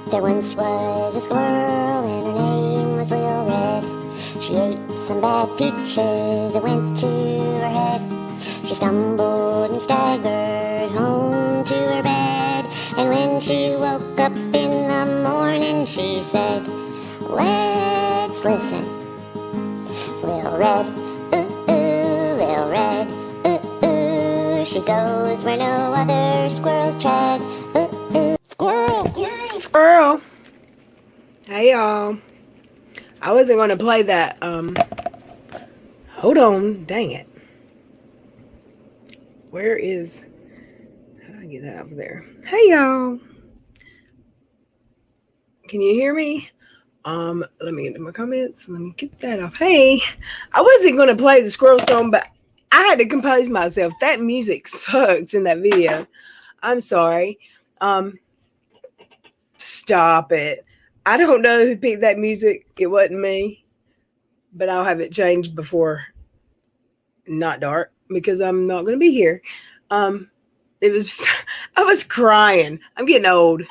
There once was a squirrel and her name was LilRed. She ate some bad peaches that went to her head. She stumbled and staggered home to her bed. And when she woke up in the morning, she said, "Let's listen. LilRed, LilRed, she goes where no other squirrels tread. Squirrel, squirrel. Hey y'all. I wasn't going to play that. Hold on. Dang it. Where is... How do I get that over there? Hey y'all. Can you hear me? Let me get to my comments. Let me get that off. Hey, I wasn't going to play the squirrel song, but I had to compose myself. That music sucks in that video. I'm sorry. Stop it. I don't know who picked that music. It wasn't me, but I'll have it changed before not dark because I'm not going to be here. It was, I was crying. I'm getting old.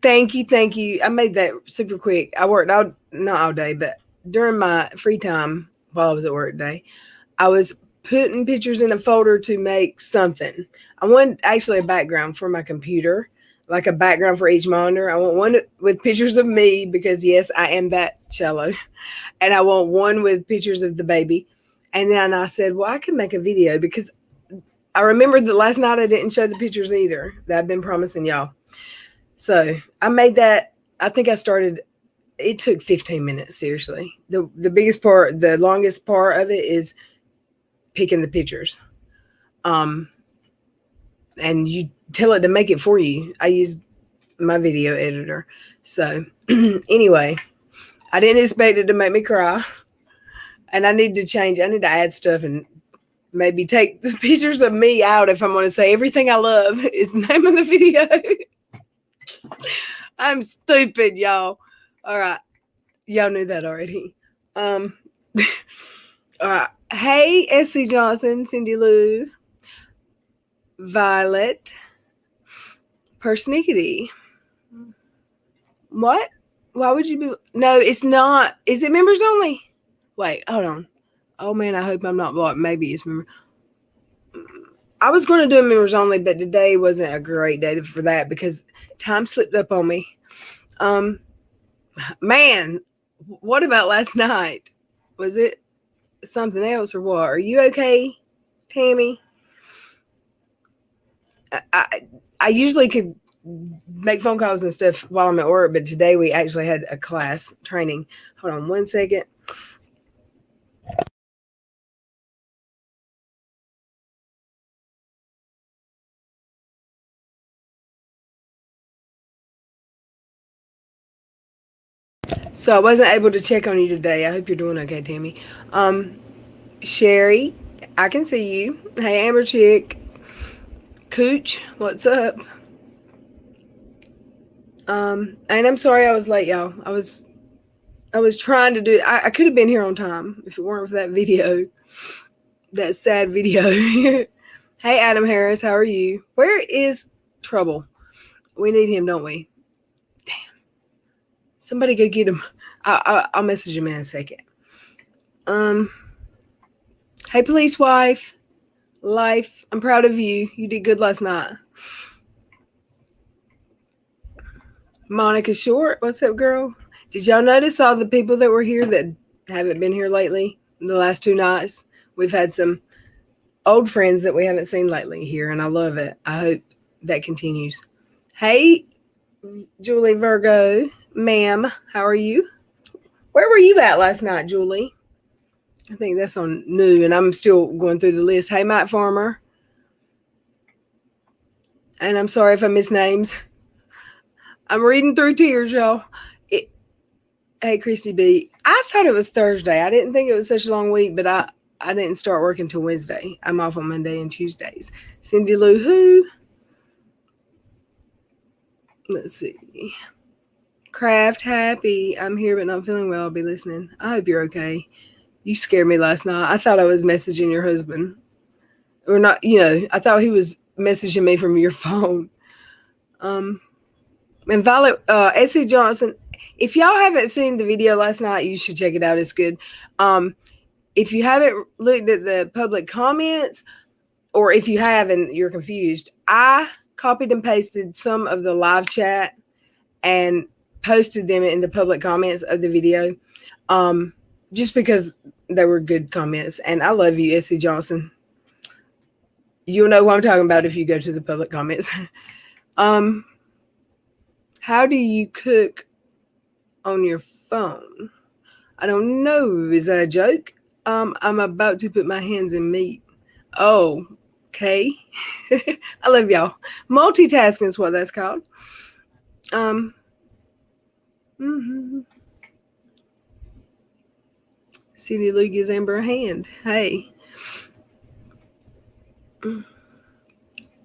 Thank you. I made that super quick. I worked out, not all day, but during my free time while I was at work day, I was putting pictures in a folder to make something. I want actually a background for my computer, like a background for each monitor. I want one with pictures of me because yes, I am that shallow. And I want one with pictures of the baby. And then I said, well, I can make a video because I remembered that last night I didn't show the pictures either that I've been promising y'all. So I made that. I think I started, it took 15 minutes, seriously. The biggest part, the longest part of it is picking the pictures. And you tell it to make it for you. I used my video editor. So anyway, I didn't expect it to make me cry. And I need to add stuff and maybe take the pictures of me out if I'm going to say everything I love is the name of the video. I'm stupid, y'all. All right. Y'all knew that already. All right. Hey, S.C. Johnson, Cindy Lou, Violet, Persnickety. What? Why would you be? No, it's not. Is it members only? Wait, hold on. Oh, man, I hope I'm not blocked. Maybe it's members. I was going to do members only, but today wasn't a great day for that because time slipped up on me. Man, what about last night? Was it something else or what? Are you okay, Tammy? I usually could make phone calls and stuff while I'm at work, but today we actually had a class training. Hold on 1 second. So I wasn't able to check on you today. I hope you're doing okay, Tammy. Sherry, I can see you. Hey, Amber Chick. Cooch, what's up? And I'm sorry I was late, y'all. I was trying to do. I could have been here on time if it weren't for that video, that sad video. Hey, Adam Harris, how are you? Where is Trouble? We need him, don't we? Damn. Somebody go get him. I'll message him in a second. Hey, police wife. Life, I'm proud of you. You did good last night. Monica Short, what's up, girl? Did y'all notice all the people that were here that haven't been here lately? The last 2 nights, we've had some old friends that we haven't seen lately here, and I love it. I hope that continues. Hey, Julie Virgo, ma'am, how are you? Where were you at last night, Julie? I think that's on new, and I'm still going through the list. Hey, Mike Farmer. And I'm sorry if I miss names. I'm reading through tears, y'all. Hey, Christy B. I thought it was Thursday. I didn't think it was such a long week, but I didn't start working till Wednesday. I'm off on Monday and Tuesdays. Cindy Lou who? Let's see. Craft Happy. I'm here, but not feeling well. I'll be listening. I hope you're okay. You scared me last night. I thought I was messaging your husband. Or not, I thought he was messaging me from your phone. And Violet, S.C. Johnson, if y'all haven't seen the video last night, you should check it out. It's good. If you haven't looked at the public comments, or if you have and you're confused, I copied and pasted some of the live chat and posted them in the public comments of the video, just because they were good comments. And I love you, S.C. Johnson. You'll know what I'm talking about if you go to the public comments. How do you cook on your phone? I don't know. Is that a joke? I'm about to put my hands in meat. Oh, okay. I love y'all. Multitasking is what that's called. CD Lou gives Amber a hand. Hey.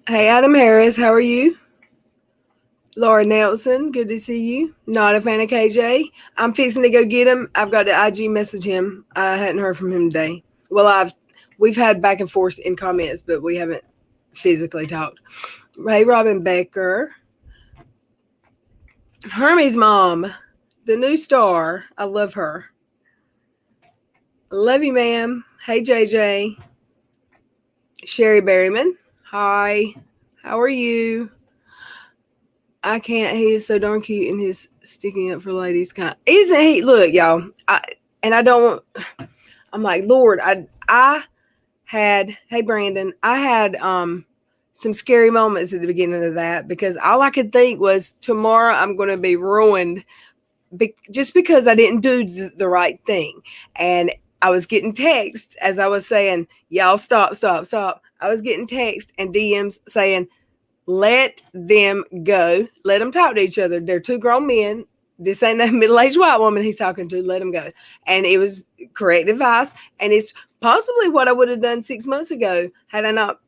Hey, Adam Harris, how are you? Laura Nelson, good to see you. Not a fan of KJ. I'm fixing to go get him. I've got to IG message him. I hadn't heard from him today. Well, we've had back and forth in comments, but we haven't physically talked. Hey, Robin Becker. Hermie's mom, the new star. I love her. Love you, ma'am. Hey, JJ. Sherry Berryman. Hi. How are you? I can't. He is so darn cute in his sticking up for ladies kind. Isn't he? Look, y'all. I'm like, Lord, I had, hey, Brandon, I had some scary moments at the beginning of that, because all I could think was tomorrow I'm going to be ruined just because I didn't do the right thing. And I was getting texts as I was saying, y'all stop. I was getting texts and DMs saying, let them go. Let them talk to each other. They're two grown men. This ain't a middle-aged white woman he's talking to. Let them go. And it was correct advice. And it's possibly what I would have done 6 months ago had I not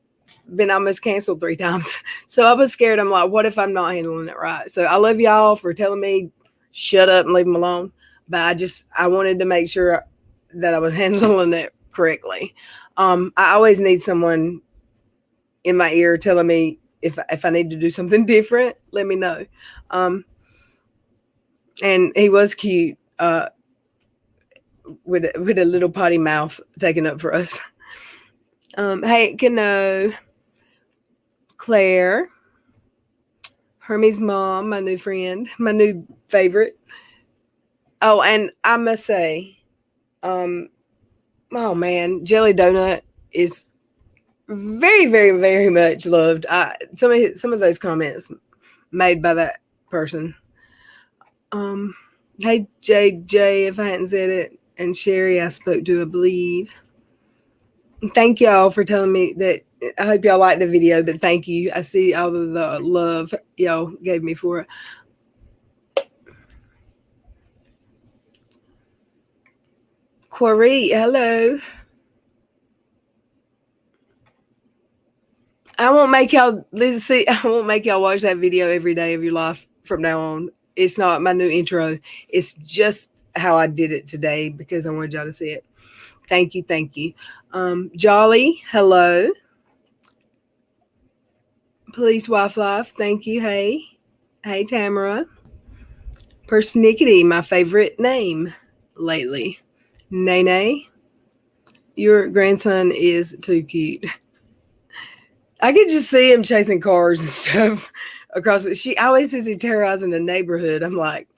been almost canceled 3 times. So I was scared. I'm like, what if I'm not handling it right? So I love y'all for telling me shut up and leave them alone. But I wanted to make sure that I was handling it correctly. I always need someone in my ear telling me, if I need to do something different, let me know. And he was cute, with a little potty mouth taken up for us. Hey, Kano, Claire, Hermie's mom, my new friend, my new favorite. Oh, and I must say, oh man, Jelly Donut is very, very, very much loved. Some of those comments made by that person. Hey, JJ, if I hadn't said it, and Sherry, I spoke to, I believe. Thank y'all for telling me that. I hope y'all liked the video, but thank you. I see all of the love y'all gave me for it. Quarry, hello. I won't make y'all watch that video every day of your life from now on. It's not my new intro. It's just how I did it today because I wanted y'all to see it. Thank you. Jolly, hello. Police Wife Life, thank you. Hey, Tamara. Persnickety, my favorite name lately. Nene, your grandson is too cute. I could just see him chasing cars and stuff across it. She always says he's terrorizing the neighborhood. I'm like,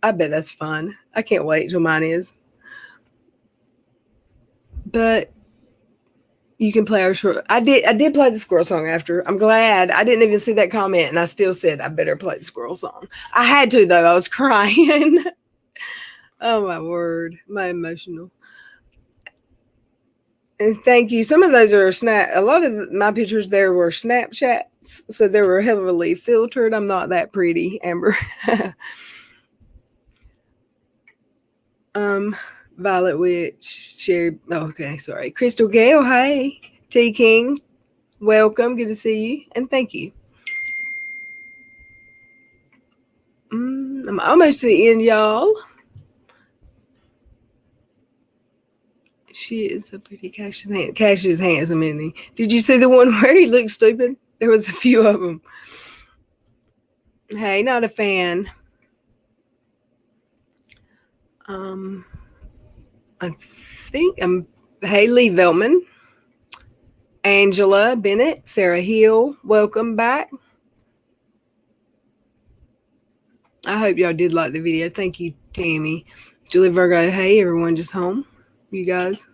I bet that's fun. I can't wait till mine is. But you can play our short. I did play the squirrel song after. I'm glad. I didn't even see that comment, and I still said I better play the squirrel song. I had to, though. I was crying. Oh my word, my emotional. And thank you. Some of those are a lot of my pictures there were Snapchats, so they were heavily filtered. I'm not that pretty, Amber. Violet Witch, Sherry. Okay, sorry. Crystal Gale, hey. T King, welcome. Good to see you, and thank you. I'm almost to the end, y'all. She is so pretty. Cash is handsome, isn't he? Did you see the one where he looked stupid? There was a few of them. Hey, not a fan. I think I'm Haley Veltman, Angela Bennett, Sarah Hill. Welcome back. I hope y'all did like the video. Thank you, Tammy. Julie Virgo. Hey, everyone, just home. You guys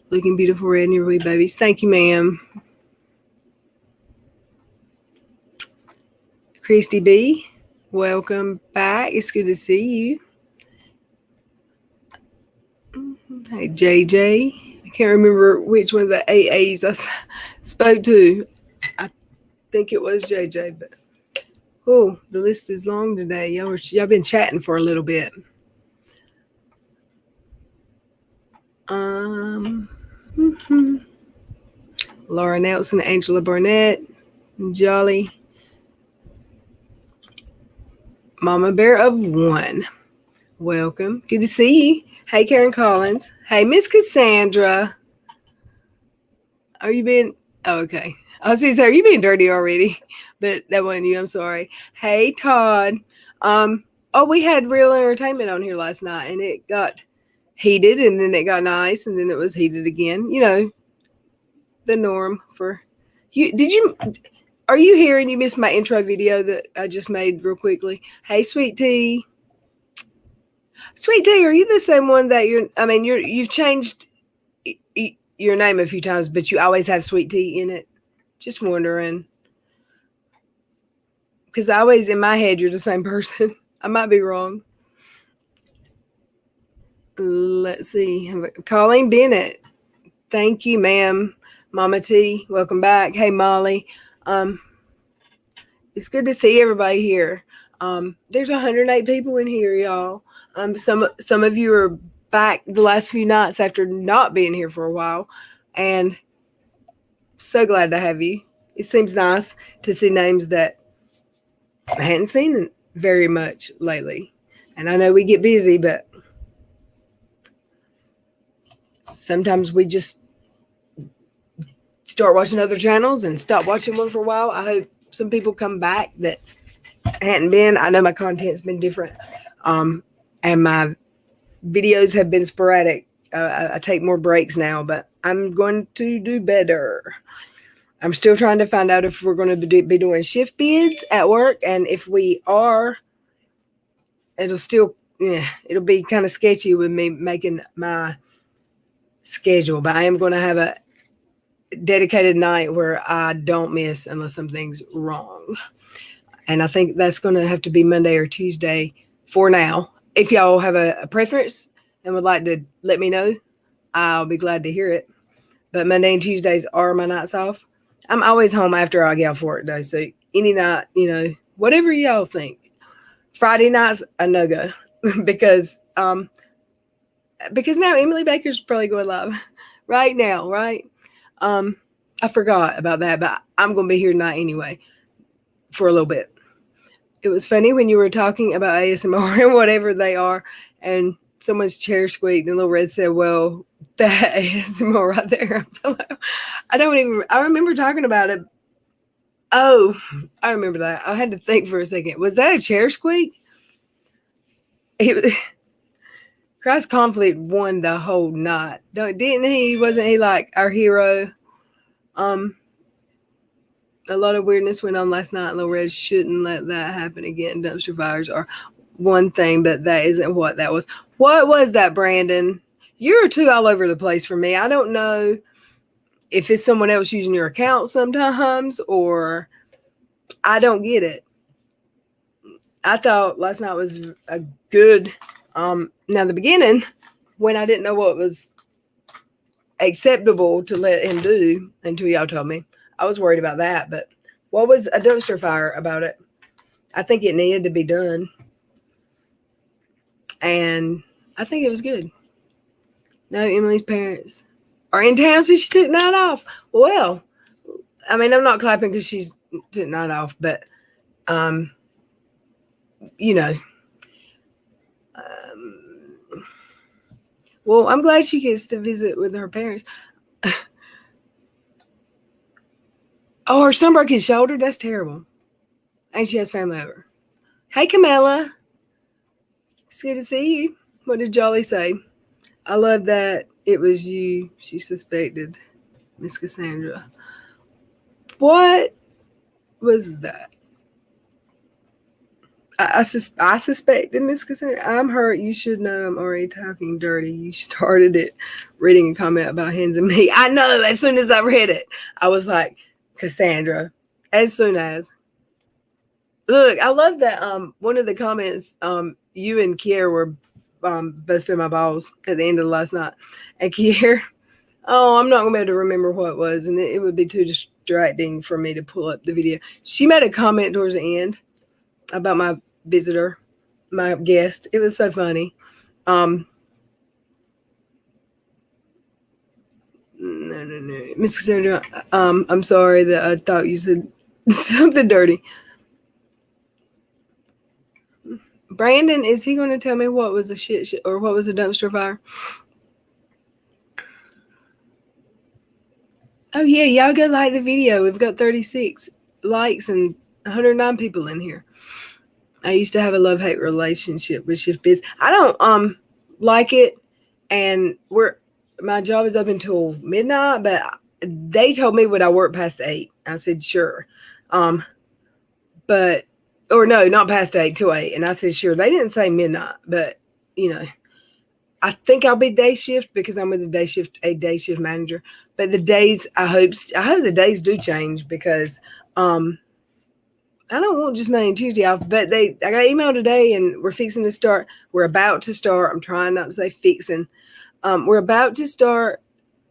looking beautiful red in your wee babies. Thank you, ma'am. Christy B. Welcome back. It's good to see you. Hey, JJ. I can't remember which one of the AAs I spoke to. I think it was JJ, but oh, the list is long today. Y'all been chatting for a little bit. Laura Nelson, Angela Barnett, Jolly, Mama Bear of One. Welcome. Good to see you. Hey, Karen Collins. Hey, Miss Cassandra. Are you being... Oh, okay. I was going to say, are you being dirty already? But that wasn't you. I'm sorry. Hey, Todd. We had Real Entertainment on here last night, and it got heated, and then it got nice, and then it was heated again. You know, the norm for you. Are you here and you missed my intro video that I just made real quickly? Hey, Sweet Tea. Sweet Tea, are you the same one that you've changed your name a few times, but you always have Sweet Tea in it? Just wondering. Because always in my head, you're the same person. I might be wrong. Let's see. Colleen Bennett. Thank you, ma'am. Mama T, welcome back. Hey, Molly. It's good to see everybody here. There's 108 people in here, y'all. Some of you are back the last few nights after not being here for a while, and so glad to have you. It seems nice to see names that I hadn't seen very much lately. And I know we get busy, but sometimes we just start watching other channels and stop watching one for a while. I hope some people come back that hadn't been. I know my content's been different, and my videos have been sporadic. I take more breaks now, but I'm going to do better. I'm still trying to find out if we're going to be doing shift bids at work, and if we are, it'll be kind of sketchy with me making my schedule, but I am going to have a dedicated night where I don't miss unless something's wrong. And I think that's going to have to be Monday or Tuesday for now. If y'all have a preference and would like to let me know, I'll be glad to hear it. But Monday and Tuesdays are my nights off. I'm always home after I get off work, though. So any night, whatever y'all think. Friday nights, a no-go. because now Emily Baker's probably going live right now, right? I forgot about that, but I'm going to be here tonight anyway for a little bit. It was funny when you were talking about ASMR and whatever they are, and someone's chair squeaked and Little Red said, well, that ASMR right there. I remember talking about it. Oh, I remember that. I had to think for a second. Was that a chair squeak? Christ Conflict won the whole night. Didn't he? Wasn't he like our hero? A lot of weirdness went on last night. Little Red shouldn't let that happen again. Dumpster fires are one thing, but that isn't what that was. What was that, Brandon? You're too all over the place for me. I don't know if it's someone else using your account sometimes, or I don't get it. I thought last night was a good, now the beginning, when I didn't know what was acceptable to let him do until y'all told me, I was worried about that. But what was a dumpster fire about it? I think it needed to be done. And I think it was good. No, Emily's parents are in town, so she took night off. Well, I mean, I'm not clapping because she's took night off, but, well, I'm glad she gets to visit with her parents. Oh, her son broke his shoulder? That's terrible. And she has family over. Hey, Camilla. It's good to see you. What did Jolly say? I love that it was you. She suspected Miss Cassandra. What was that? I suspected Miss Cassandra. I'm hurt. You should know I'm already talking dirty. You started it reading a comment about hens and me. I know. As soon as I read it, I was like, Cassandra. As soon as. Look, I love that one of the comments, you and Kier were busting my balls at the end of last night. And Kier, I'm not going to be able to remember what it was, and it would be too distracting for me to pull up the video. She made a comment towards the end about my visitor, my guest. It was so funny. No. Miss Cassandra, I'm sorry that I thought you said something dirty. Brandon, is he going to tell me what was a shit or what was a dumpster fire? Oh, yeah, y'all go like the video. We've got 36 likes and 109 people in here. I used to have a love-hate relationship with Shift Biz. I don't like it, and my job is up until midnight, but they told me would I work past 8. I said sure. Not past 8 till 8, and I said sure. They didn't say midnight, but I think I'll be day shift because I'm with a day shift manager. But the days, I hope the days do change because I don't want just Monday and Tuesday off. But I got an email today, and we're about to start. I'm trying not to say fixing. We're about to start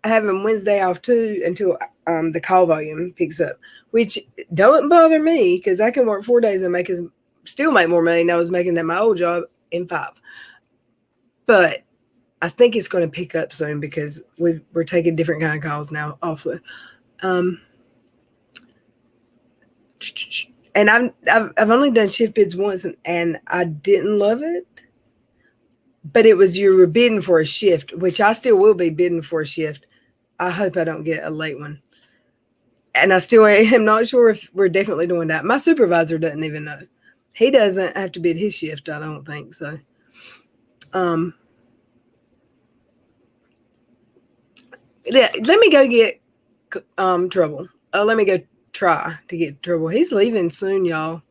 having Wednesday off too until the call volume picks up, which don't bother me because I can work 4 days and still make more money than I was making at my old job in 5. But I think it's going to pick up soon because we're taking different kind of calls now also. And I've only done shift bids once and I didn't love it. But it was you were bidding for a shift, which I still will be bidding for a shift. I hope I don't get a late one. And I still am not sure if we're definitely doing that. My supervisor doesn't even know. He doesn't have to bid his shift, I don't think so. Let me go get trouble. Let me go try to get trouble. He's leaving soon, y'all.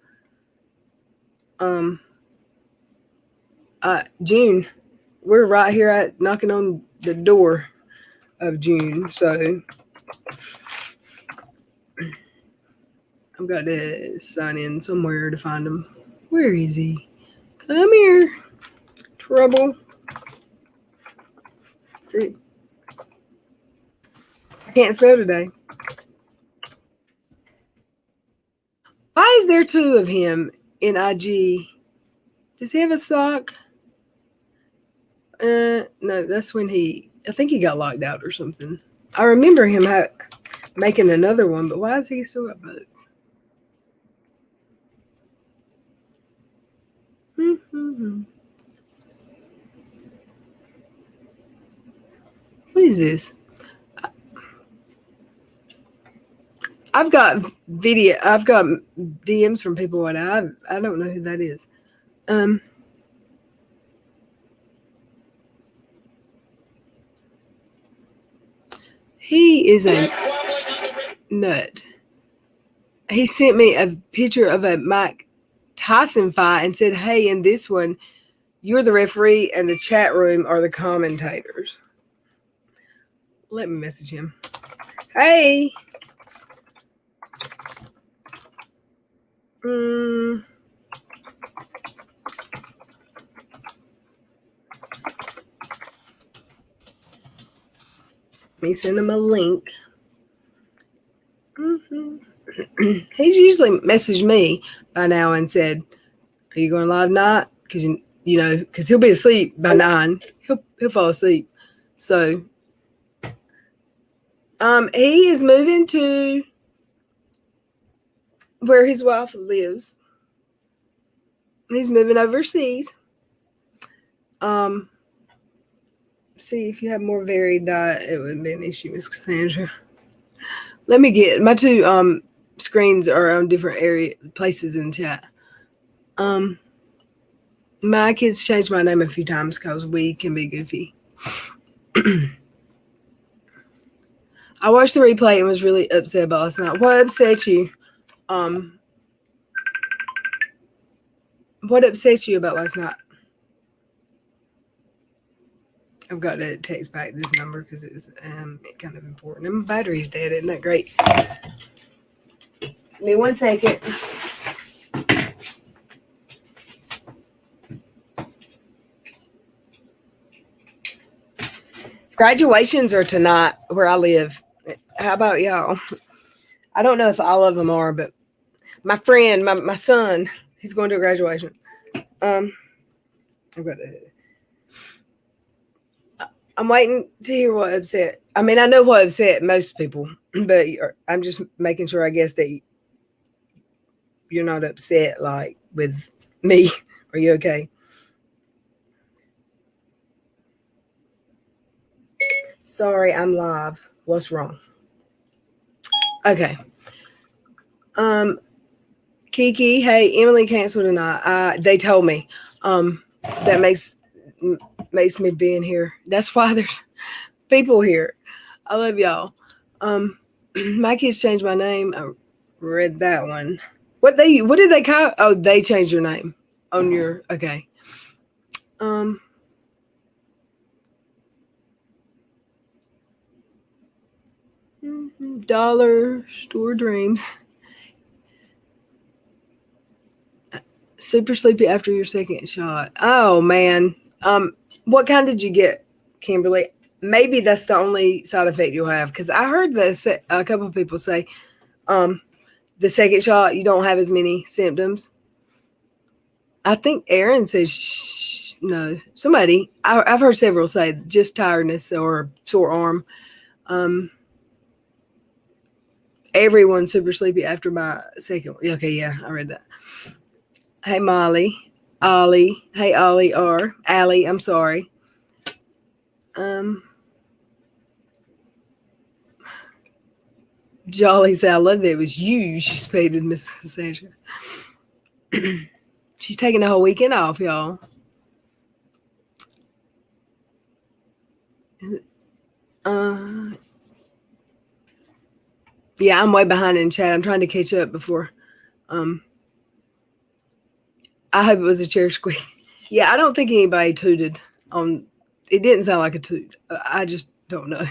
June. We're right here knocking on the door of June, so I've got to sign in somewhere to find him. Where is he? Come here, trouble. See, I can't spell today. Why is there 2 of him in IG? Does he have a sock? No, that's when I think he got locked out or something. I remember him making another one, but why is he still got both? What is this? I've got DMs from people and I don't know who that is. He is a nut. He sent me a picture of a Mike Tyson fight and said, hey, in this one, you're the referee and the chat room are the commentators. Let me message him. Hey. Let me send him a link. He's usually messaged me by now and said, are you going live tonight? Because because he'll be asleep by 9. He'll fall asleep. So he is moving to where his wife lives. He's moving overseas. See, if you have more varied diet, it wouldn't be an issue, Miss Cassandra. Let me get my 2 screens are on different places in the chat. My kids changed my name a few times because we can be goofy. I watched the replay and was really upset about last night. What upset you? What upset you about last night? I've got to text back this number because it was kind of important. And my battery's dead. Isn't that great? Give me 1 second. Graduations are tonight where I live. How about y'all? I don't know if all of them are, but my friend, my son, he's going to a graduation. I'm waiting to hear what upset. I mean, I know what upset most people, but I'm just making sure, I guess, that you're not upset like with me. Are you okay? Sorry, I'm live. What's wrong? Okay. Kiki, hey, Emily canceled tonight. They told me. That makes me be in here. That's why there's people here. I love y'all. My kids changed my name. I read that one. What did they call? Oh, they changed your name on your okay. Dollar store dreams. Super sleepy after your second shot. Oh man. What kind did you get, Kimberly? Maybe that's the only side effect you'll have, because I heard that a couple of people say, the second shot you don't have as many symptoms. I think Aaron says no. Somebody I've heard several say just tiredness or sore arm. Everyone's super sleepy after my second. Okay, yeah, I read that. Hey, Molly. Ollie. Hey, Ollie or Allie. I'm sorry. Jolly said, I love that it was you. She spaded Miss Cassandra. She's taking the whole weekend off, y'all. Yeah, I'm way behind in chat. I'm trying to catch up before. I hope it was a chair squeak. Yeah, I don't think anybody tooted on. It didn't sound like a toot. I just don't know.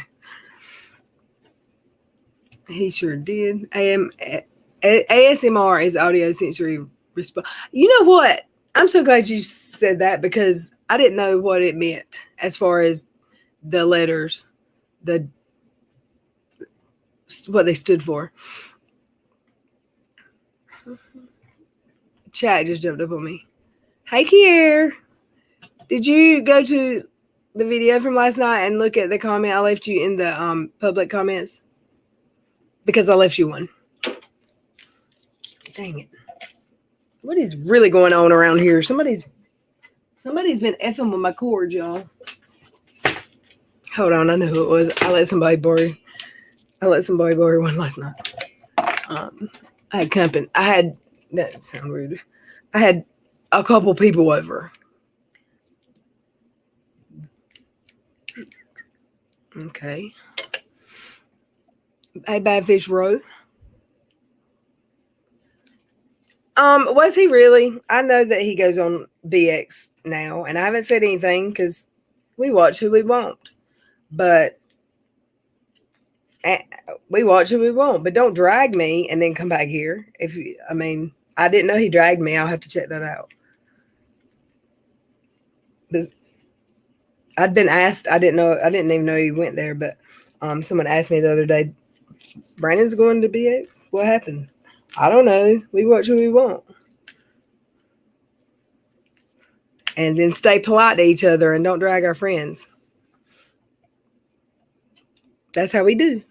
He sure did. ASMR is audio sensory response. You know what? I'm so glad you said that, because I didn't know what it meant as far as the letters, what they stood for. Chat just jumped up on me. Hey, Kier. Did you go to the video from last night and look at the comment I left you in the public comments? Because I left you one. Dang it. What is really going on around here? Somebody's been effing with my cord, y'all. Hold on, I know who it was. I let somebody borrow one last night. I had company. That sound rude. I had a couple people over. Okay. Hey, Badfish Row. Was he really? I know that he goes on BX now, and I haven't said anything because we watch who we want. But we watch who we want. But don't drag me and then come back here. I didn't know he dragged me. I'll have to check that out. I'd been asked. I didn't even know he went there. But someone asked me the other day, Brandon's going to BX? What happened? I don't know. We watch who we want. And then stay polite to each other and don't drag our friends. That's how we do.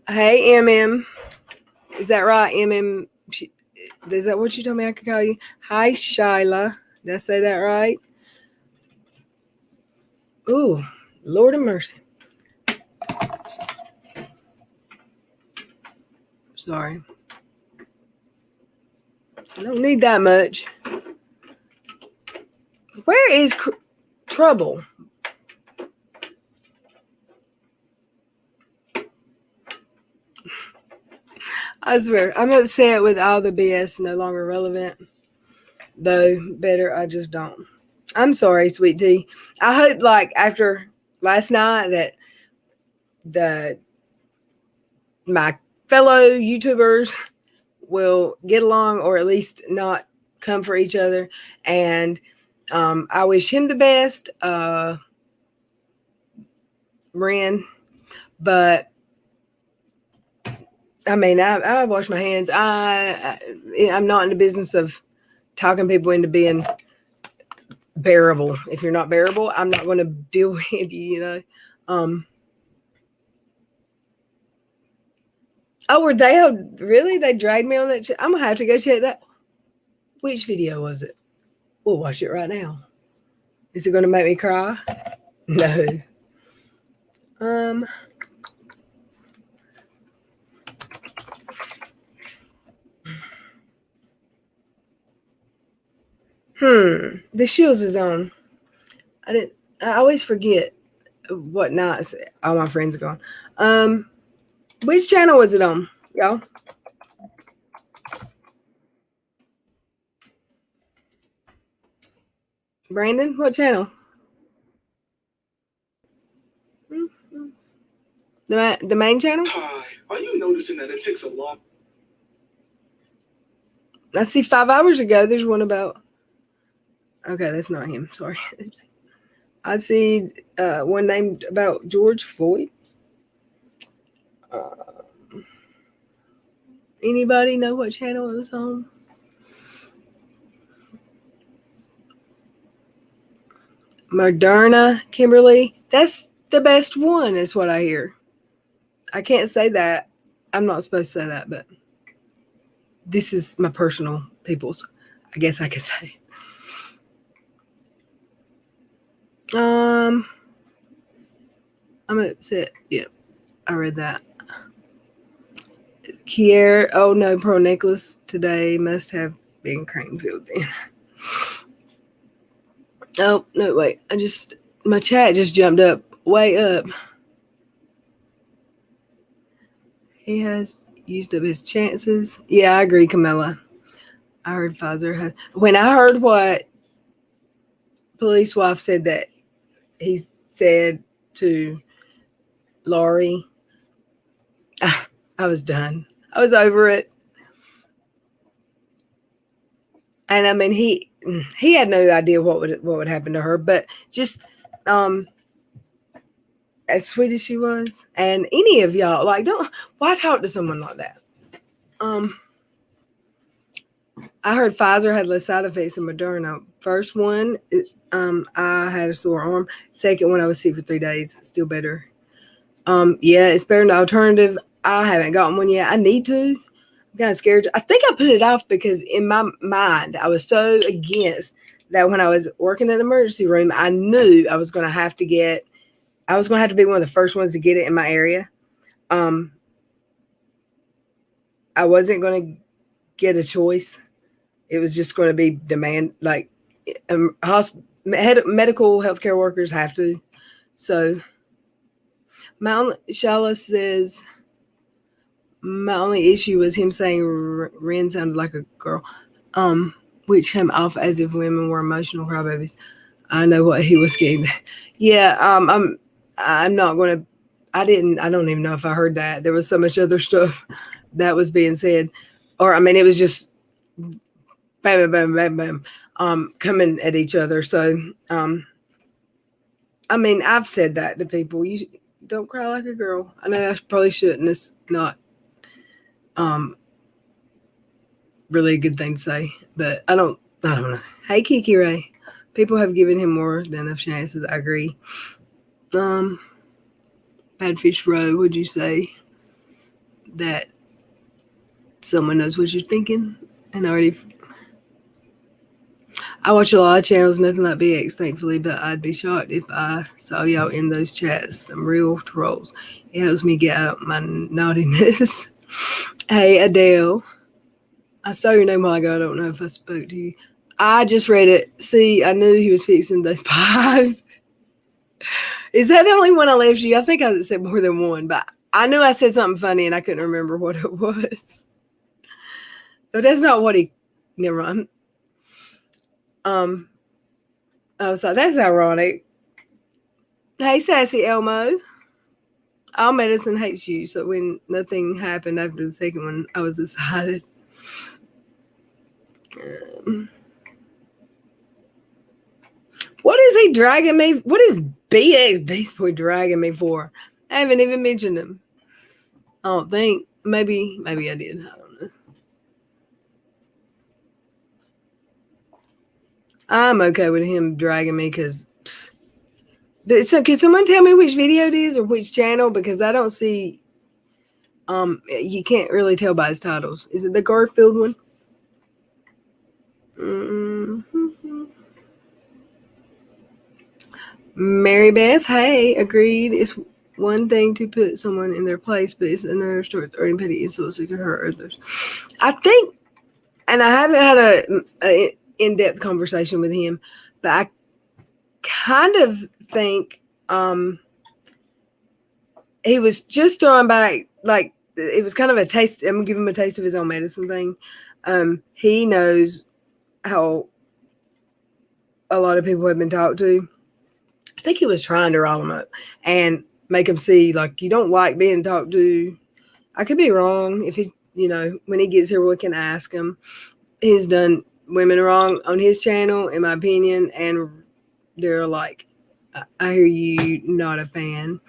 Hey, MM. Is that right, MM? Is that what you told me I could call you? Hi, Shyla. Did I say that right? Ooh, Lord of mercy. Sorry. I don't need that much. Where is trouble? I swear, I'm upset with all the BS no longer relevant. Though, better I just don't. I'm sorry, sweet tea. I hope, like, after last night that my fellow YouTubers will get along, or at least not come for each other. And I wish him the best, Ren. But I mean, I wash my hands. I'm not in the business of talking people into being bearable. If you're not bearable, I'm not going to deal with you. You know. Oh, were they really? They dragged me on that. I'm gonna have to go check that. Which video was it? We'll watch it right now. Is it going to make me cry? No. The Shields is on. I always forget what nights all my friends are gone. Which channel was it on, y'all? Brandon, what channel? The main channel? Hi. Are you noticing that it takes a long... I see 5 hours ago there's one about... Okay, that's not him. Sorry. I see one named about George Floyd. Anybody know what channel it was on? Moderna, Kimberly. That's the best one, is what I hear. I can't say that. I'm not supposed to say that, but this is my personal people's. I guess I could say. I'm upset. Yep, I read that. Kier, oh no, Pro Necklace today must have been Cranfield then. Oh, no, wait. My chat just jumped up, way up. He has used up his chances. Yeah, I agree, Camilla. I heard Pfizer has. When I heard what police wife said that he said to Laurie, I was done. I was over it. And I mean, he had no idea what would happen to her, but just as sweet as she was, and any of y'all, like, why talk to someone like that? I heard Pfizer had less side effects than Moderna. First one, I had a sore arm. Second one, I was sick for 3 days. Still better. Yeah, it's better than the alternative. I haven't gotten one yet. I need to. I'm kind of scared. I think I put it off because in my mind, I was so against that when I was working in the emergency room, I knew I was going to have to be one of the first ones to get it in my area. I wasn't going to get a choice. It was just going to be demand, like medical healthcare workers have to. So Shala says, my only issue was him saying Ren sounded like a girl, which came off as if women were emotional crybabies. I know what he was getting. Yeah, I'm not going to. I don't even know if I heard that. There was so much other stuff that was being said, or I mean, it was just bam, bam, bam, bam, bam, coming at each other. So, I mean, I've said that to people. You don't cry like a girl. I know I probably shouldn't. It's not really a good thing to say, but I don't know. Hey, Kiki Ray. People have given him more than enough chances. I agree. Badfish Row, would you say that someone knows what you're thinking and already? I watch a lot of channels, nothing like BX, thankfully, but I'd be shocked if I saw y'all in those chats. Some real trolls. It helps me get out of my naughtiness. Hey, Adele. I saw your name a while ago. I don't know if I spoke to you. I just read it. See, I knew he was fixing those pies. Is that the only one I left you? I think I said more than one, but I knew I said something funny and I couldn't remember what it was. But that's not what he. Never mind. I was like, that's ironic. Hey, Sassy Elmo. All medicine hates you. So when nothing happened after the second one, I was excited. What is he dragging me? What is BX Beast Boy dragging me for? I haven't even mentioned him. I don't think. Maybe I did. I don't know. I'm okay with him dragging me because. So can someone tell me which video it is or which channel? Because I don't see. You can't really tell by his titles. Is it the Garfield one? Mm-hmm. Mary Beth, hey, agreed. It's one thing to put someone in their place, but it's another story throwing petty insults that could hurt others. I think, and I haven't had a in-depth conversation with him, but I kind of think he was just throwing back, like, it was kind of a taste. I'm going to give him a taste of his own medicine thing. He knows how a lot of people have been talked to. I think he was trying to rile them up and make them see, like, you don't like being talked to. I could be wrong. If he, when he gets here, we can ask him. He's done women wrong on his channel, in my opinion, and they're like, I hear you, not a fan.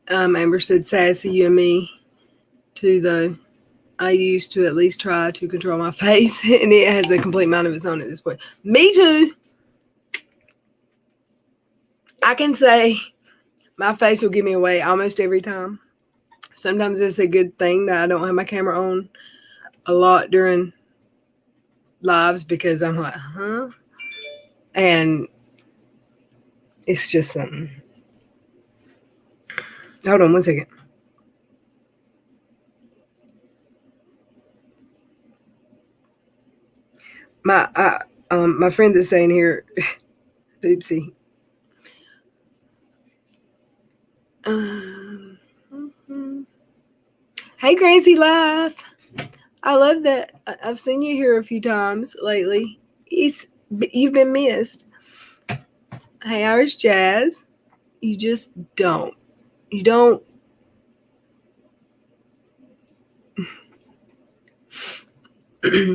Amber said, sassy, you and me too, though. I used to at least try to control my face, and it has a complete mind of its own at this point. Me too. I can say my face will give me away almost every time. Sometimes it's a good thing that I don't have my camera on a lot during lives because I'm like, huh? And it's just something. Hold on one second. My friend that's staying here, oopsie. Hey, Crazy Life. I love that. I've seen you here a few times lately. You've been missed. Hey, Irish Jazz. You just don't. You don't.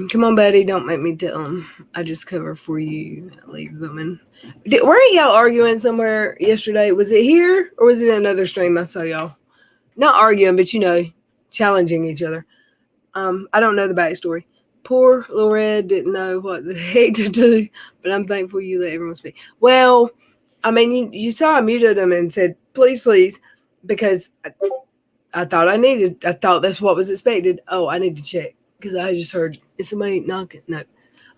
Come on, buddy. Don't make me tell him. I just cover for you. Leave them in. Weren't y'all arguing somewhere yesterday? Was it here or was it another stream I saw y'all? Not arguing, but challenging each other. I don't know the backstory. Poor LilRed didn't know what the heck to do, but I'm thankful you let everyone speak. Well, I mean, you saw I muted him and said, please, because I thought that's what was expected. Oh, I need to check because I just heard, is somebody knocking? No.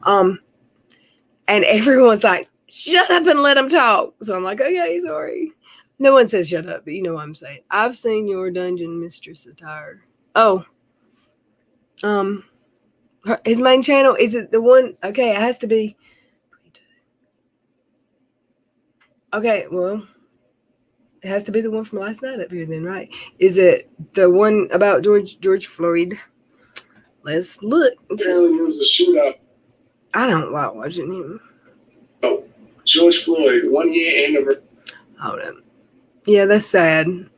And everyone's like, shut up and let him talk. So I'm like, okay, sorry. No one says shut up, but you know what I'm saying. I've seen your dungeon mistress attire. Oh. His main channel, is it the one? Okay, it has to be. Okay, well, it has to be the one from last night up here then, right? Is it the one about George Floyd? Let's look. Apparently there was a shootout. I don't like watching him. Oh, George Floyd, 1 year anniversary. Hold on. Yeah, that's sad.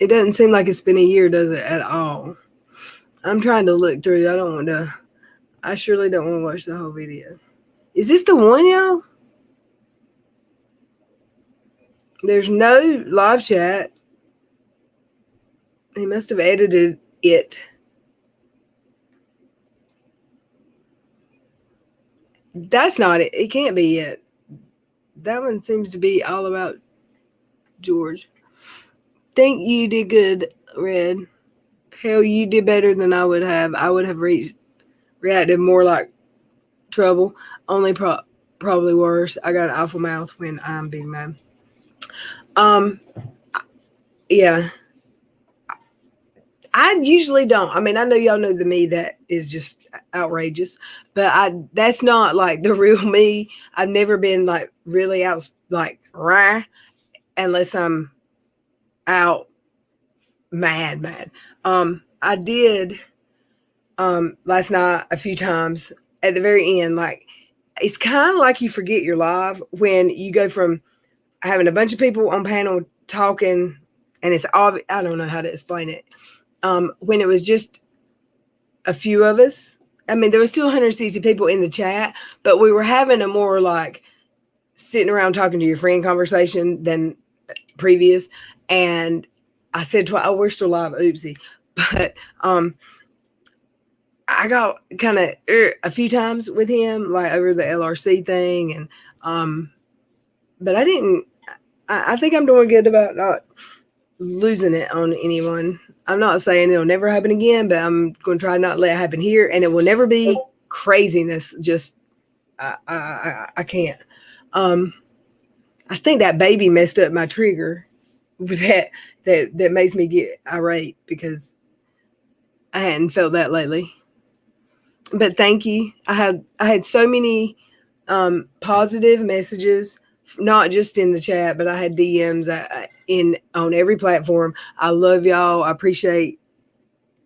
It doesn't seem like it's been a year, does it, at all? I'm trying to look through. I surely don't want to watch the whole video. Is this the one, y'all? There's no live chat. He must have edited it. That's not it. It can't be it. That one seems to be all about George. Think you did good, Red. Hell, you did better than I would have. I would have reached reacted more like trouble. Only probably worse. I got an awful mouth when I'm being mad. Yeah. I usually don't. I mean, I know y'all know the me that is just outrageous, but that's not like the real me. I've never been like really out like rah unless I'm out mad. I did last night a few times at the very end. Like it's kind of like you forget you're live when you go from having a bunch of people on panel talking, and it's obvious. I don't know how to explain it. When it was just a few of us, I mean, there was still 160 people in the chat, but we were having a more like sitting around talking to your friend conversation than previous. And I said, "Oh, we're still live." Oopsie. But I got kind of a few times with him, like over the LRC thing, and but I didn't. I think I'm doing good about not losing it on anyone. I'm not saying it'll never happen again, but I'm going to try not to let it happen here, and it will never be craziness. Just I can't. I think that baby messed up my trigger with that makes me get irate because I hadn't felt that lately. But thank you. I had so many positive messages, not just in the chat, but I had DMs on every platform. I love y'all. I appreciate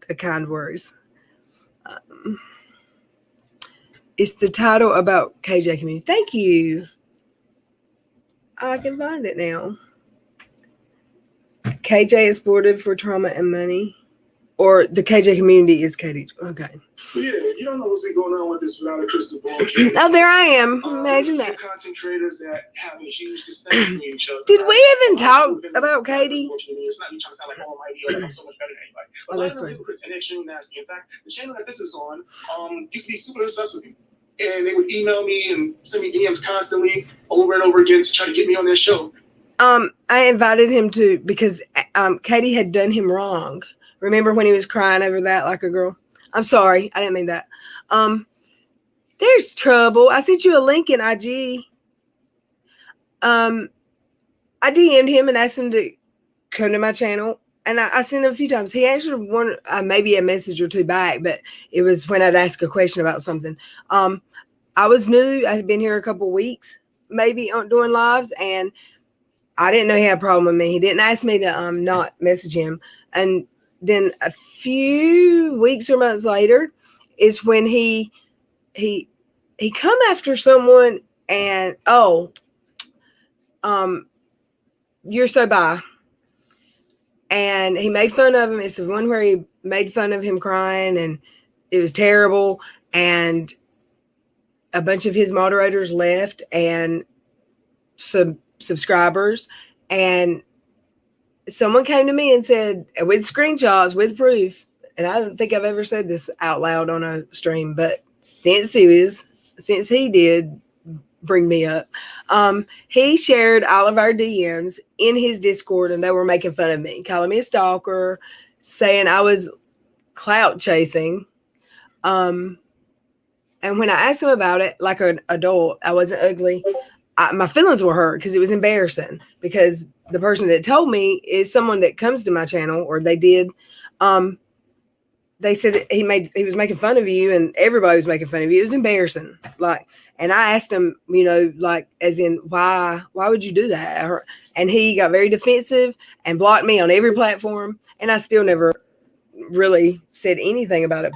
the kind words. It's the title about KJ community. Thank you. I can find it now. KJ is supported for trauma and money. Or the KJ community is KD. Okay. Yeah, you don't know what's been going on with this without a crystal ball. Oh, there I am. Imagine that. Content creators that have a huge disdain for each other. Did we even talk about Katie? It's not me trying to sound like almighty or like I'm so much better than anybody. But a lot of them hypocrites and they're extremely nasty. In fact, the channel that this is on used to be super obsessed with me. And they would email me and send me DMs constantly over and over again to try to get me on their show. I invited him to because Katie had done him wrong. Remember when he was crying over that like a girl? I'm sorry. I didn't mean that. There's trouble. I sent you a link in IG. I DM'd him and asked him to come to my channel. And I sent him a few times. He actually wanted maybe a message or two back, but it was when I'd ask a question about something. I was new. I had been here a couple weeks, maybe doing lives, and I didn't know he had a problem with me. He didn't ask me to not message him. And then a few weeks or months later is when he come after someone and you're so bye. And he made fun of him. It's the one where he made fun of him crying and it was terrible. And a bunch of his moderators left and subscribers, and someone came to me and said, with screenshots, with proof, and I don't think I've ever said this out loud on a stream, but since he did bring me up, he shared all of our DMs in his Discord, and they were making fun of me, calling me a stalker, saying I was clout chasing. And when I asked him about it, like an adult, I wasn't ugly. My feelings were hurt because it was embarrassing because the person that told me is someone that comes to my channel, or they did. They said he was making fun of you and everybody was making fun of you. It was embarrassing. And I asked him, as in, why would you do that? And he got very defensive and blocked me on every platform. And I still never really said anything about it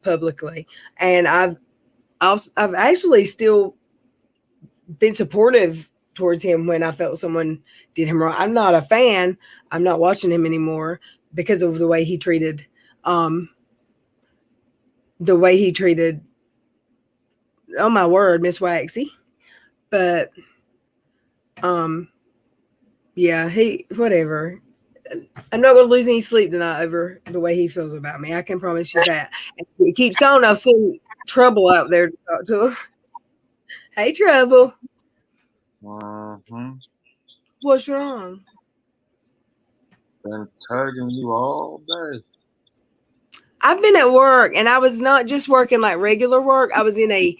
publicly. And I've actually still been supportive towards him when I felt someone did him wrong. I'm not a fan. I'm not watching him anymore because of the way he treated, oh my word, Miss Waxy. But, yeah, whatever. I'm not going to lose any sleep tonight over the way he feels about me. I can promise you that. And if he keeps on, I'll send Trouble out there to talk to him. Hey, Trouble. What's wrong? Been tagging you all day. I've been at work, and I was not just working like regular work. I was in a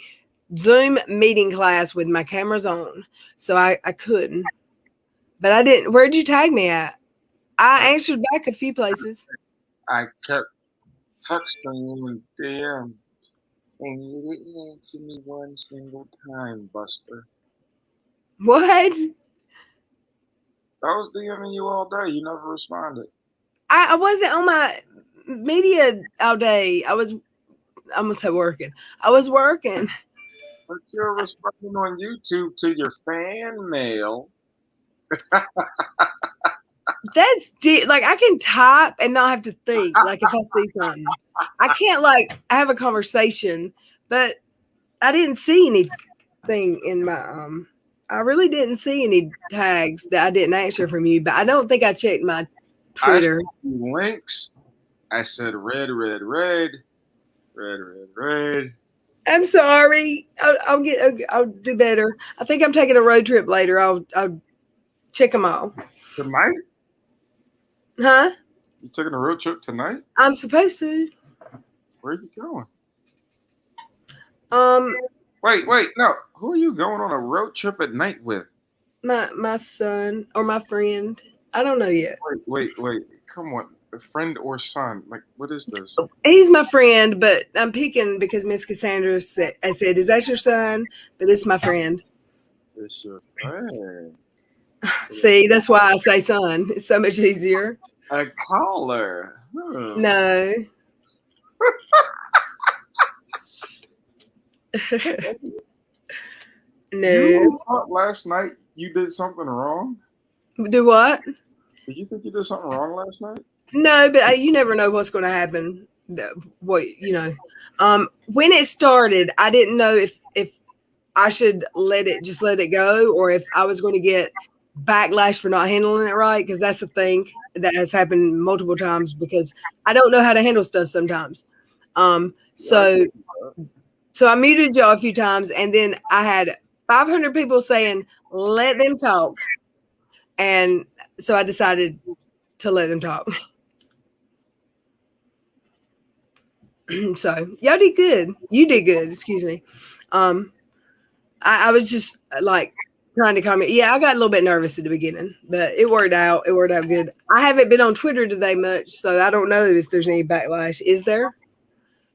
Zoom meeting class with my cameras on, so I couldn't. But I didn't. Where'd you tag me at? I answered back a few places. I kept texting you in DM, and you didn't answer me one single time, Buster. What? I was DMing you all day. You never responded. I wasn't on my media all day. I'm gonna say working. I was working. But you're responding on YouTube to your fan mail. That's like I can type and not have to think. Like if I see something, I can't like have a conversation. But I didn't see anything in my I really didn't see any tags that I didn't answer from you. But I don't think I checked my Twitter. I sent you links. I said red, red, red, red, red, red. I'm sorry. I'll do better. I think I'm taking a road trip later. I'll check them all. Tonight? Huh? You taking a road trip tonight? I'm supposed to. Where are you going? Wait. No. Who are you going on a road trip at night with? My son or my friend. I don't know yet. Wait. Come on. A friend or son? Like, what is this? He's my friend, but I'm picking because Miss Cassandra said, is that your son? But it's my friend. It's your friend. See, that's why I say son. It's so much easier. A caller. No. No. You thought last night you did something wrong? Do what? Did you think you did something wrong last night? No, but you never know what's going to happen. When it started, I didn't know if I should let it go, or if I was going to get backlash for not handling it right, because that's the thing that has happened multiple times, because I don't know how to handle stuff sometimes. So I muted y'all a few times, and then I had 500 people saying, let them talk. And so I decided to let them talk. So y'all did good. You did good. Excuse me. I was just like trying to comment. Yeah, I got a little bit nervous at the beginning, but it worked out. It worked out good. I haven't been on Twitter today much, so I don't know if there's any backlash. Is there?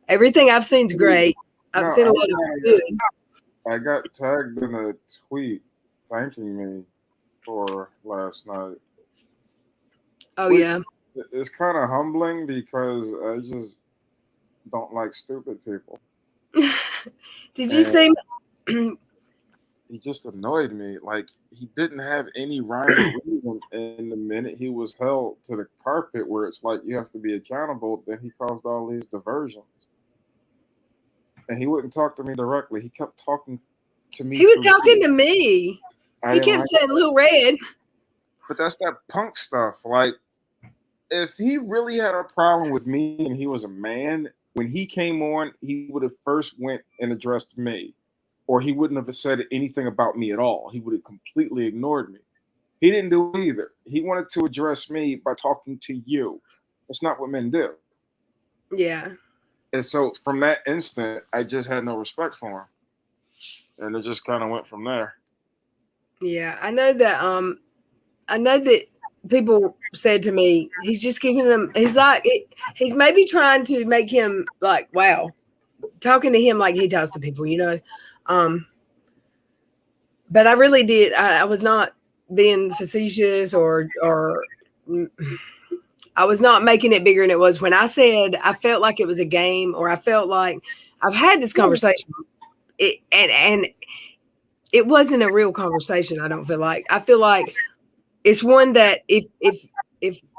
Everything I've seen is great. I've seen a lot of good. I got tagged in a tweet thanking me for last night. Oh, yeah. It's kind of humbling because I just don't like stupid people. Did you see? He just annoyed me. Like, he didn't have any rhyme or reason. And the minute he was held to the carpet where it's like you have to be accountable, then he caused all these diversions. And he wouldn't talk to me directly. He kept talking to me. He was talking to me. He kept saying Lil Red. But that's that punk stuff. Like, if he really had a problem with me and he was a man, when he came on, he would have first went and addressed me. Or he wouldn't have said anything about me at all. He would have completely ignored me. He didn't do either. He wanted to address me by talking to you. That's not what men do. Yeah. And so from that instant, I just had no respect for him. And it just kind of went from there. Yeah. I know that people said to me, he's just giving them, he's maybe trying to make him like, wow, talking to him like he talks to people, you know? But I really did. I was not being facetious or I was not making it bigger than it was. When I said I felt like it was a game, or I felt like I've had this conversation, and it wasn't a real conversation. I don't feel like. I feel like it's one that if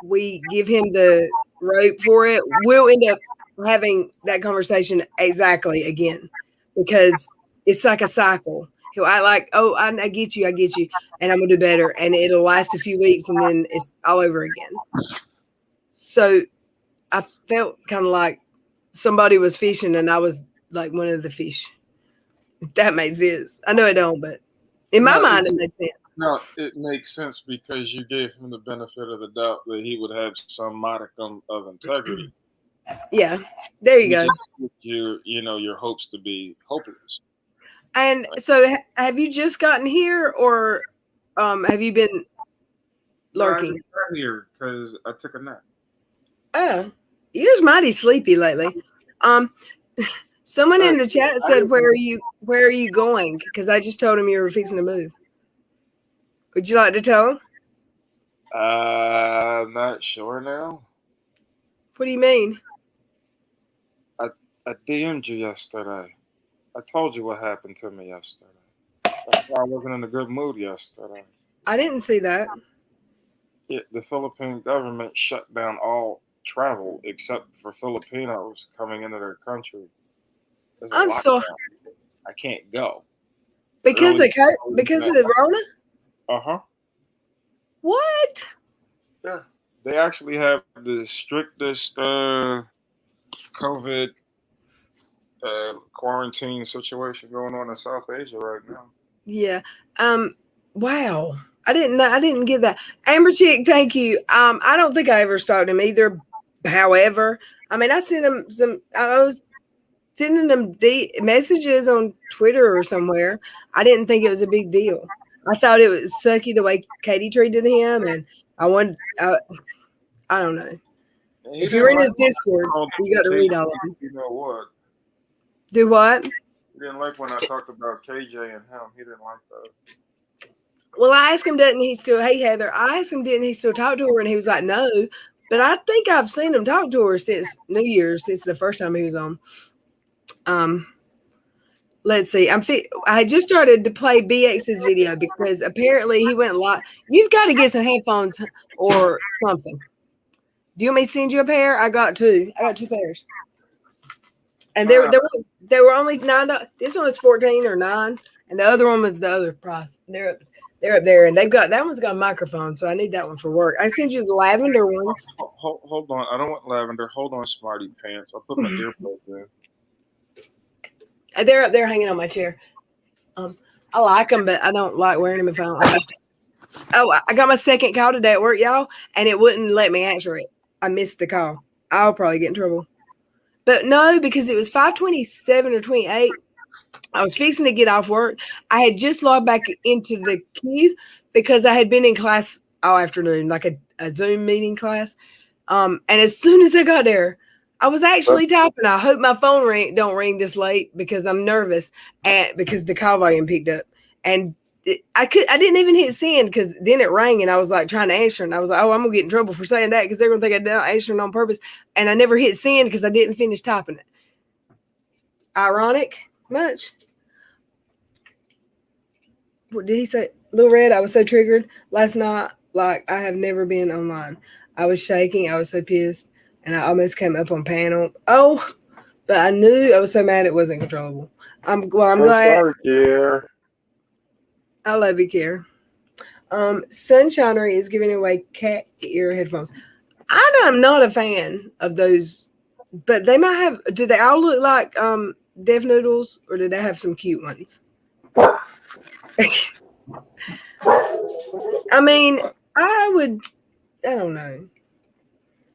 we give him the rope for it, we'll end up having that conversation exactly again, because it's like a cycle. He'll act like, oh, I get you, and I'm gonna do better, and it'll last a few weeks, and then it's all over again. So I felt kind of like somebody was fishing, and I was like one of the fish. If that makes sense. I know it don't, but in my mind, it makes sense. No, it makes sense because you gave him the benefit of the doubt that he would have some modicum of integrity. Yeah, there you go. Just put your hopes to be hopeless. And so, have you just gotten here, or have you been lurking? I just got here because I took a nap. Oh, you're mighty sleepy lately. Someone in the chat said, "Where are you going?" Because I just told him you were fixing to move. Would you like to tell him? I'm not sure now. What do you mean? I DM'd you yesterday. I told you what happened to me yesterday. That's why I wasn't in a good mood yesterday. I didn't see that. The Philippine government shut down all travel except for Filipinos coming into their country. There's a I'm so lockdown. I can't go. because of the Rona. Uh-huh. What? Yeah. They actually have the strictest COVID quarantine situation going on in South Asia right now. Yeah. Wow. I didn't know. I didn't get that. Amber Chick, thank you. I don't think I ever stalked him either. However, I mean, I sent him some. I was sending him messages on Twitter or somewhere. I didn't think it was a big deal. I thought it was sucky the way Katie treated him, and I wanted. I don't know. If you're in his Discord, you got to read all of them. You know what? Do what? He didn't like when I talked about KJ and him. He didn't like that. Well, I asked him, didn't he still? Hey, Heather, I asked him, didn't he still talk to her? And he was like, no. But I think I've seen him talk to her since New Year's, since the first time he was on. Let's see. I just started to play BX's video because apparently he went live. You've got to get some headphones or something. Do you want me to send you a pair? I got two. I got 2 pairs. And there were only $9. This one was 14 or 9, and the other one was the other price. They're up there, and that one's got a microphone, so I need that one for work. I sent you the lavender ones. Hold on, I don't want lavender. Hold on, smarty pants. I'll put my earbuds in. They're up there hanging on my chair. I like them, but I don't like wearing them if I don't like them. Oh, I got my second call today at work, y'all, and it wouldn't let me answer it. I missed the call. I'll probably get in trouble. But no, because it was 5:27 or 28. I was fixing to get off work. I had just logged back into the queue because I had been in class all afternoon, like a Zoom meeting class. And as soon as I got there, I was actually typing. I hope my phone don't ring this late because I'm nervous and because the call volume picked up. And I didn't even hit send because then it rang and I was like trying to answer and I was like, oh, I'm gonna get in trouble for saying that because they're gonna think I didn't answer it on purpose. And I never hit send because I didn't finish typing it. Ironic much. What did he say? Lil Red, I was so triggered last night, like I have never been online. I was shaking, I was so pissed, and I almost came up on panel. Oh, but I knew I was so mad it wasn't controllable. I'm glad. Sorry, Kier. I love you, Kier. Sunshinery is giving away cat ear headphones. I'm not a fan of those, but they might have. Do they all look like Deaf Noodles, or do they have some cute ones? I mean, I don't know.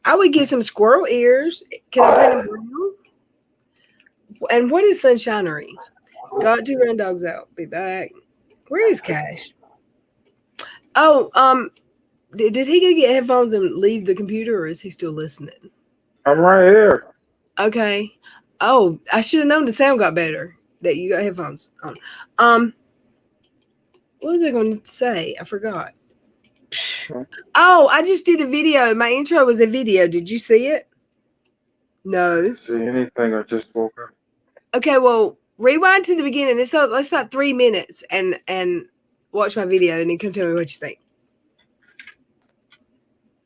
I would get some squirrel ears. Can I paint them brown? And what is Sunshinery? Got to run dogs out. Be back. Where is Cash? Oh, did he go get headphones and leave the computer, or is he still listening? I'm right here. Okay. Oh, I should have known the sound got better that you got headphones on. What was I going to say? I forgot. Oh, I just did a video. My intro was a video. Did you see it? No. See anything? I just woke up. Okay, well, rewind to the beginning. It's like 3 minutes and watch my video and then come tell me what you think.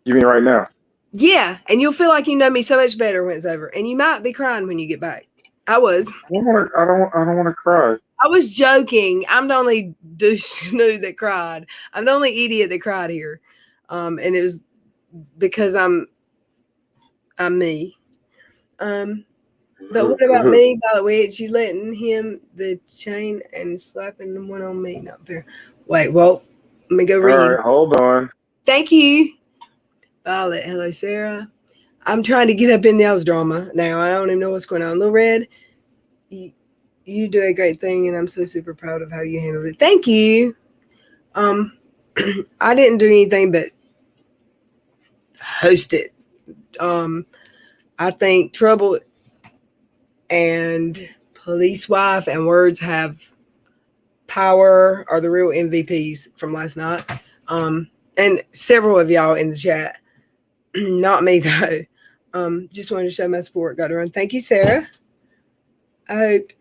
You mean right now? Yeah, and you'll feel like you know me so much better when it's over. And you might be crying when you get back. I was. I don't want to cry. I was joking. I'm the only douche that cried. I'm the only idiot that cried here. And it was because I'm me. But what about me, by the way? You letting him the chain and slapping the one on me? Not fair. Wait, well, let me go read. All right, hold on. Thank you. Violet, hello, Sarah. I'm trying to get up in y'all's drama now. I don't even know what's going on. Lil Red, you do a great thing, and I'm so super proud of how you handled it. Thank you. I didn't do anything but host it. I think Trouble and Police Wife and Words Have Power are the real MVPs from last night. And several of y'all in the chat. Not me though. Just wanted to show my support. Got to run. Thank you, Sarah. I hope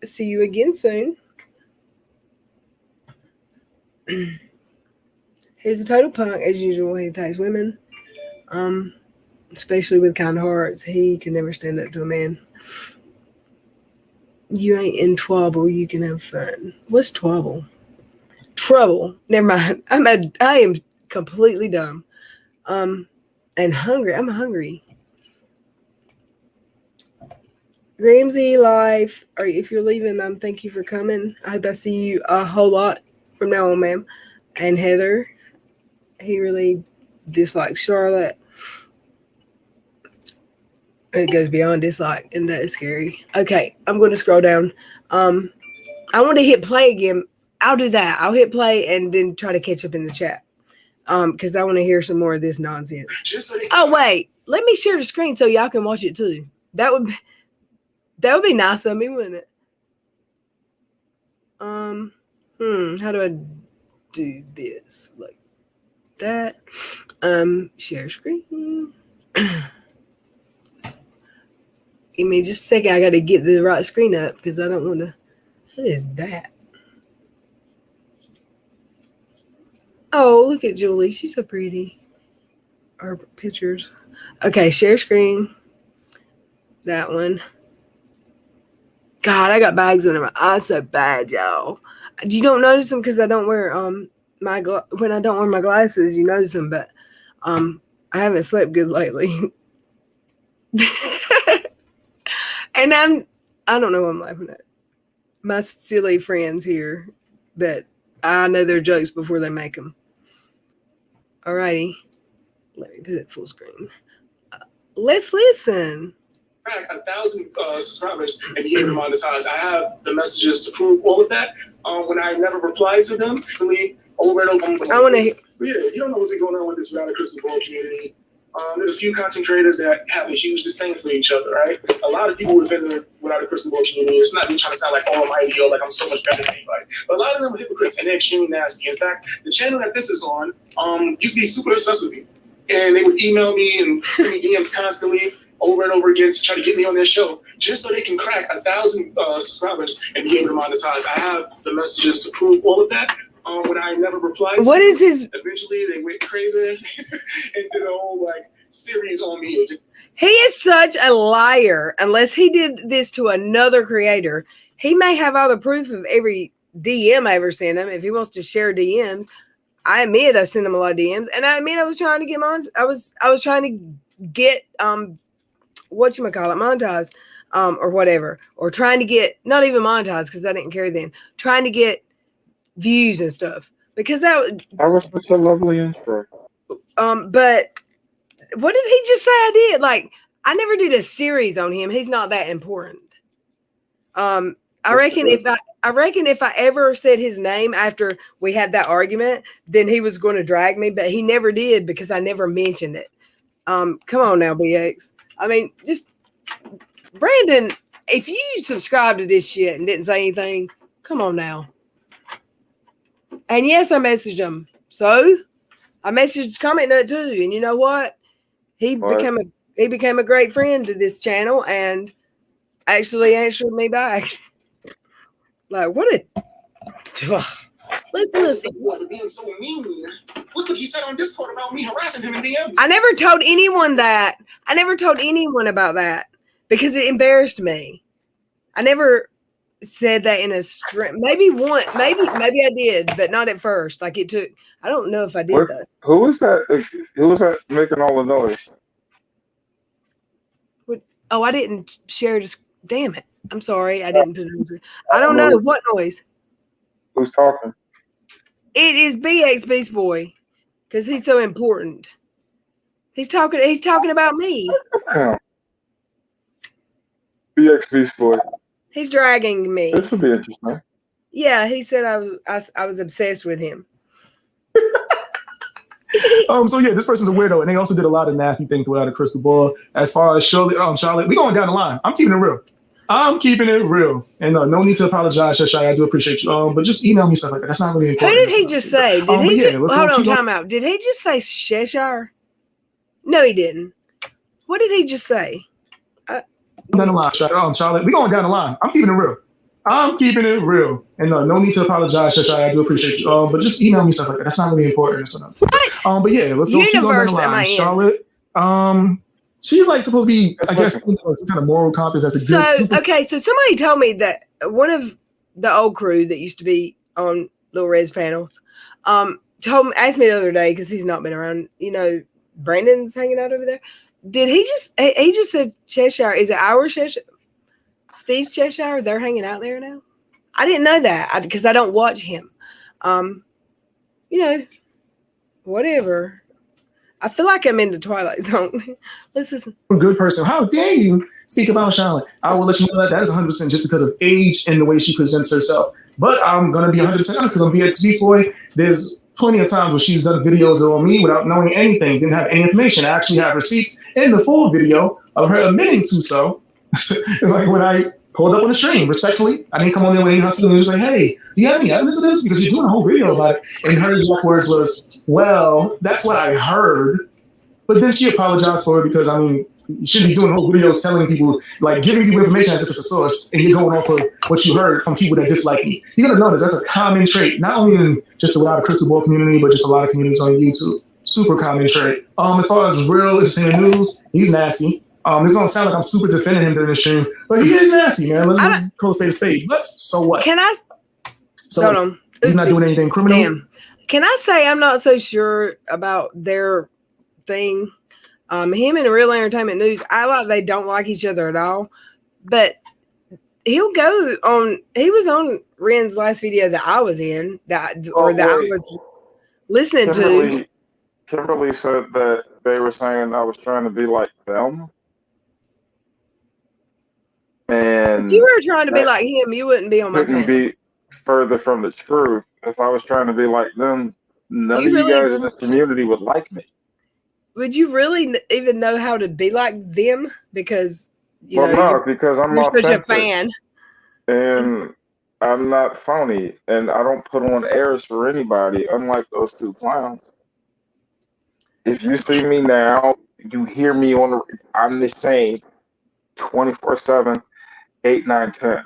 see you again soon. He's a total punk as usual. He attacks women, especially with kind hearts. He can never stand up to a man. You ain't in trouble. You can have fun. What's trouble? Trouble. Never mind. I am completely dumb. And hungry. I'm hungry. Ramsey Life, or if you're leaving, thank you for coming. I hope I see you a whole lot from now on, ma'am. And Heather, he really dislikes Charlotte. It goes beyond dislike, and that is scary. Okay, I'm going to scroll down. I want to hit play again. I'll do that. I'll hit play and then try to catch up in the chat. Because I want to hear some more of this nonsense. Oh wait, let me share the screen so y'all can watch it too. That would be nice of me, wouldn't it? How do I do this? Like that. Share screen. Give me just a second. I got to get the right screen up because I don't want to. What is that? Oh, look at Julie. She's so pretty. Our pictures. Okay, share screen. That one. God, I got bags under my eyes so bad, y'all. You don't notice them because I don't wear when I don't wear my glasses. You notice them, but I haven't slept good lately. And I don't know what I'm laughing at. My silly friends here that I know their jokes before they make them. Alrighty. Let me put it full screen. Let's listen. 1,000 subscribers and became monetized. I have the messages to prove all of that. When I never replied to them, really over and over. I want to hear. Yeah, you don't know what's going on with this Rally Crystal Ball community. There's a few content creators that have a huge disdain for each other, right? A lot of people within the Without a Crystal Ball community, it's not me trying to sound like almighty or like I'm so much better than anybody. But a lot of them are hypocrites and they're extremely nasty. In fact, the channel that this is on used to be super obsessed with me. And they would email me and send me DMs constantly over and over again to try to get me on their show just so they can crack 1,000 subscribers and be able to monetize. I have the messages to prove all of that. When I never replied to What them, is his? eventually they went crazy and did a whole series on me. He is such a liar. Unless he did this to another creator, he may have all the proof of every DM I ever sent him. If he wants to share DMs, I admit I sent him a lot of DMs, and I admit I was trying to get I was trying to get monetized, or whatever, or trying to get not even monetized because I didn't care then. Trying to get views and stuff because that was such a lovely intro. But what did he just say I did? Like, I never did a series on him. He's not that important. I reckon if I ever said his name after we had that argument, then he was going to drag me, but he never did because I never mentioned it. Come on now, BX. I mean, just Brandon, if you subscribe to this shit and didn't say anything, come on now. And yes, I messaged him. So I messaged Comment Nut too. And you know what? He became a great friend to this channel and actually answered me back. Like, what a let's listen. Being so mean. Look what he said on Discord about me harassing him in DMs. I never told anyone that. I never told anyone about that because it embarrassed me. I never said that in a string. Maybe once, maybe I did, but not at first. Like it took. I don't know if I did that. Who was that? Who was that making all the noise? Oh, I didn't share this. Damn it! I'm sorry. I didn't put it. I don't know what noise. Who's talking? It is BX Beast Boy because he's so important. He's talking about me. Damn. BXB Boy. He's dragging me. This will be interesting. Yeah, he said I was obsessed with him. So yeah, this person's a weirdo, and they also did a lot of nasty things without a crystal ball. As far as Charlotte, we going down the line. I'm keeping it real. And no need to apologize, Shashai. I do appreciate you. But just email me stuff like that. That's not really Who important. did he just say? Did he just hold on, time out. Did he just say Cheshire? No, he didn't. What did he just say? Down the line, Charlotte. We going down the line. I'm keeping it real. And no need to apologize, Shashai. I do appreciate you. But just email me stuff like that. That's not really important. What? But yeah, let's go keep going down the line. Charlotte. She's like supposed to be, I guess, some kind of moral compass as a good. So somebody told me that one of the old crew that used to be on Lil Red's panels, asked me the other day because he's not been around. You know, Brandon's hanging out over there. Did he just said Cheshire? Is it our Cheshire? Steve Cheshire? They're hanging out there now. I didn't know that because I don't watch him. You know, whatever. I feel like I'm in the Twilight Zone. Let's listen. Good person. How dare you speak about Charlotte? I will let you know that is 100% just because of age and the way she presents herself. But I'm going to be 100% honest because I'm BXB Boy. There's plenty of times where she's done videos on me without knowing anything, didn't have any information. I actually have receipts in the full video of her admitting to so. Like when I pulled up on the stream, respectfully, I didn't come on there with any hustle and just like, hey, do you have any evidence of this? Because you're doing a whole video about it. And her exact words was, well, that's what I heard. But then she apologized for it because, I mean, you shouldn't be doing whole videos telling people, like giving people information as if it's a source, and you're going off of what you heard from people that dislike me. You gotta notice that's a common trait, not only in just the Without a Crystal Ball community, but just a lot of communities on YouTube. Super common trait. As far as real entertainment news, he's nasty. It's gonna sound like I'm super defending him during the stream, but he is nasty, man. Let's just call a spade. But so what? Can I? So hold on. He's not doing anything criminal. Damn. Can I say I'm not so sure about their thing? Him and Real Entertainment News, they don't like each other at all. But he'll go on. He was on Ren's last video that I was in, I was listening to. Kimberly said that they were saying I was trying to be like them. And if you were trying to be like him, you wouldn't be on my panel. Couldn't be further from the truth. If I was trying to be like them, none of you guys in this community would like me. Would you really even know how to be like them? Because because I'm you're such a authentic, fan, and I'm not phony, and I don't put on airs for anybody. Unlike those two clowns. If you see me now, you hear me I'm the same, 24/7, 8, 9, 10.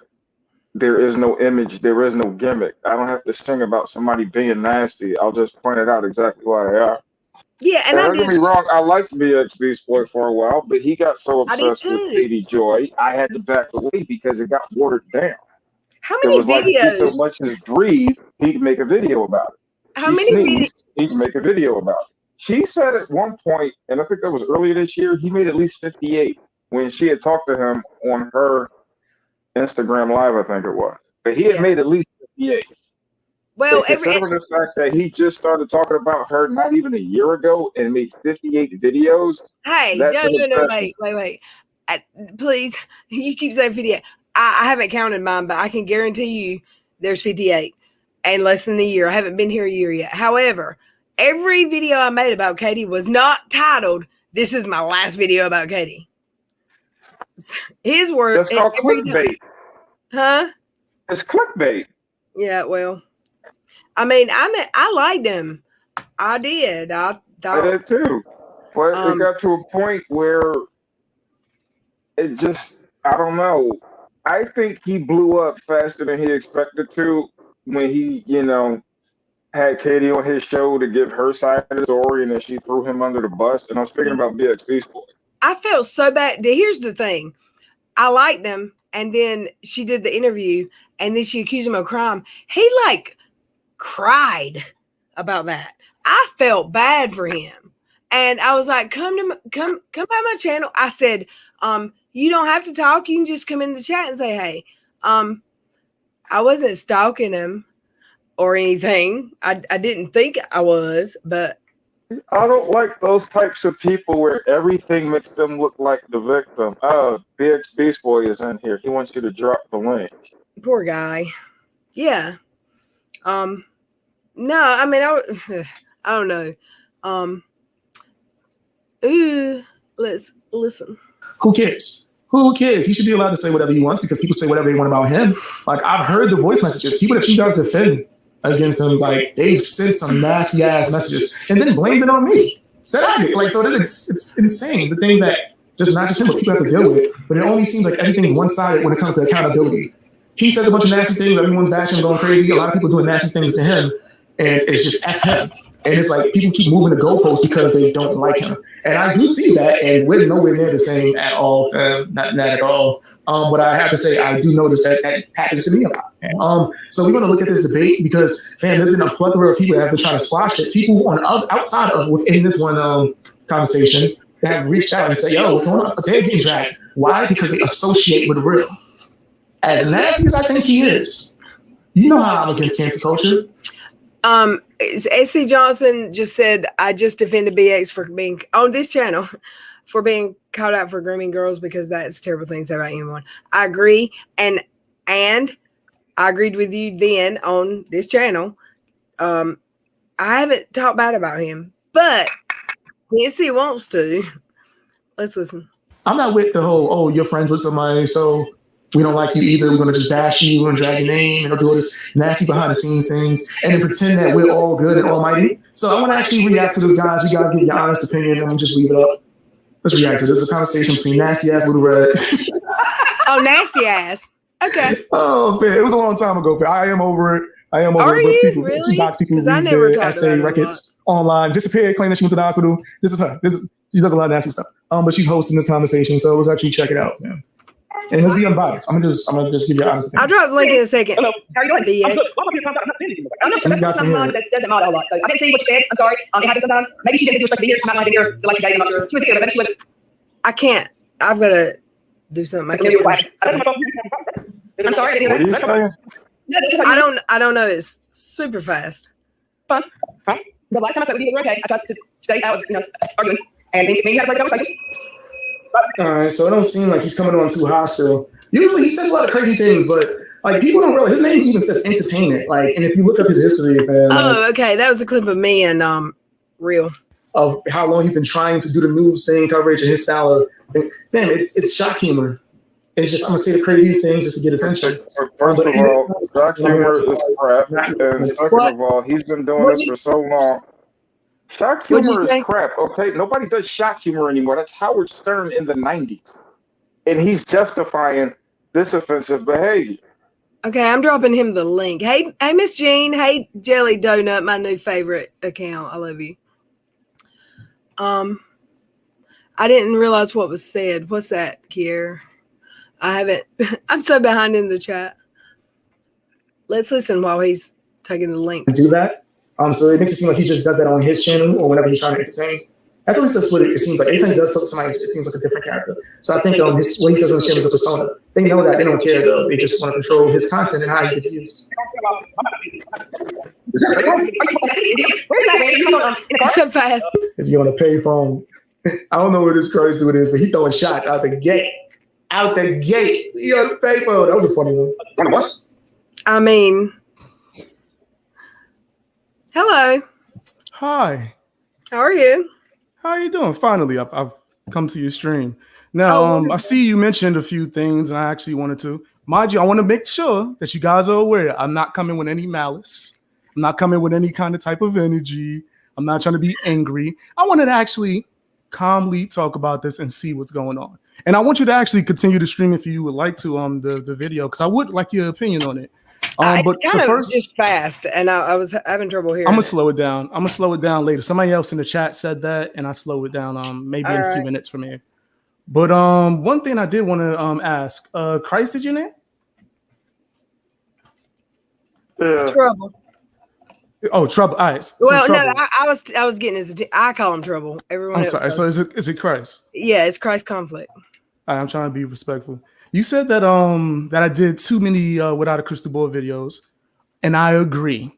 There is no image. There is no gimmick. I don't have to sing about somebody being nasty. I'll just point it out exactly why they are. Yeah, and don't get me wrong. I liked BXB Boy for a while, but he got so obsessed with Katie Joy, I had to back away because it got watered down. How many videos? Like if he so much as breathe, he'd make a video about it. How many videos? He'd make a video about it. She said at one point, and I think that was earlier this year, he made at least 58 when she had talked to him on her Instagram Live, I think it was. But he had made at least 58. Well, considering the fact that he just started talking about her not even a year ago and made 58 videos. Hey, no, wait. Please, you keep saying 58. I haven't counted mine, but I can guarantee you there's 58 and less than a year. I haven't been here a year yet. However, every video I made about Katie was not titled, "This is my last video about Katie." His word. That's called clickbait. Huh? It's clickbait. Yeah, well, I mean, I liked him. I did. I did too. But it got to a point where it just, I don't know. I think he blew up faster than he expected to when he, had Katie on his show to give her side of the story, and then she threw him under the bus. And I'm speaking about BXB Boy. I felt so bad. Here's the thing. I liked him, and then she did the interview, and then she accused him of crime. He cried about that. I felt bad for him. And I was like, come by my channel. I said, you don't have to talk. You can just come in the chat and say, hey. I wasn't stalking him or anything. I didn't think I was, but I don't like those types of people where everything makes them look like the victim. Oh, BX Beast Boy is in here. He wants you to drop the link. Poor guy. Yeah. No, I mean, I don't know. Let's listen. Who cares? Who cares? He should be allowed to say whatever he wants because people say whatever they want about him. Like, I've heard the voice messages. People that you guys defend against him, like, they've sent some nasty ass messages and then blamed it on me. Said I did. Like, so then it's insane. The things that just not just him, but people have to deal with. But it only seems like everything's one sided when it comes to accountability. He says a bunch of nasty things. Everyone's bashing him, going crazy. A lot of people doing nasty things to him, and it's just F him. And it's like people keep moving the goalposts because they don't like him. And I do see that, and we're nowhere near the same at all, not at all. But I have to say, I do notice that happens to me a lot. So we're going to look at this debate because, fam, there's been a plethora of people that have been trying to squash this. People on outside of within this one conversation that have reached out and said, "Yo, what's going on?" But they're getting dragged. Why? Because they associate with real. As nasty as I think he is, you know how I'm against cancel culture. AC Johnson just said, I just defended BX for being on this channel for being called out for grooming girls because that's terrible thing to say about anyone. I agree. And I agreed with you then on this channel. I haven't talked bad about him, but if he wants to, let's listen. I'm not with the whole, oh, you're friends with somebody, so we don't like you either. We're going to just bash you and drag your name and do all this nasty behind the scenes things and then pretend that we're all good and almighty. So I want to actually react to this, guys. You guys give your honest opinion and we'll just leave it up. Let's react to this. This is a conversation between nasty ass Little Red. Oh, nasty ass. Okay. Oh, man. It was a long time ago. I am over it. I am over Are it. you? People, really? people Because I read never their talked essay about records online, disappeared, claimed that she went to the hospital. This is her. She does a lot of nasty stuff. But she's hosting this conversation, so let's actually check it out. Yeah. And let's be unbiased. I'm gonna just give you an honest opinion. I'll drop the link in a second. Hello, how are you doing? BX. I'm not sure. That's sometimes that doesn't matter a lot. So I didn't see what you said. I'm sorry. It happens sometimes. Maybe she didn't think you were supposed to be here. She might not have been here the last few days. I'm not sure. She was here, but maybe she was. I can't. I've got to do something. I can't. I'm sorry. I didn't What hear are you that. saying? I don't know. It's super fast. Fun. The last time I spoke with you, we were okay. I tried to stay out of arguing, and then you had to play the conversation. All right, so it don't seem like he's coming on too hostile. Usually he says a lot of crazy things, but like people don't realize his name even says entertainment. Like, and if you look up his history, Okay, that was a clip of me and Real of how long he's been trying to do the news thing coverage and his style of thing. Fam, it's shock humor. It's just I'm gonna say the craziest things just to get attention. First of all, shock humor is crap, and second of all, he's been doing this for so long. Shock humor is crap, okay? Nobody does shock humor anymore. That's Howard Stern in the 90s. And he's justifying this offensive behavior. Okay, I'm dropping him the link. Hey, Miss Jean. Hey, Jelly Donut, my new favorite account. I love you. I didn't realize what was said. What's that, Kier? I haven't. I'm so behind in the chat. Let's listen while he's taking the link. Do that. So it makes it seem like he just does that on his channel or whenever he's trying to entertain. That's at least that's what it seems like. Anytime he does talk to somebody, it seems like a different character. So I think what he says on the channel is a persona. They know that. They don't care, though. They just want to control his content and how he gets used. So fast. Is he on a payphone? I don't know where this crazy dude is, but he throwing shots out the gate. Out the gate. He on the payphone. That was a funny one. I mean, hello. Hi. How are you? How are you doing? Finally, I've come to your stream. Now, I see you mentioned a few things, and I actually wanted to. Mind you, I want to make sure that you guys are aware I'm not coming with any malice. I'm not coming with any kind of type of energy. I'm not trying to be angry. I wanted to actually calmly talk about this and see what's going on. And I want you to actually continue to stream if you would like to the video, because I would like your opinion on it. It's kind of just fast, and I was having trouble hearing. I'm gonna slow it down. I'm gonna slow it down later. Somebody else in the chat said that, and I slow it down. Maybe in a few minutes from here. But one thing I did want to ask. Christ, did you name? Yeah. Trouble. Oh, Trouble. All right. So Well, Trouble. no, I was getting his. I call him Trouble. Everyone I'm else. sorry. So is it Christ? Yeah, it's Christ conflict. All right, I'm trying to be respectful. You said that that I did too many Without a Crystal Ball videos, and I agree.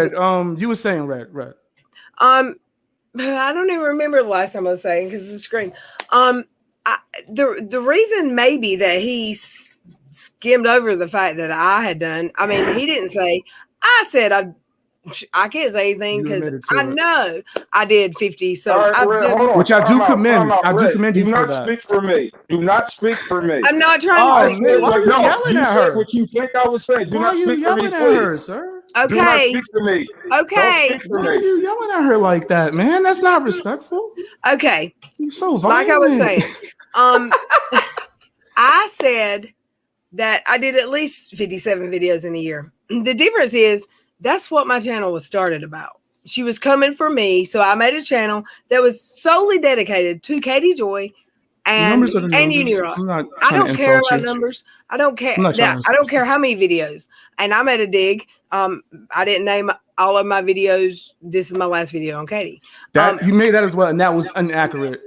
Red. You were saying Red. I don't even remember the last time I was saying because of the screen. The reason maybe that he skimmed over the fact that I had done. I mean, he didn't say. I said I can't say anything You because admitted to I it. know I did 50. So All right, I've Red, done. hold on. Which I do Time out, commend. time out, I do Red. commend you Do for not that. speak for me. Do not speak for me. I'm not trying Oh, to I speak. said man, why what are you no, yelling you at said her? what you think I would say. Do Why not are you speak for me, yelling at please. her, sir? Do not Okay. speak for me. Don't Okay. speak for Why are me. you yelling at her like that, man? That's not respectful. Okay. You're so Like violent. I was saying, I said that I did at least 57 videos in a year. The difference is that's what my channel was started about. She was coming for me, so I made a channel that was solely dedicated to Katie Joy and Numbers are the numbers. Unirock. I'm not I trying to don't care insult about you. numbers. I don't care. I'm not trying to I don't insult care how many videos. And I made a dig. I didn't name all of my videos. This is my last video on Katie. That you made that as well, and that was inaccurate.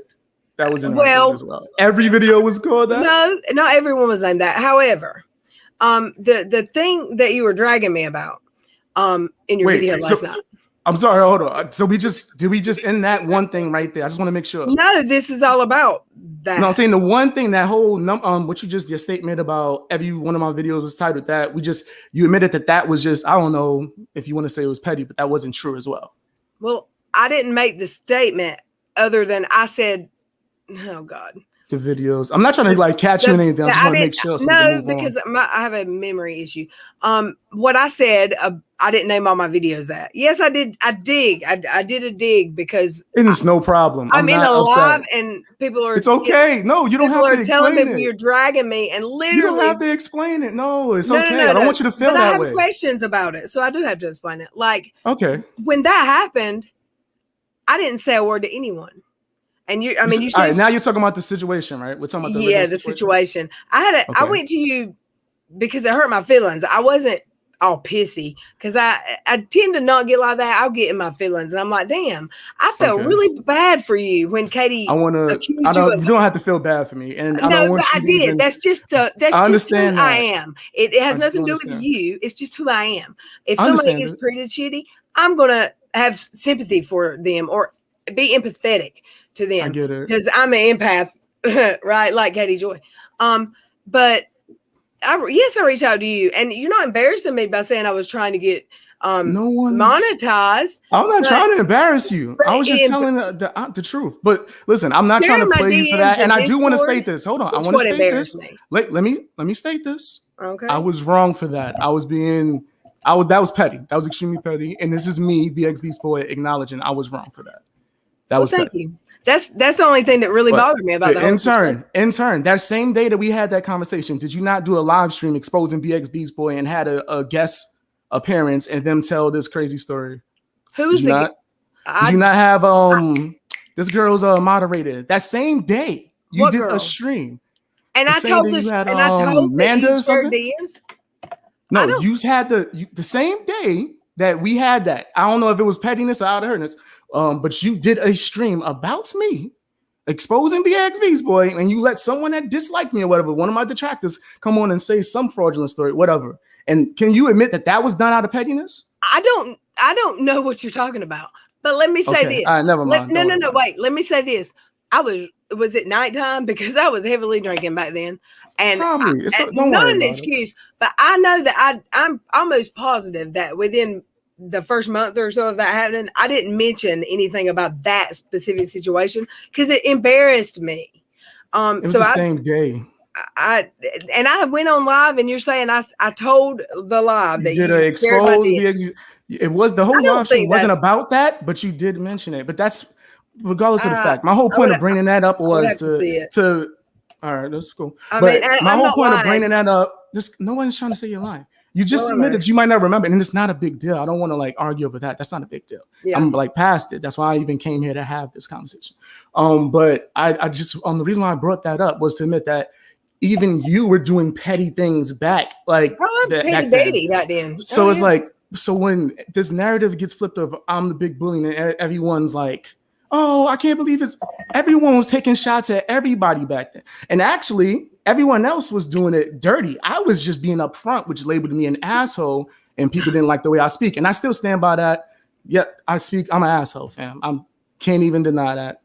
That was inaccurate Well, as well. Every video was called that. No, not everyone was named that. However, the thing that you were dragging me about in your video last night. I'm sorry, hold on. So did we just end that one thing right there? I just want to make sure. No, this is all about that. No, I'm saying the one thing, that whole what you just, your statement about every one of my videos is tied with that. You admitted that was just, I don't know if you want to say it was petty, but that wasn't true as well. Well, I didn't make the statement other than I said, oh God. The videos. I'm not trying to like catch you in anything. I just want to make sure. No, because I have a memory issue. What I said, I didn't name all my videos that. Yes, I did. I did a dig because it's no problem. I'm in a upset. live and people are. It's okay. No, you don't have to explain telling it. me you're dragging me and literally. You don't have to explain it. No, it's okay. No, I don't want you to feel but that I have way. Questions about it, so I do have to explain it. Like, okay, when that happened, I didn't say a word to anyone. And you said, all right, now you're talking about the situation, right? We're talking about the situation. I went to you because it hurt my feelings. I wasn't all pissy because I tend to not get like that. I'll get in my feelings and I'm like, damn, I felt really bad for you when Katie. You don't have to feel bad for me, and I don't want you to did. even, that's just who I am. It has nothing to do with you. It's just who I am. If somebody gets treated shitty, I'm gonna have sympathy for them or be empathetic to them. I get it because I'm an empath, right? Like Katie Joy. But I reached out to you, and you're not embarrassing me by saying I was trying to get monetized. I'm not trying to embarrass you. I was just telling the truth. But listen, I'm not trying to play you for that. And I do want to state this. Hold on, I want to state this. Let me state this. Okay. I was wrong for that. That was petty. That was extremely petty. And this is me, BXB's boy, acknowledging I was wrong for that. That was thank petty. you. That's the only thing that really bothered me about the whole in turn, that same day that we had that conversation, did you not do a live stream exposing BXB's boy and had a guest appearance and them tell this crazy story? Who was did you not have this girl's moderator that same day? You did a stream. And I told this and I told Amanda or something. DMs? No, you had the same day that we had that. I don't know if it was pettiness or out of herness. But you did a stream about me exposing BXB's boy, and you let someone that disliked me or whatever, one of my detractors, come on and say some fraudulent story, whatever. And can you admit that that was done out of pettiness? I don't know what you're talking about. But let me say this. All right, never mind. No, wait. Let me say this. Was it nighttime? Because I was heavily drinking back then. And probably not an excuse, but I know that I'm almost positive that within the first month or so of that happening, I didn't mention anything about that specific situation because it embarrassed me. It was the same day. I went on live, and you're saying I told the live that you exposed BXB. It was the whole live stream wasn't about that, but you did mention it. But that's regardless of the fact. My whole point of bringing that up was to. All right, that's cool. My whole point of bringing that up, no one's trying to say you're lying. You just admitted you might not remember, and it's not a big deal. I don't want to like argue over that. That's not a big deal. Yeah. I'm like past it. That's why I even came here to have this conversation. But I just the reason why I brought that up was to admit that even you were doing petty things back, like petty baby back then. So it's like, so when this narrative gets flipped of I'm the big bully, and everyone's like, oh, I can't believe everyone was taking shots at everybody back then. And actually, everyone else was doing it dirty. I was just being upfront, which labeled me an asshole, and people didn't like the way I speak. And I still stand by that. Yeah, I'm an asshole, fam. Can't even deny that.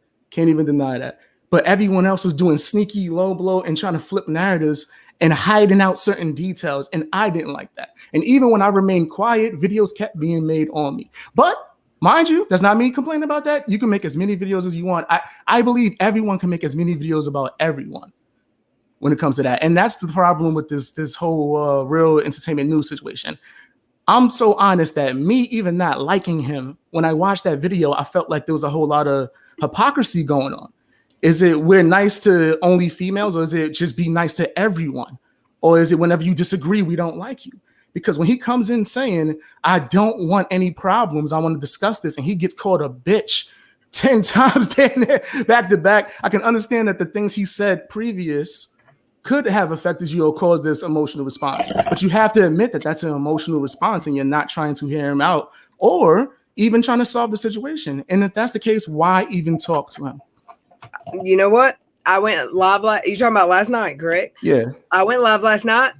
But everyone else was doing sneaky low blow and trying to flip narratives and hiding out certain details. And I didn't like that. And even when I remained quiet, videos kept being made on me. But mind you, that's not me complaining about that. You can make as many videos as you want. I believe everyone can make as many videos about everyone when it comes to that. And that's the problem with this whole real entertainment news situation. I'm so honest that me even not liking him, when I watched that video, I felt like there was a whole lot of hypocrisy going on. Is it we're nice to only females, or is it just be nice to everyone? Or is it whenever you disagree, we don't like you? Because when he comes in saying, I don't want any problems, I want to discuss this, and he gets called a bitch 10 times back to back, I can understand that the things he said previous could have affected you or caused this emotional response. But you have to admit that that's an emotional response and you're not trying to hear him out or even trying to solve the situation. And if that's the case, why even talk to him? You know what? I went live. You're talking about last night, correct? Yeah. I went live last night.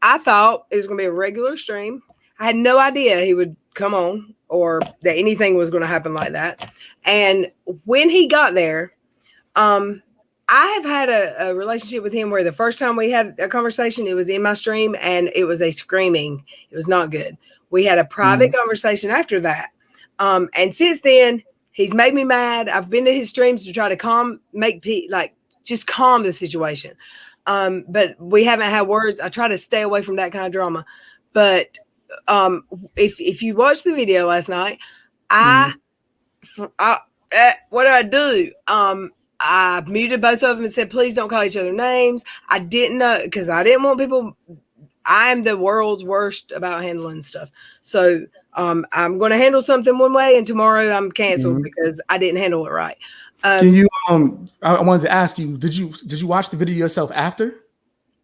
I thought it was going to be a regular stream. I had no idea he would come on or that anything was going to happen like that. And when he got there, I have had a relationship with him where the first time we had a conversation, it was in my stream and it was a screaming. It was not good. We had a private conversation after that. And since then, he's made me mad. I've been to his streams to try to calm the situation. But we haven't had words. I try to stay away from that kind of drama. But if you watched the video last night, what did I do? I muted both of them and said, please don't call each other names. I didn't know because I didn't want people. I am the world's worst about handling stuff. So I'm going to handle something one way and tomorrow I'm canceled because I didn't handle it right. Can you, I wanted to ask you, did you watch the video yourself after?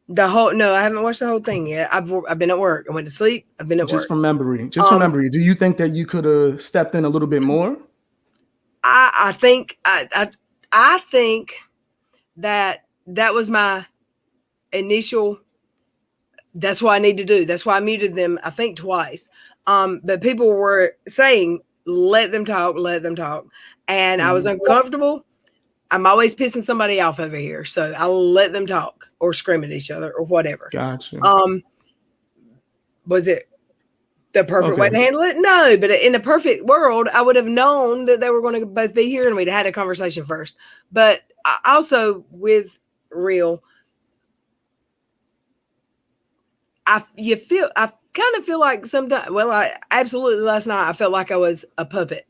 No, I haven't watched the whole thing yet. I've been at work. I went to sleep. I've been at work. Just from memory, do you think that you could have stepped in a little bit more? I think that was my initial. That's what I need to do. That's why I muted them, I think twice. But people were saying, let them talk. And I was uncomfortable. I'm always pissing somebody off over here. So I'll let them talk or scream at each other or whatever. Gotcha. Was it the perfect way to handle it? No, but in the perfect world, I would have known that they were going to both be here and we'd had a conversation first. But also with Real, I kind of feel like sometimes, absolutely last night, I felt like I was a puppet.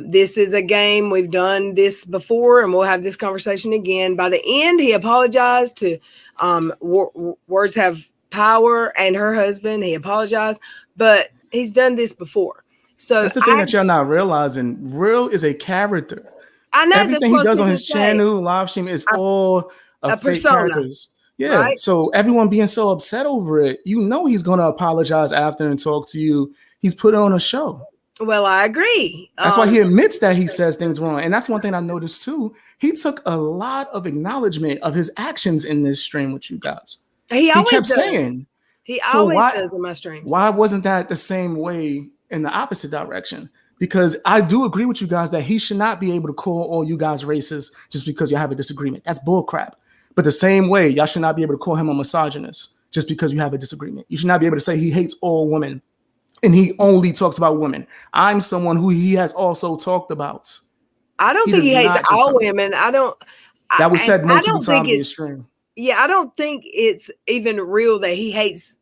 This is a game. We've done this before and we'll have this conversation again. By the end, he apologized to Words Have Power and her husband. He apologized, but he's done this before. So that's the thing that you're not realizing. Real is a character. I know everything he does on his channel, live stream, is all a fake characters. Yeah. Right? So everyone being so upset over it, he's going to apologize after and talk to you. He's put on a show. Well, I agree. That's why he admits that he says things wrong. And that's one thing I noticed too. He took a lot of acknowledgement of his actions in this stream with you guys. He always kept does. saying. He always does in my streams. Why wasn't that the same way in the opposite direction? Because I do agree with you guys that he should not be able to call all you guys racist just because you have a disagreement. That's bull crap. But the same way, y'all should not be able to call him a misogynist just because you have a disagreement. You should not be able to say he hates all women and he only talks about women. I'm someone who he has also talked about. I don't think he hates all women. That was said multiple times in your stream. Yeah, I don't think it's even real that he hates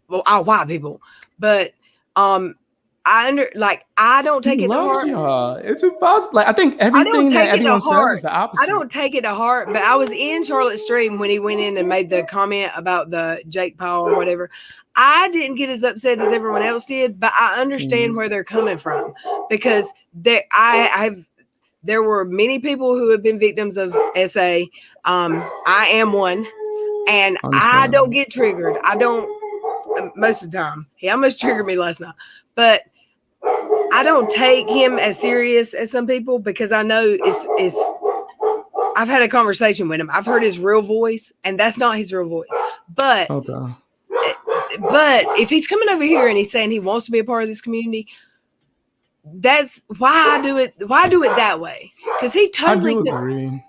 all white people. But I don't take it to heart. Y'all. It's impossible. Like I think everything that everyone says is the opposite. I don't take it to heart, but I was in Charlotte's stream when he went in and made the comment about the Jake Paul or whatever. I didn't get as upset as everyone else did, but I understand where they're coming from because there were many people who have been victims of SA. I am one, and I don't get triggered. I don't most of the time. He almost triggered me last night, but I don't take him as serious as some people because I know it's I've had a conversation with him. I've heard his real voice, and that's not his real voice. But if he's coming over here and he's saying he wants to be a part of this community, that's why I do it. Why do it that way? Because he totally agree.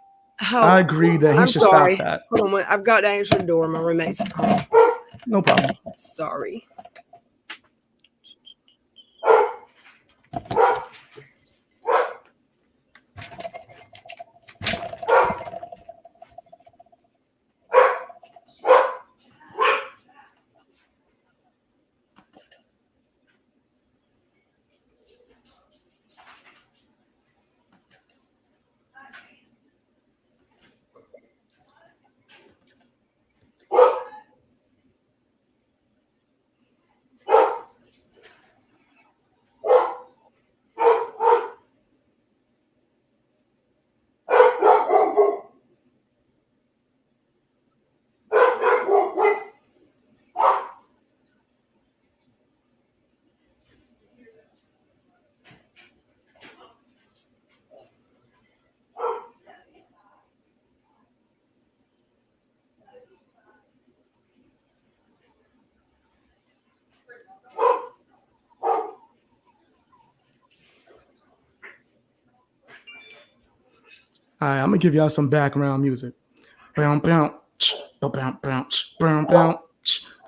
Oh, I agree that he I'm should sorry. stop that. Hold on, I've got to answer the door. My roommate's home. No problem. Sorry. All right, I'm gonna give y'all some background music. Bow, bow, bow, bow, bow, bow, bow,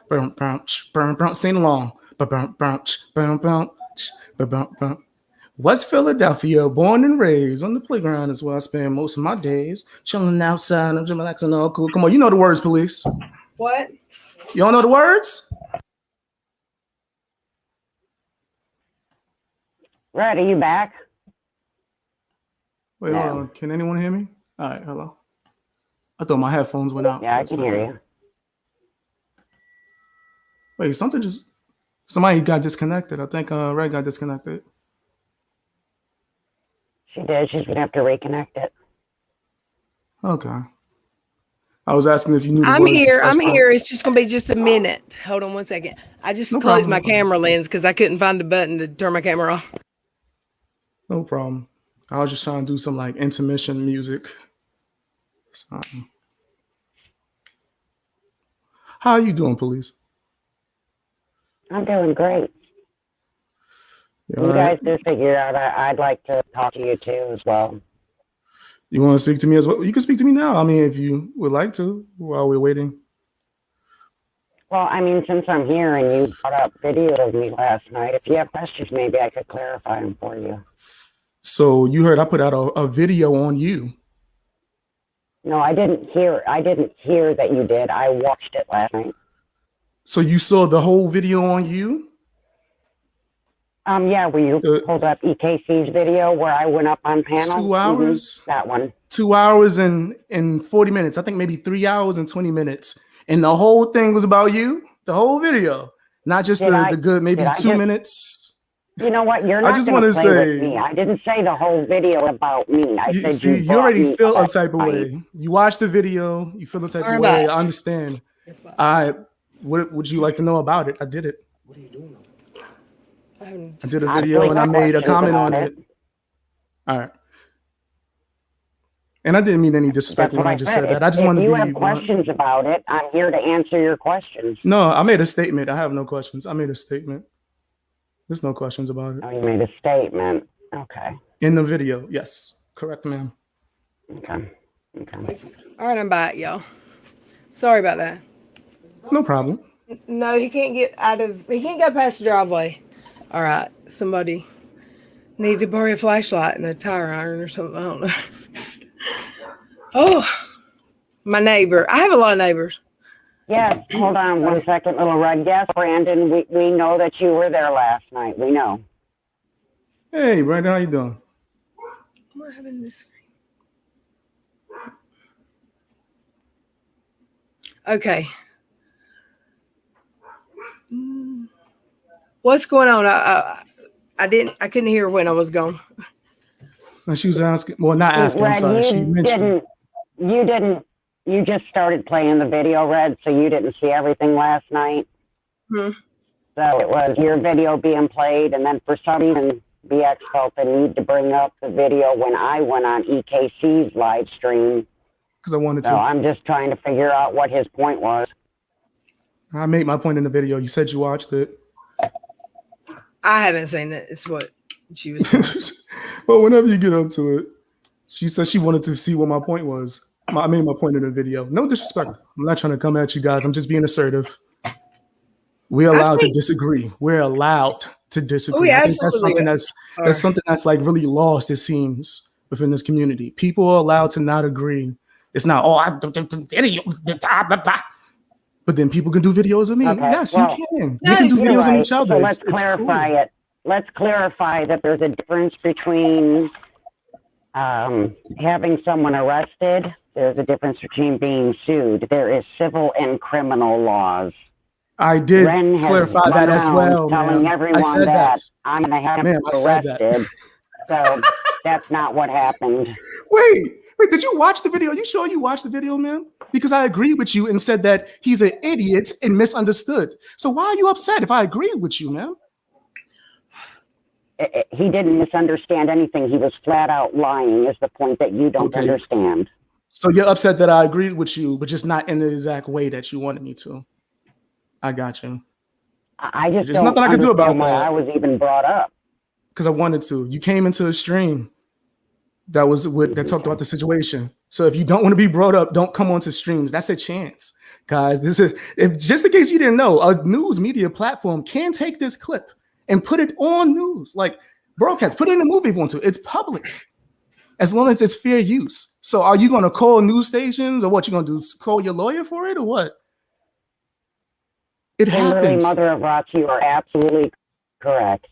bow, bow, bow, bow. Sing along. Bow, bow, bow, bow, bow, bow, bow, bow. West Philadelphia, born and raised on the playground is where I spend most of my days. Chilling outside, I'm just relaxing, all cool. Come on, you know the words, police. What? You all know the words? Red, are you back? Wait, hold on. Can anyone hear me? All right, hello. I thought my headphones went out. Yeah, I can hear you. Wait, somebody got disconnected. I think Red got disconnected. She did. She's gonna have to reconnect it. Okay. I was asking if you knew the I'm words to here. Fresh I'm Prince. here. It's just gonna be just a minute. Hold on one second. I just No closed problem. my camera lens because I couldn't find the button to turn my camera off. No problem. I was just trying to do some like intermission music. So, how are you doing, police? I'm doing great. You all You right? guys do figure out I'd like to talk to you too as well. You want to speak to me as well? You can speak to me now. I mean, if you would like to, while we're waiting. Well, I mean, since I'm here and you brought up video of me last night, if you have questions, maybe I could clarify them for you. So you heard I put out a video on you. No, I didn't hear that you did. I watched it last night. So you saw the whole video on you? Yeah, where you pulled up EKC's video where I went up on panel. 2 hours? That one. 2 hours and 40 minutes. I think maybe 3 hours and 20 minutes. And the whole thing was about you? The whole video. Not just the good maybe 2 minutes. You know what? You're I not just going want to to play say, with me. I didn't say the whole video about me. I said see, you brought already me feel a up type of fight. way. You watch the video, you feel a type of way. I understand. What would you like to know about it? I did it. What are you doing? I did a video and I made a comment on it. All right. And I didn't mean any disrespect when I just said that. I just want to be. If you have questions about it, I'm here to answer your questions. No, I made a statement. I have no questions. I made a statement. There's no questions about it. Oh, you made a statement. Okay. In the video, yes. Correct, ma'am. Okay. All right, I'm back, y'all. Sorry about that. No problem. No, he can't get go past the driveway. All right, somebody need to borrow a flashlight and a tire iron or something. I don't know. Oh, my neighbor. I have a lot of neighbors. Yes, hold on one second, little red. Yes, Brandon, we know that you were there last night. We know. Hey, Brandon, how you doing? What happened to this screen? Okay. What's going on? I couldn't hear when I was gone. And she was asking, well, not asking, I'm sorry. She mentioned. You just started playing the video, Red, so you didn't see everything last night. So it was your video being played, and then for some reason, BX felt the need to bring up the video when I went on EKC's live stream. Because I wanted to. So I'm just trying to figure out what his point was. I made my point in the video. You said you watched it. I haven't seen it. It's what she was saying. Well, whenever you get up to it, She said she wanted to see what my point was. I made my point in the video. No disrespect. I'm not trying to come at you guys. I'm just being assertive. We're allowed to disagree. We're allowed to disagree. I think that's something that's like really lost, it seems, within this community. People are allowed to not agree. It's not, video. But then people can do videos of me. Okay, yes, well, you can. You can do videos of each other. So let's clarify it. Let's clarify that there's a difference between having someone arrested. There's a difference between being sued. There is civil and criminal laws. I did clarify that as well. Telling everyone that I'm going to have him arrested. So that's not what happened. Wait, did you watch the video? Are you sure you watched the video, man? Because I agreed with you and said that he's an idiot and misunderstood. So why are you upset if I agreed with you, man? He didn't misunderstand anything. He was flat out lying is the point that you don't understand. So you're upset that I agreed with you, but just not in the exact way that you wanted me to. I got you. There's nothing I can do about that. I was even brought up. Because I wanted to. You came into a stream that talked about the situation. So if you don't want to be brought up, don't come onto streams. That's a chance, guys. If just in case you didn't know, a news media platform can take this clip and put it on news, like broadcast. Put it in a movie if you want to. It's public, as long as it's fair use. So are you going to call news stations, or what you going to do? Call your lawyer for it, or what? It happened. Mother of Rock, you are absolutely correct.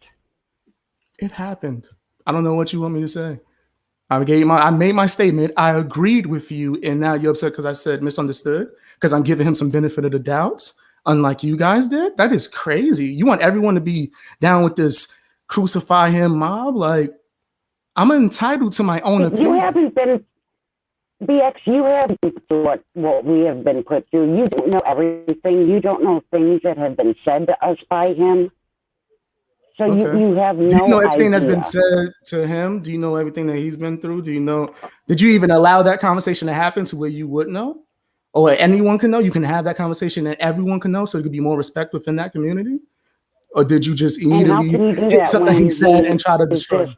It happened. I don't know what you want me to say. I made my statement. I agreed with you, and now you're upset because I said misunderstood, because I'm giving him some benefit of the doubt, unlike you guys did. That is crazy. You want everyone to be down with this crucify him mob? Like, I'm entitled to my own opinion. You haven't been, BX, you haven't been through what we have been put through. You don't know everything. You don't know things that have been said to us by him. So you have no idea. Do you know everything that's been said to him? Do you know everything that he's been through? Do you know? Did you even allow that conversation to happen to where you would know? Or anyone can know? You can have that conversation and everyone can know, so there could be more respect within that community? Or did you just immediately get something he said and try to destroy?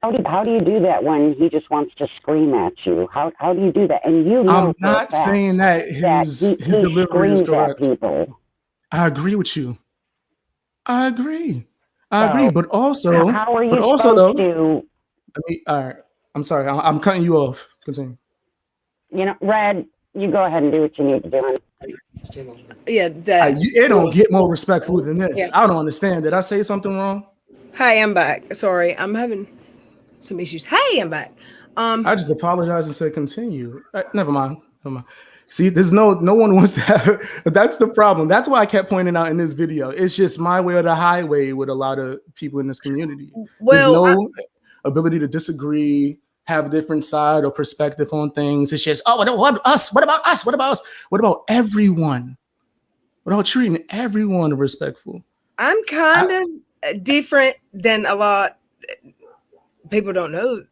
How do you do that when he just wants to scream at you? How do you do that? And you know, I'm not saying that his delivery is correct. I agree with you. I agree. But also, how are you supposed to? All right. I'm sorry. I'm cutting you off. Continue. You know, Red, you go ahead and do what you need to do. Yeah, it don't get more respectful than this. Yeah. I don't understand. Did I say something wrong? Hi, I'm back. Sorry, I'm having some issues. Hey, I'm back. I just apologized and said continue. Never mind. See, there's no one wants to have. That's the problem. That's why I kept pointing out in this video. It's just my way or the highway with a lot of people in this community. Well, there's no ability to disagree, have a different side or perspective on things. It's just, what us? What about us? What about us? What about everyone? What about treating everyone respectful? I'm kind of different than a lot. People don't know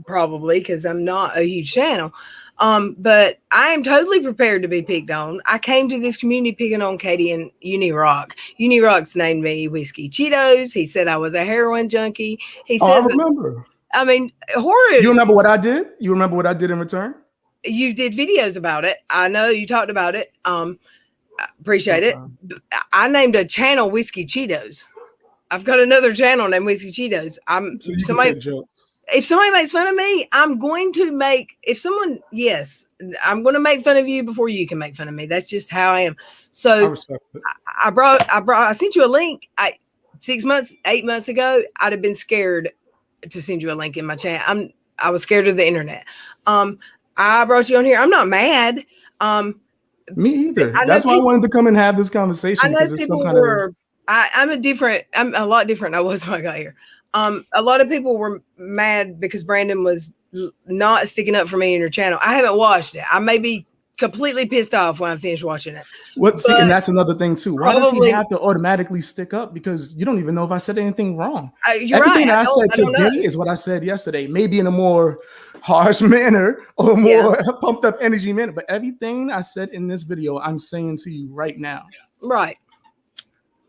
probably because I'm not a huge channel. But I am totally prepared to be picked on. I came to this community picking on Katie and Unirock. Unirock's named me Whiskey Cheetos. He said I was a heroin junkie. He says, I remember. I mean, horrid. You remember what I did? You remember what I did in return? You did videos about it. I know you talked about it. Appreciate it. I named a channel Whiskey Cheetos. I've got another channel named Whiskey Cheetos. If somebody makes fun of me, I'm going to make fun of you before you can make fun of me. That's just how I am. So I respect it. I sent you a link. 8 months ago, I'd have been scared to send you a link in my chat. I was scared of the internet. I brought you on here. I'm not mad. Me either. That's why I wanted to come and have this conversation. I know people were. I'm a lot different than I was when I got here. A lot of people were mad because Brandon was not sticking up for me in your channel. I haven't watched it. I may be completely pissed off when I finish watching it. And that's another thing too. Why does he have to automatically stick up? Because you don't even know if I said anything wrong. Everything I said today is what I said yesterday. Maybe in a more harsh manner or more pumped up energy manner. But everything I said in this video, I'm saying to you right now. Right.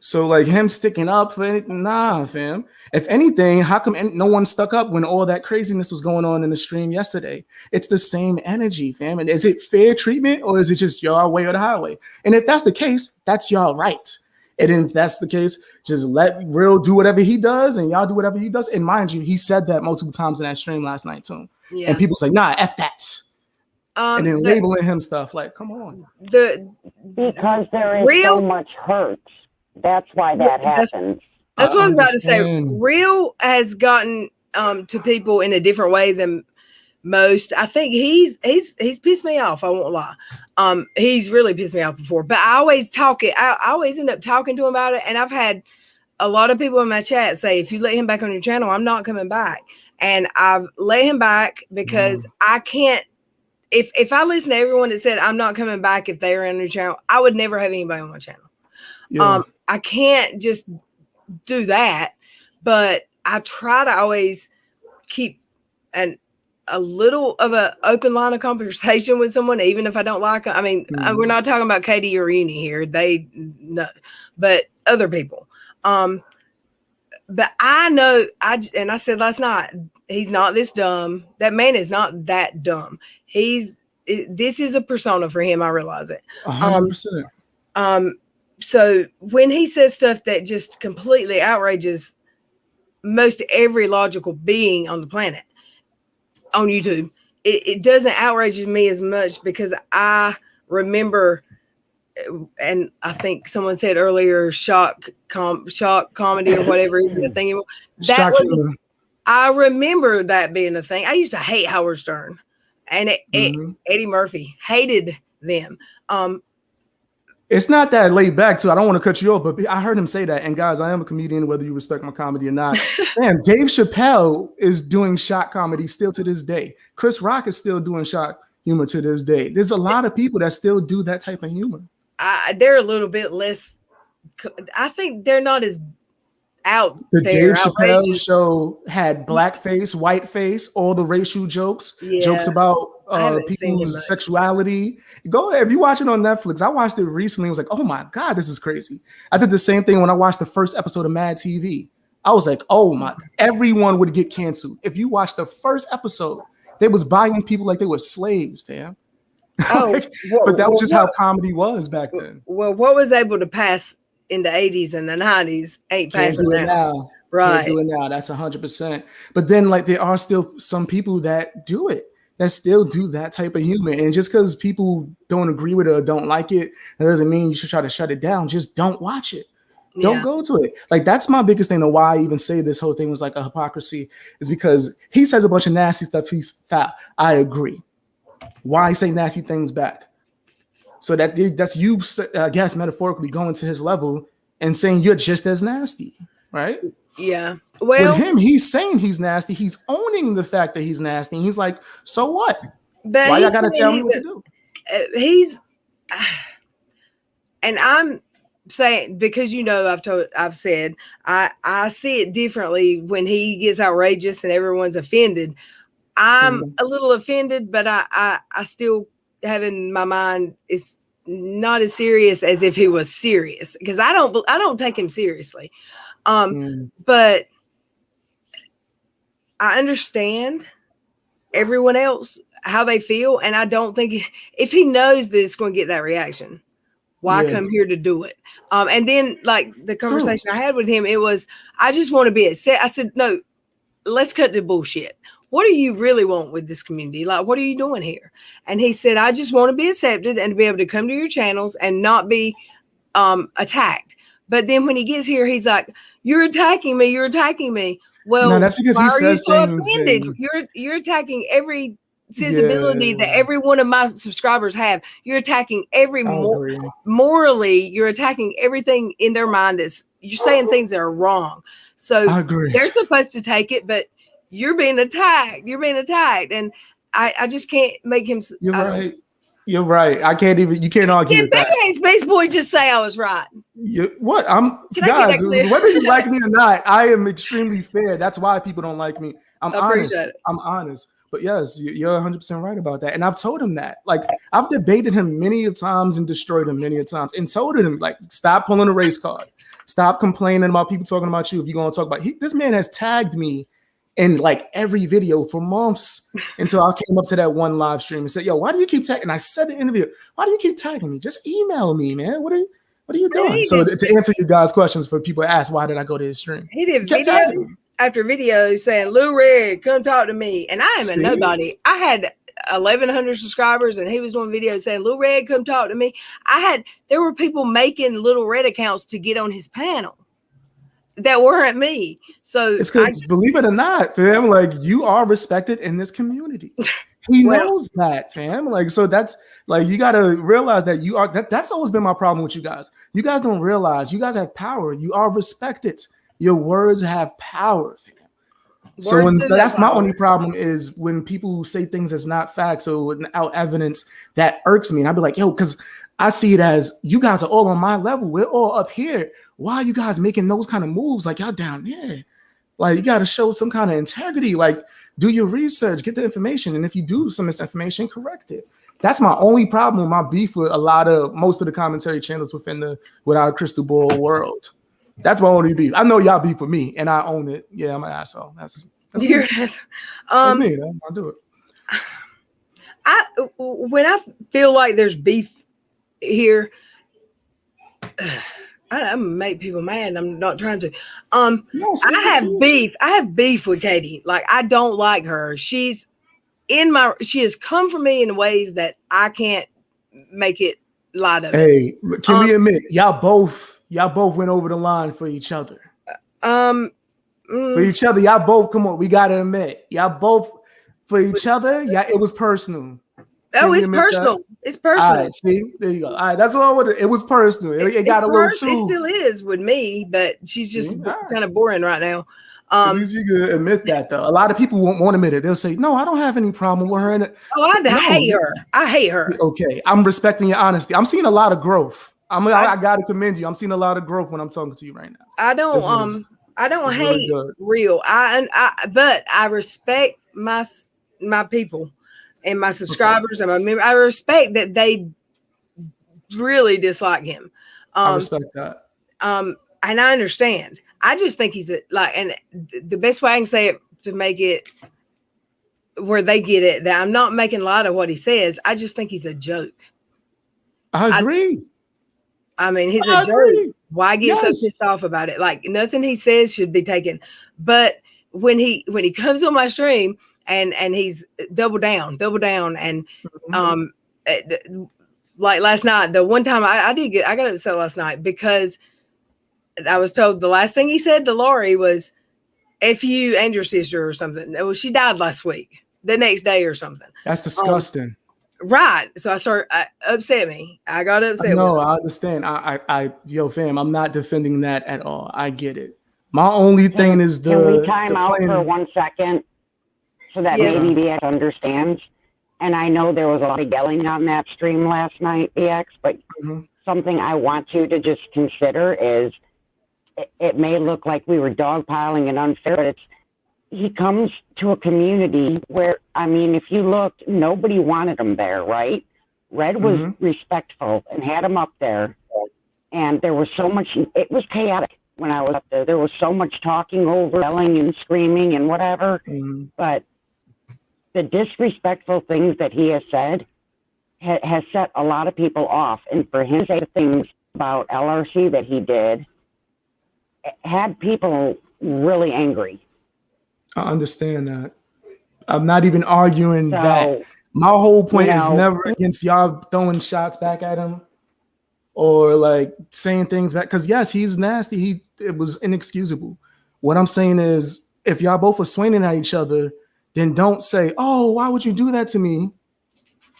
So like him sticking up for anything, nah, fam. If anything, how come no one stuck up when all that craziness was going on in the stream yesterday? It's the same energy, fam. And is it fair treatment or is it just your way or the highway? And if that's the case, that's y'all right. And if that's the case, just let Real do whatever he does and y'all do whatever he does. And mind you, he said that multiple times in that stream last night too. Yeah. And people say, nah, F that. And then labeling him stuff like, come on. Because there is so much hurt. That's why that happens. That's what I was about to say. Real has gotten to people in a different way than most. I think he's pissed me off. I won't lie. He's really pissed me off before. But I always I always end up talking to him about it. And I've had a lot of people in my chat say, if you let him back on your channel, I'm not coming back. And I've let him back because I can't. If I listen to everyone that said I'm not coming back if they are on your channel, I would never have anybody on my channel. Yeah. I can't just do that, but I try to always keep a little of an open line of conversation with someone, even if I don't like them. I mean, we're not talking about Katie or Eni here. They no, but other people. But I know and I said last night, he's not this dumb. That man is not that dumb. This is a persona for him. I realize it. 100%. So when he says stuff that just completely outrages most every logical being on the planet on YouTube, it doesn't outrage me as much because I remember, and I think someone said earlier, shock comedy or whatever isn't a thing anymore. I remember that being a thing. I used to hate Howard Stern and Eddie Murphy, hated them. It's not that laid back too. I don't want to cut you off, but I heard him say that. And guys, I am a comedian, whether you respect my comedy or not. Man, Dave Chappelle is doing shock comedy still to this day. Chris Rock is still doing shock humor to this day. There's a lot of people that still do that type of humor. They're a little bit less. I think they're not as out the there. Dave Chappelle show had blackface, whiteface, all the racial jokes, jokes about people's sexuality. Go ahead. If you watch it on Netflix, I watched it recently. I was like, oh my God, this is crazy. I did the same thing when I watched the first episode of Mad TV. I was like, oh my, everyone would get canceled. If you watch the first episode, they was buying people like they were slaves, fam. But that was just how comedy was back then. Well, what was able to pass in the 80s and the 90s ain't passing now. Right. Can't do it now. That's 100%. But then like there are still some people that do it, that still do that type of humor. And just because people don't agree with it or don't like it, that doesn't mean you should try to shut it down. Just don't watch it. Don't go to it. Like that's my biggest thing to why I even say this whole thing was like a hypocrisy is because he says a bunch of nasty stuff. He's foul. I agree. Why say nasty things back? So that's you, I guess, metaphorically going to his level and saying you're just as nasty, right? Yeah. Well, with him, he's saying he's nasty. He's owning the fact that he's nasty. He's like, so what? Why y'all gotta tell me what to do? And I'm saying because I've said I see it differently when he gets outrageous and everyone's offended. I'm a little offended, but I still have in my mind it's not as serious as if he was serious because I don't take him seriously. But I understand everyone else how they feel, and I don't think if he knows that it's going to get that reaction, why come here to do it? And then like the conversation I had with him, it was I just want to be accepted. I said, no, let's cut the bullshit. What do you really want with this community? Like, what are you doing here? And he said, I just want to be accepted and to be able to come to your channels and not be attacked. But then when he gets here, he's like, you're attacking me. You're attacking me. Well, no, that's because he says so offended. You're attacking every sensibility that every one of my subscribers have. You're attacking morally. You're attacking everything in their mind. You're saying things that are wrong. So they're supposed to take it, but you're being attacked. You're being attacked. And I just can't make him. You're right. You're right. You can't argue with that. Big Space Boy just say I was right. Guys, whether you like me or not, I am extremely fair. That's why people don't like me. I'm honest. I'm honest. But yes, you're 100% right about that. And I've told him that. Like, I've debated him many a times and destroyed him many a times and told him, like, stop pulling a race card. Stop complaining about people talking about you if you're going to talk about this man has tagged me in like every video for months until I came up to that one live stream and said, yo, why do you keep tagging? And I said in the interview, why do you keep tagging me? Just email me, man. What are you doing? So to answer you guys' questions, for people to ask, why did I go to his stream? He did video after video saying, Lou Red, come talk to me. And I am a nobody. I had 1,100 subscribers and he was doing videos saying, Lou Red, come talk to me. There were people making Little Red accounts to get on his panel that weren't me. So it's because, believe it or not, fam, like, you are respected in this community. He knows that, fam. Like, so that's like, you got to realize that you are, that's always been my problem with you guys. You guys don't realize you guys have power. You are respected. Your words have power, fam. So that's my only problem is when people say things that's not facts or without evidence, that irks me. And I'd be like, yo, because I see it as you guys are all on my level. We're all up here. Why are you guys making those kind of moves? Like, y'all down there. Like, you got to show some kind of integrity. Like, do your research, get the information. And if you do some misinformation, correct it. That's my only problem with my beef with most of the commentary channels within Without a Crystal Ball world. That's my only beef. I know y'all beef with me and I own it. Yeah, I'm an asshole. That's me. That's me. I'll do it. When I feel like there's beef here, I'm gonna make people mad. And I'm not trying to. I have beef. I have beef with Katie. Like, I don't like her. She has come for me in ways that I can't make it light of. Hey, can we admit y'all both went over the line for each other? For each other, y'all both. Come on, we gotta admit, y'all both for each other. Yeah, it was personal. Oh, it's personal. It's personal. All right, see, there you go. All right, that's all. It was personal. It got a little too. It still is with me, but she's just kind of boring right now. At least you can admit that, though. A lot of people won't admit it. They'll say, "No, I don't have any problem with her." I hate her. I hate her. Okay, I'm respecting your honesty. I'm seeing a lot of growth. I gotta commend you. I'm seeing a lot of growth when I'm talking to you right now. I don't hate really real. But I respect my people and my subscribers and my members. I respect that they really dislike him. I respect that. And I understand. I just think he's and the best way I can say it to make it where they get it, that I'm not making light of what he says. I just think he's a joke. I agree. I mean, he's a joke. Why get so pissed off about it? Like, nothing he says should be taken. But when he comes on my stream and he's double down, and like last night, the one time I got upset last night because I was told the last thing he said to Laurie was, "F you and your sister" or something. Well, she died last week, the next day or something. That's disgusting. Right. So upset me. I got upset. No, I understand. Yo, fam, I'm not defending that at all. I get it. My only thing is Can we time out for 1 second so that maybe BX understands? And I know there was a lot of yelling on that stream last night, BX, but something I want you to just consider is it may look like we were dogpiling and unfair, but he comes to a community where, I mean, if you looked, nobody wanted him there, right? Red was respectful and had him up there. And there was so much, it was chaotic when I was up there. There was so much talking over, yelling and screaming and whatever. But the disrespectful things that he has said has set a lot of people off. And for him to say the things about LRC that he did, had people really angry. I understand that. I'm not even arguing that. My whole point is never against y'all throwing shots back at him or like saying things back. Because yes, he's nasty. It was inexcusable. What I'm saying is, if y'all both are swinging at each other, then don't say, "Oh, why would you do that to me?"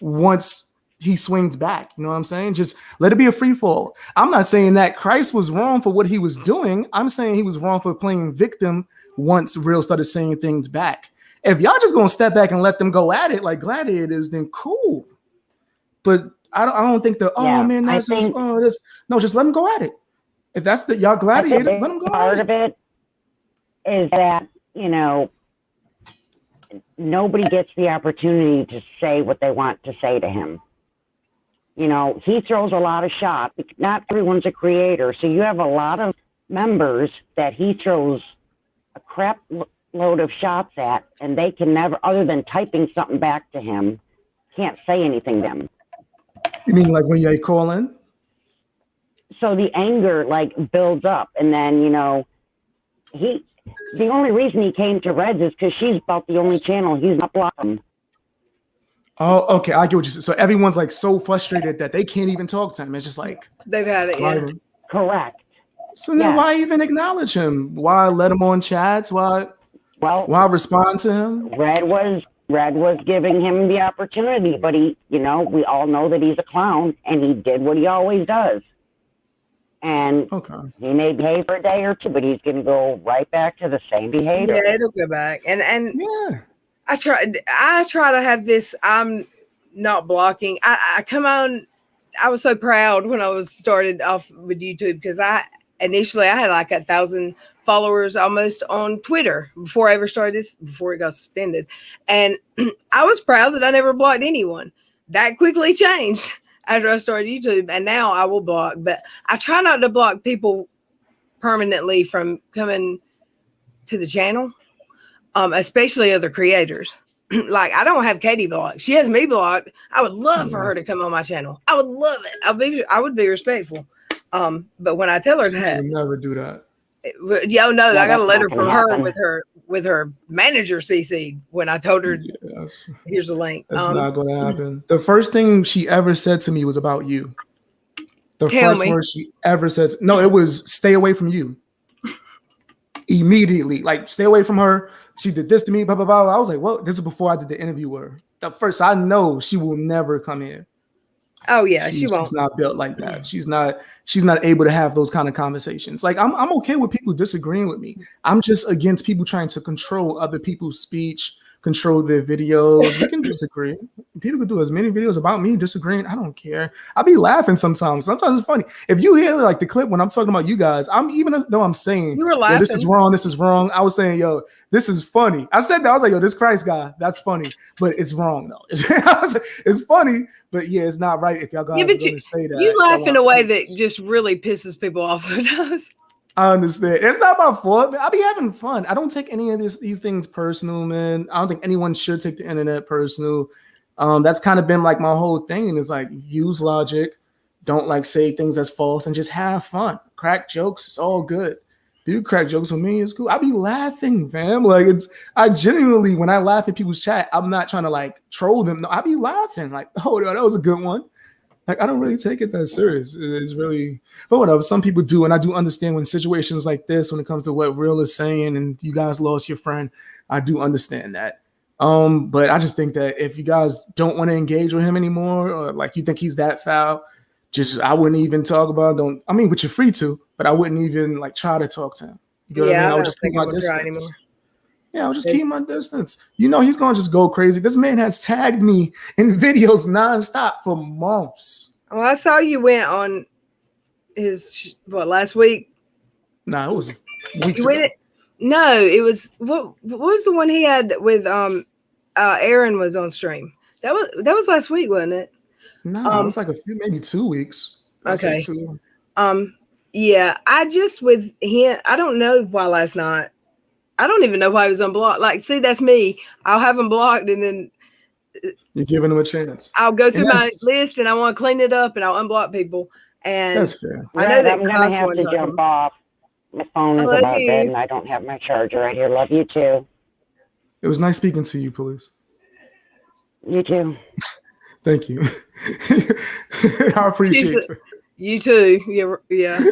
Once he swings back, you know what I'm saying? Just let it be a free fall. I'm not saying that Christ was wrong for what he was doing. I'm saying he was wrong for playing victim once Real started saying things back. If y'all just gonna step back and let them go at it like gladiators, then cool. But I don't think just let them go at it. If that's y'all gladiator, let them go. Part of it is that, nobody gets the opportunity to say what they want to say to him. You know, he throws a lot of shots. Not everyone's a creator, so you have a lot of members that he throws a crap load of shots at, and they can never, other than typing something back to him, can't say anything to him. You mean like when you call in? So the anger like builds up, and then, you know, the only reason he came to Reds is because she's about the only channel he's not blocking. Oh, okay. I get what you said. So everyone's like so frustrated that they can't even talk to him. It's just like they've had it. Yeah. Correct. So then why even acknowledge him? Why let him on chats? Why respond to him? Red was giving him the opportunity, but he, you know, we all know that he's a clown, and he did what he always does. And he may behave for a day or two, but he's going to go right back to the same behavior. Yeah, it'll go back. And yeah, I try to have this. I'm not blocking. I come on. I was so proud when I was started off with YouTube because initially I had like 1,000 followers almost on Twitter before I ever started this, before it got suspended. And I was proud that I never blocked anyone. That quickly changed after I started YouTube, and now I will block. But I try not to block people permanently from coming to the channel, especially other creators. Like, I don't have Katie blocked. She has me blocked. I would love for her to come on my channel. I would love it. I would be respectful. But when I tell her that, would never do that. Yo, no, I got a letter from her with her manager CC when I told her, here's the link. That's not going to happen. The first thing she ever said to me was about you. The first word she ever said, no, it was stay away from you. Immediately, like stay away from her. She did this to me, blah, blah, blah. I was like, well, this is before I did the interview with her. The first, I know she will never come in. Oh yeah, she won't. She's not built like that. She's not able to have those kind of conversations. Like I'm okay with people disagreeing with me. I'm just against people trying to control other people's speech, control their videos. We can disagree. People can do as many videos about me disagreeing. I don't care. I'll be laughing sometimes. Sometimes it's funny. If you hear like the clip when I'm talking about you guys, even though I'm saying, you were laughing. This is wrong. This is wrong. I was saying, yo, this is funny. I said that. I was like, yo, this Christ guy, that's funny, but it's wrong though. It's funny, but yeah, it's not right if y'all guys are going to say that. You laugh in a way that just really pisses people off sometimes. I understand. It's not my fault, man. I be having fun. I don't take any of these things personal, man. I don't think anyone should take the internet personal. That's kind of been like my whole thing. And it's like, use logic. Don't like say things that's false and just have fun. Crack jokes. It's all good. If you crack jokes with me, it's cool. I be laughing, fam. Like I genuinely, when I laugh at people's chat, I'm not trying to like troll them. No, I be laughing like, oh, that was a good one. Like, I don't really take it that serious. It's really, but whatever. Some people do, and I do understand when situations like this, when it comes to what Real is saying, and you guys lost your friend, I do understand that. But I just think that if you guys don't want to engage with him anymore, or like you think he's that foul, I wouldn't even talk about. But you're free to, but I wouldn't even like try to talk to him. You know what I mean? I would just keep my distance. Yeah, I'll just keep my distance. You know, he's going to just go crazy. This man has tagged me in videos nonstop for months. Well, I saw you went on his, last week? Nah, it was weeks ago. No, it was, what was the one he had with, Aaron was on stream? That was last week, wasn't it? No, it was like maybe 2 weeks. Okay. Yeah, I just with him, I don't know why last night. I don't even know why he was unblocked. Like, see, that's me. I'll have him blocked, and then you're giving him a chance. I'll go through my list, and I want to clean it up, and I'll unblock people. And that's fair. I know that I'm going to have to jump off. My phone is about dead, and I don't have my charger right here. Love you too. It was nice speaking to you, Police. You too. Thank you. I appreciate it. You too. Yeah.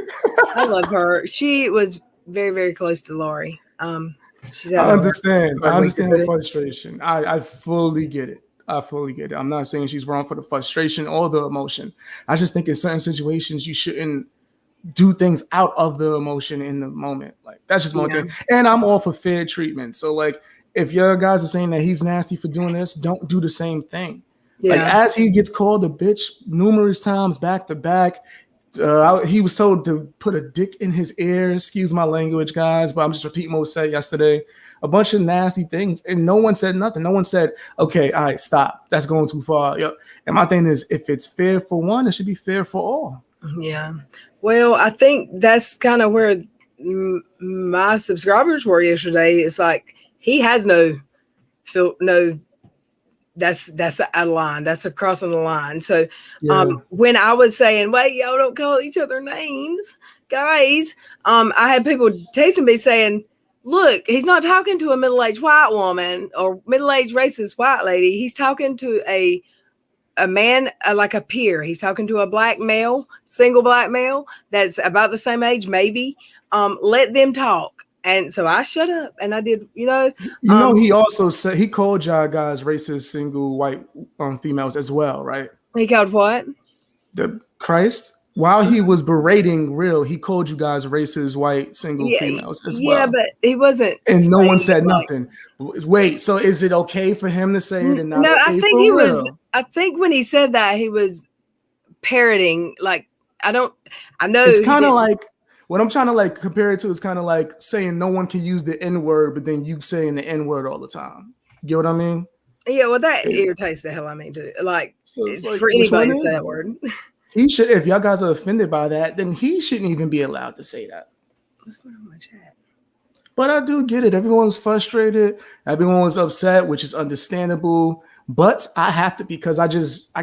I love her. She was very, very close to Lori. I understand. I understand the frustration. I fully get it. I'm not saying she's wrong for the frustration or the emotion. I just think in certain situations you shouldn't do things out of the emotion in the moment. Like, that's just one thing. And I'm all for fair treatment. So like, if your guys are saying that he's nasty for doing this, don't do the same thing. Yeah. Like, as he gets called a bitch numerous times back to back, he was told to put a dick in his ear. Excuse my language, guys, but I'm just repeating what was said yesterday. a bunch of nasty things, and no one said nothing. No one said, okay, all right, stop. That's going too far. Yo. And my thing is, if it's fair for one, it should be fair for all. Yeah. Well, I think that's kind of where my subscribers were yesterday. It's like he has no that's out of line. That's a crossing the line. So when I was saying, wait, y'all don't call each other names, guys, I had people texting me saying, look, he's not talking to a middle-aged white woman or middle-aged racist white lady. He's talking to a man, like a peer. He's talking to a black male, single black male that's about the same age, maybe. Let them talk. And so I shut up and I did, he also said he called y'all guys racist single white females as well, right? He called what? The Christ. While he was berating Real, he called you guys racist white single females as well. Yeah, but he wasn't. And no one said nothing. Wait, so is it okay for him to say it and not? No, okay I think for he Real? was. I think when he said that, he was parroting. Like I know. It's kind of like. What I'm trying to like compare it to is kind of like saying no one can use the N-word, but then you saying the N-word all the time. You get what I mean? Yeah, well, that irritates the hell out of me too. Like, so it's like for anybody to say that word. He should, if y'all guys are offended by that, then he shouldn't even be allowed to say that. What's going on in my chat? But I do get it. Everyone's frustrated. Everyone was upset, which is understandable. But I have to, because I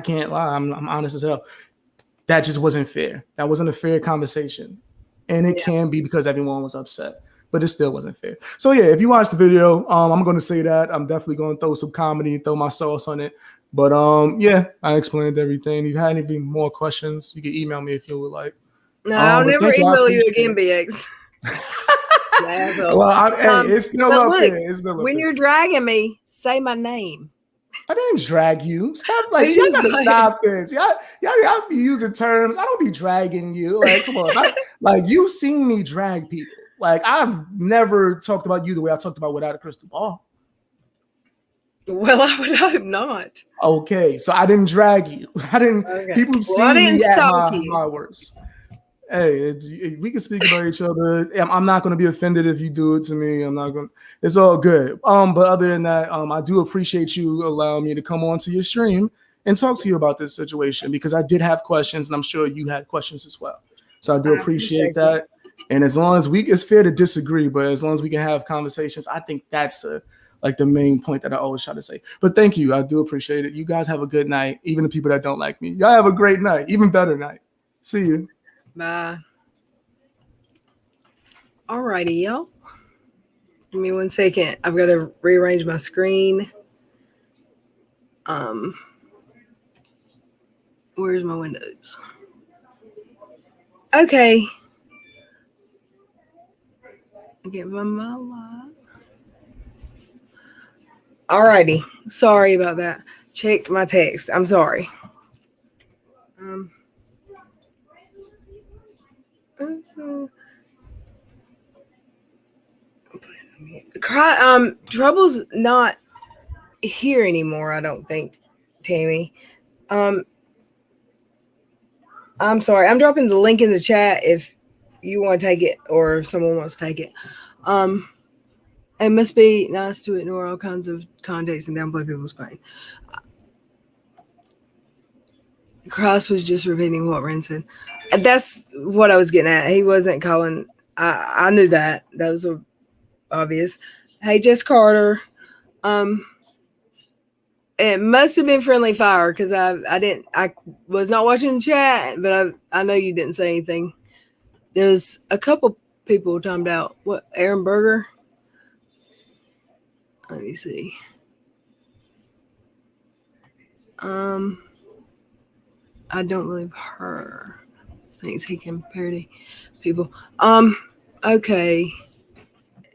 can't lie. I'm honest as hell. That just wasn't fair. That wasn't a fair conversation. And it can be because everyone was upset, but it still wasn't fair. So yeah, if you watch the video, I'm going to say that. I'm definitely going to throw some comedy, throw my sauce on it. But yeah, I explained everything. If you had any more questions, you can email me if you would like. No, I'll never email you again, BX. Well, it's still up there. It's still up when there. you're dragging me, say my name. I didn't drag you. Stop! Like you gotta stop this. Y'all be using terms. I don't be dragging you. Like, come on. Like you've seen me drag people. Like I've never talked about you the way I talked about Without a Crystal Ball. Well, I would hope not. Okay, so I didn't drag you. I didn't. Okay. People see me at my worst. Hey, we can speak about each other. I'm not going to be offended if you do it to me. I'm not going to. It's all good. But other than that, I do appreciate you allowing me to come onto your stream and talk to you about this situation because I did have questions and I'm sure you had questions as well. So I do appreciate that. And as long as it's fair to disagree, but as long as we can have conversations, I think that's like the main point that I always try to say. But thank you. I do appreciate it. You guys have a good night. Even the people that don't like me, y'all have a great night. Even better night. See you. Bye. Alrighty, y'all. Give me 1 second. I've got to rearrange my screen. Where's my windows? Okay. Get my live. Alrighty. Sorry about that. Check my text. I'm sorry. Trouble's not here anymore, I don't think, Tammy. I'm sorry. I'm dropping the link in the chat if you want to take it or if someone wants to take it. It must be nice to ignore all kinds of context and downplay people's pain. Cross was just repeating what Ren said. That's what I was getting at. He wasn't calling. I knew that. That was obvious. Hey, Jess Carter. It must have been friendly fire because I was not watching the chat, but I know you didn't say anything. There's a couple people talking about what Aaron Berger. Let me see. I don't believe her. Thinks he can parody people. Okay.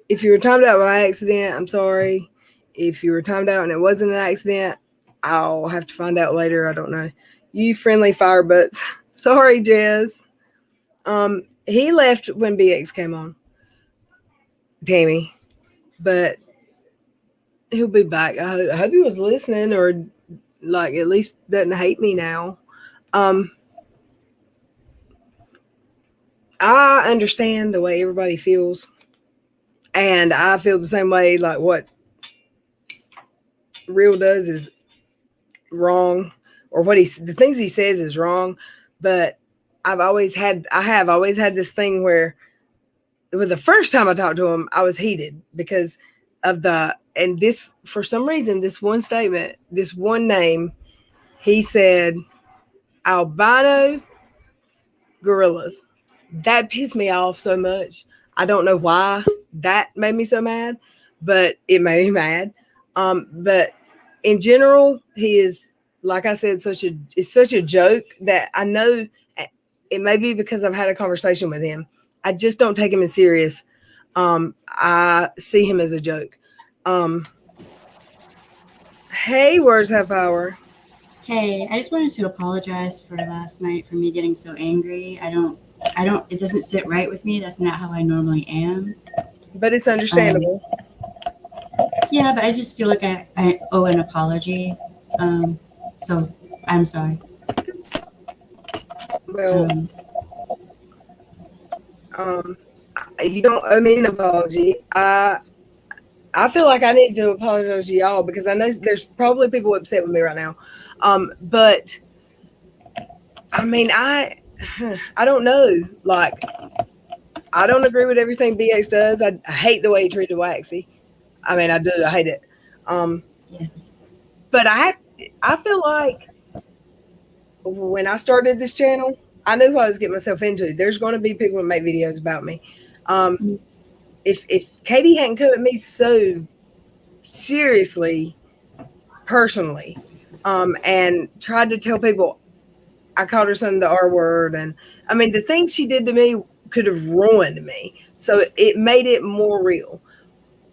If you were timed out by accident, I'm sorry. If you were timed out and it wasn't an accident, I'll have to find out later. I don't know. You friendly fire butts. Sorry, Jez. He left when BX came on. Tammy. But he'll be back. I hope he was listening or like at least doesn't hate me now. I understand the way everybody feels. And I feel the same way. Like what Real does is wrong, or the things he says is wrong. But I have always had this thing where, with the first time I talked to him, I was heated because of this, for some reason, this one statement, this one name, he said albino gorillas. That pissed me off so much. I don't know why that made me so mad, but it made me mad. But in general, he is, like I said, it's such a joke that I know it may be because I've had a conversation with him. I just don't take him as serious. I see him as a joke. Hey, words have power. Hey, I just wanted to apologize for last night for me getting so angry. It doesn't sit right with me. That's not how I normally am. But it's understandable. Yeah, but I just feel like I owe an apology. So I'm sorry. Well, you don't owe me an apology. I feel like I need to apologize to y'all because I know there's probably people upset with me right now. But I mean, I don't know. Like, I don't agree with everything BX does. I hate the way he treated Waxy. I mean, I do. I hate it. Yeah. But I feel like when I started this channel, I knew what I was getting myself into. There's going to be people that make videos about me. If Katie hadn't come at me so seriously, personally, and tried to tell people I called her son the R word, and I mean the things she did to me could have ruined me. So it made it more real.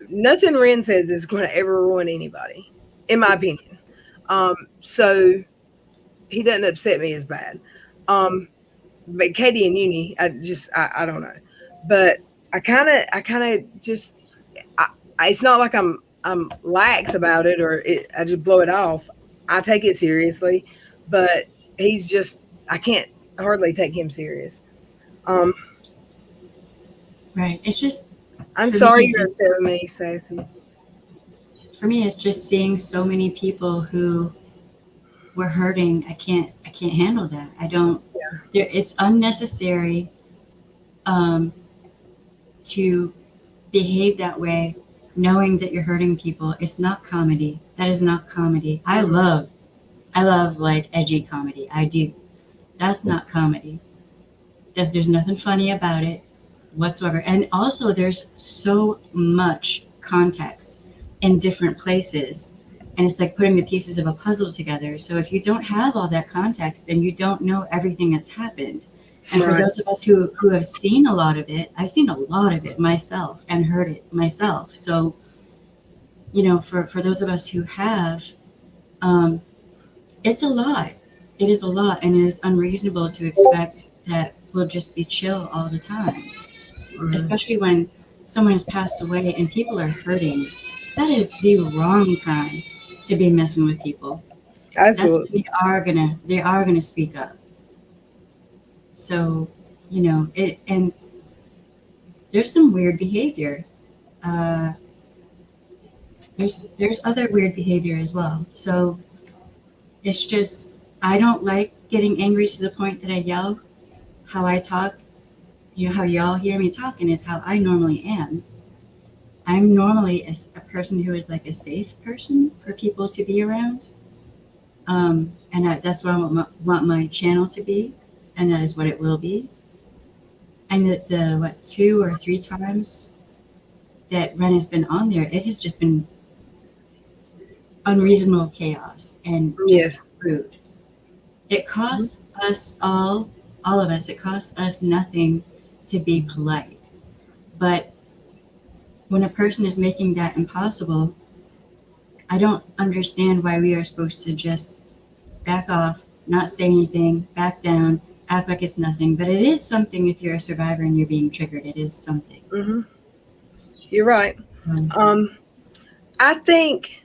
Nothing Ren says is going to ever ruin anybody, in my opinion. So he doesn't upset me as bad. But Katie and Uni, I don't know. But I kind of just, it's not like I'm lax about it or I just blow it off. I take it seriously, but he's just, I can't hardly take him serious. Right. It's just, I'm sorry you're upset with me, Sassy. For me, it's just seeing so many people who were hurting. I can't handle that. I don't. Yeah. It's unnecessary to behave that way, knowing that you're hurting people. It's not comedy. That is not comedy. I love like edgy comedy. I do. That's not comedy. There's nothing funny about it whatsoever. And also, there's so much context in different places. And it's like putting the pieces of a puzzle together. So if you don't have all that context, then you don't know everything that's happened. And for those of us who have seen a lot of it, I've seen a lot of it myself and heard it myself. So, you know, for those of us who have, it's a lot. It is a lot. And it is unreasonable to expect that we'll just be chill all the time. Especially when someone has passed away and people are hurting. That is the wrong time to be messing with people. Absolutely. They are gonna speak up. So, you know, and there's some weird behavior. There's other weird behavior as well. So it's just, I don't like getting angry to the point that I yell. How I talk, you know, how y'all hear me talking is how I normally am. I'm normally a person who is like a safe person for people to be around. And that's what I want my channel to be. And that is what it will be. And the 2 or 3 times that Ren has been on there, it has just been unreasonable chaos and just rude. It costs us all of us, it costs us nothing to be polite. But when a person is making that impossible, I don't understand why we are supposed to just back off, not say anything, back down, act like it's nothing. But it is something if you're a survivor and you're being triggered. It is something. Mm-hmm. You're right. I think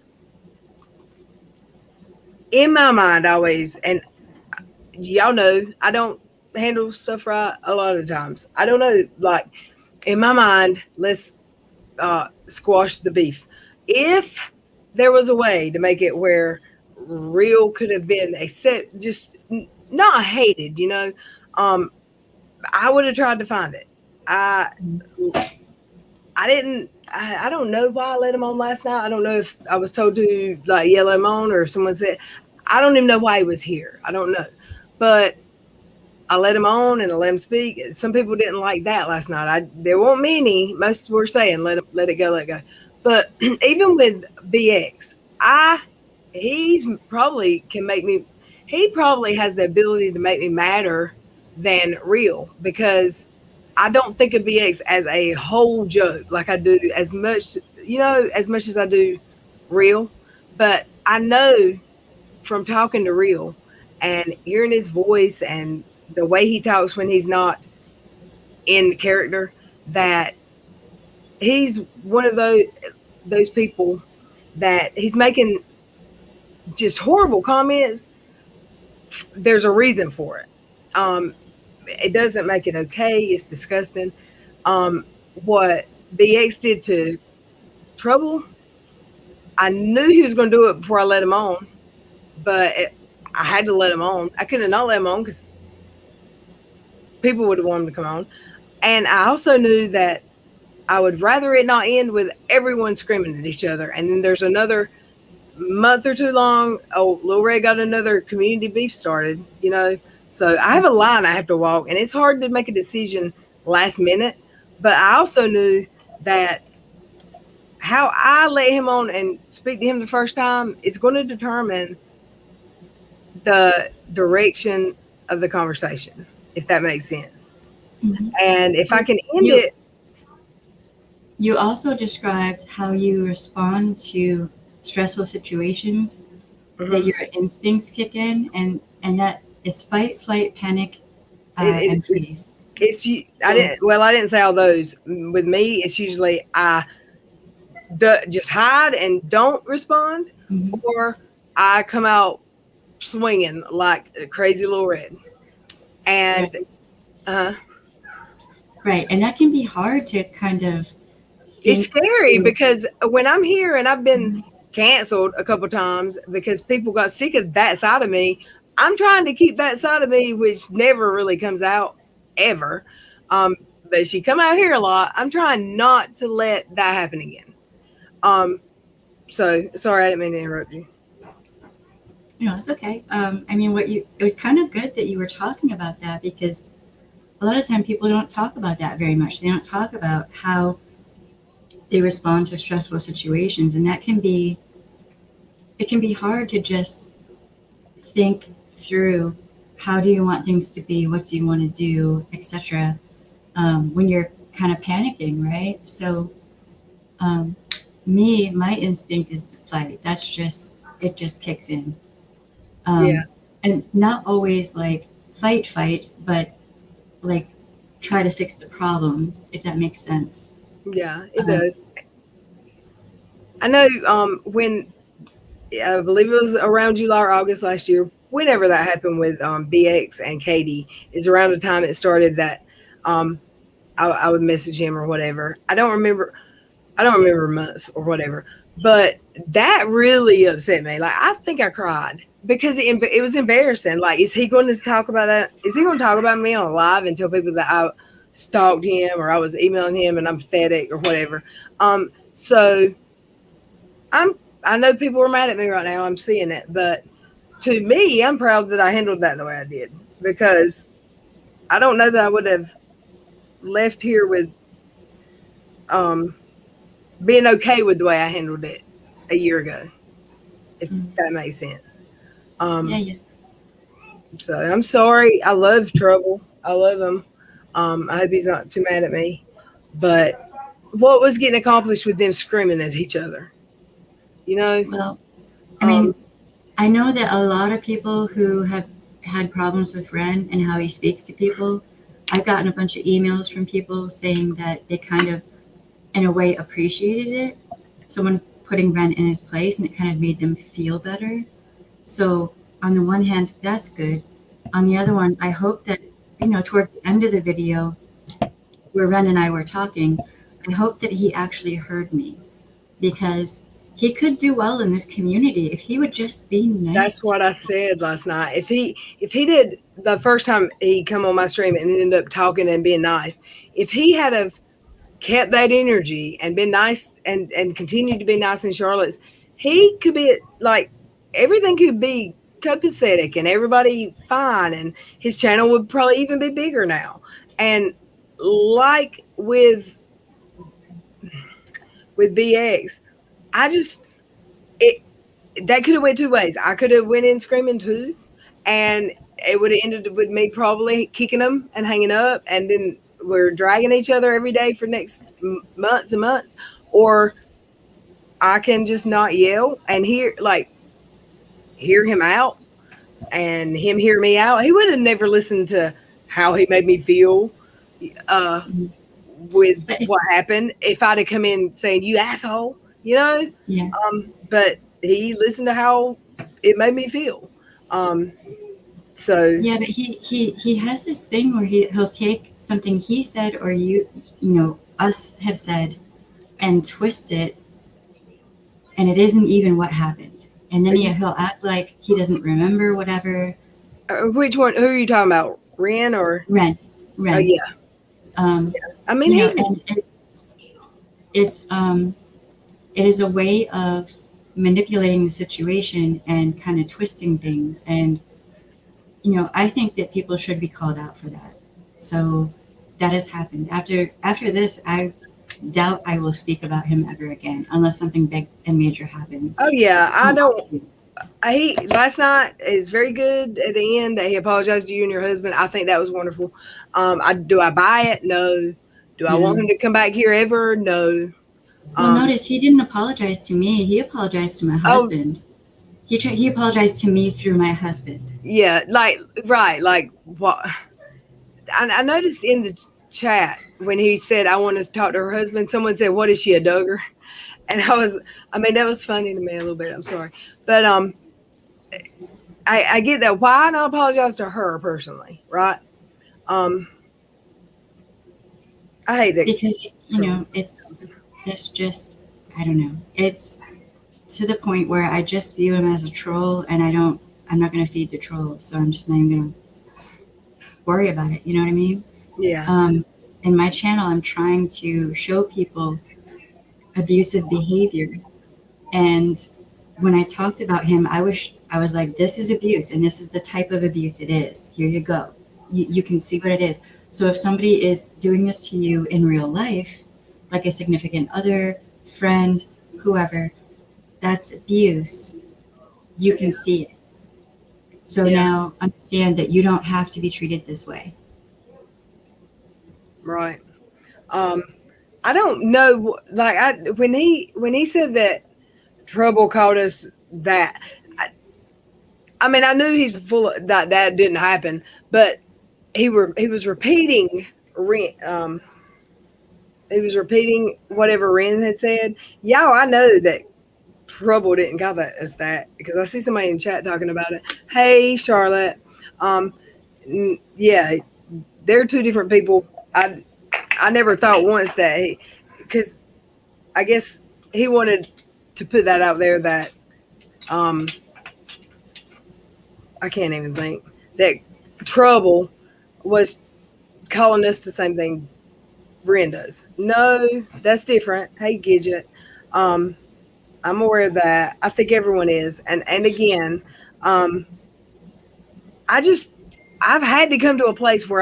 in my mind always, and y'all know, I don't handle stuff right a lot of times. I don't know, like in my mind, let's squash the beef. If there was a way to make it where Real could have been just not hated, I would have tried to find it. I didn't. I don't know why I let him on last night. I don't know if I was told to like yell him on or someone said. I don't even know why he was here. I don't know, but I let him on and I let him speak. Some people didn't like that last night. There weren't many. Most were saying let it go, let it go. But even with BX, he's probably can make me. He probably has the ability to make me madder than Real, because I don't think of BX as a whole joke like I do as much as I do Real. But I know from talking to Real and hearing his voice and the way he talks when he's not in character, that he's one of those people that he's making just horrible comments. There's a reason for it. It doesn't make it okay. It's disgusting. What BX did to Trouble, I knew he was going to do it before I let him on, but I had to let him on. I couldn't not let him on because people would have wanted him to come on. And I also knew that I would rather it not end with everyone screaming at each other. And then there's another month or too long. Oh, Lil Red got another community beef started, So I have a line I have to walk, and it's hard to make a decision last minute. But I also knew that how I let him on and speak to him the first time is going to determine the direction of the conversation, if that makes sense. Mm-hmm. And if I can end it. You also described how you respond to stressful situations, that your instincts kick in, and that it's fight, flight, panic, and freeze. I didn't say all those. With me, it's usually I just hide and don't respond, or I come out swinging like a crazy Lil Red. And right, and that can be hard to kind of. It's scary because when I'm here, and I've been canceled a couple times because people got sick of that side of me, I'm trying to keep that side of me, which never really comes out ever. But she come out here a lot. I'm trying not to let that happen again. So sorry, I didn't mean to interrupt you. No, it's okay. It was kind of good that you were talking about that, because a lot of time people don't talk about that very much. They don't talk about how they respond to stressful situations, and it can be hard to just think through how do you want things to be, what do you want to do, etc. When you're kind of panicking, right? So my instinct is to fight. It just kicks in. And not always like fight, but like try to fix the problem, if that makes sense. Yeah, it does. I know when I believe it was around July or August last year, whenever that happened with BX and Katie, is around the time it started that I would message him or whatever. I don't remember months or whatever, but that really upset me. Like, I think I cried because it was embarrassing. Like, is he going to talk about that? Is he going to talk about me on live and tell people that I stalked him or I was emailing him and I'm pathetic or whatever? So I know people are mad at me right now. I'm seeing it, but to me, I'm proud that I handled that the way I did, because I don't know that I would have left here with being okay with the way I handled it a year ago, if that makes sense. Yeah. So I'm sorry. I love Trouble. I love him. I hope he's not too mad at me. But what was getting accomplished with them screaming at each other? Well, I know that a lot of people who have had problems with Ren and how he speaks to people, I've gotten a bunch of emails from people saying that they kind of, in a way, appreciated it. Someone putting Ren in his place, and it kind of made them feel better. So on the one hand, that's good. On the other one, I hope that, towards the end of the video where Ren and I were talking, I hope that he actually heard me, because he could do well in this community if he would just be nice. That's what I said last night. If he did the first time he come on my stream and ended up talking and being nice, if he had have kept that energy and been nice and continued to be nice in Charlotte's, he could be like, everything could be copacetic and everybody fine, and his channel would probably even be bigger now. And like with BX, I just that could have went two ways. I could have went in screaming too, and it would have ended with me probably kicking them and hanging up, and then we're dragging each other every day for next months and months. Or I can just not yell and hear him out, and him hear me out. He would have never listened to how he made me feel with what happened if I'd have come in saying, "You asshole," Yeah. But he listened to how it made me feel. So yeah, but he has this thing where he'll take something he said or us have said and twist it, and it isn't even what happened. And then he'll act like he doesn't remember whatever. Which one? Who are you talking about? Ren or Ren? Oh yeah. I mean, it is a way of manipulating the situation and kind of twisting things. And I think that people should be called out for that. So that has happened. After this, I doubt I will speak about him ever again unless something big and major happens. Oh yeah, I don't. Last night is very good at the end that he apologized to you and your husband. I think that was wonderful. Do I buy it? No. Do I want him to come back here ever? No. Well, notice he didn't apologize to me. He apologized to my husband. He apologized to me through my husband. Yeah, like what? I noticed in the chat when he said, "I want to talk to her husband," someone said, "What is she, a Duggar?" And that was funny to me a little bit. I'm sorry, but I get that. Why not apologize to her personally, right? I hate that because it's just, I don't know. It's to the point where I just view him as a troll, and I'm not going to feed the troll, so I'm just not even going to worry about it. You know what I mean? Yeah. In my channel, I'm trying to show people abusive behavior, and when I talked about him, I was like, this is abuse, and this is the type of abuse it is. Here you go. You can see what it is. So if somebody is doing this to you in real life, like a significant other, friend, whoever, that's abuse. You can see it. So now understand that you don't have to be treated this way. Right. I don't know. Like when he said that Trouble called us that, I mean, I knew he's full of that. That didn't happen, but he was repeating Ren. He was repeating whatever Ren had said. Y'all, I know that Trouble didn't got that as that because I see somebody in chat talking about it. Hey, Charlotte. Yeah, they're two different people. I never thought once that because I guess he wanted to put that out there that I can't even think that Trouble was calling us the same thing Ren does. No, that's different. Hey, Gidget. I'm aware of that. I think everyone is. And again, I've had to come to a place where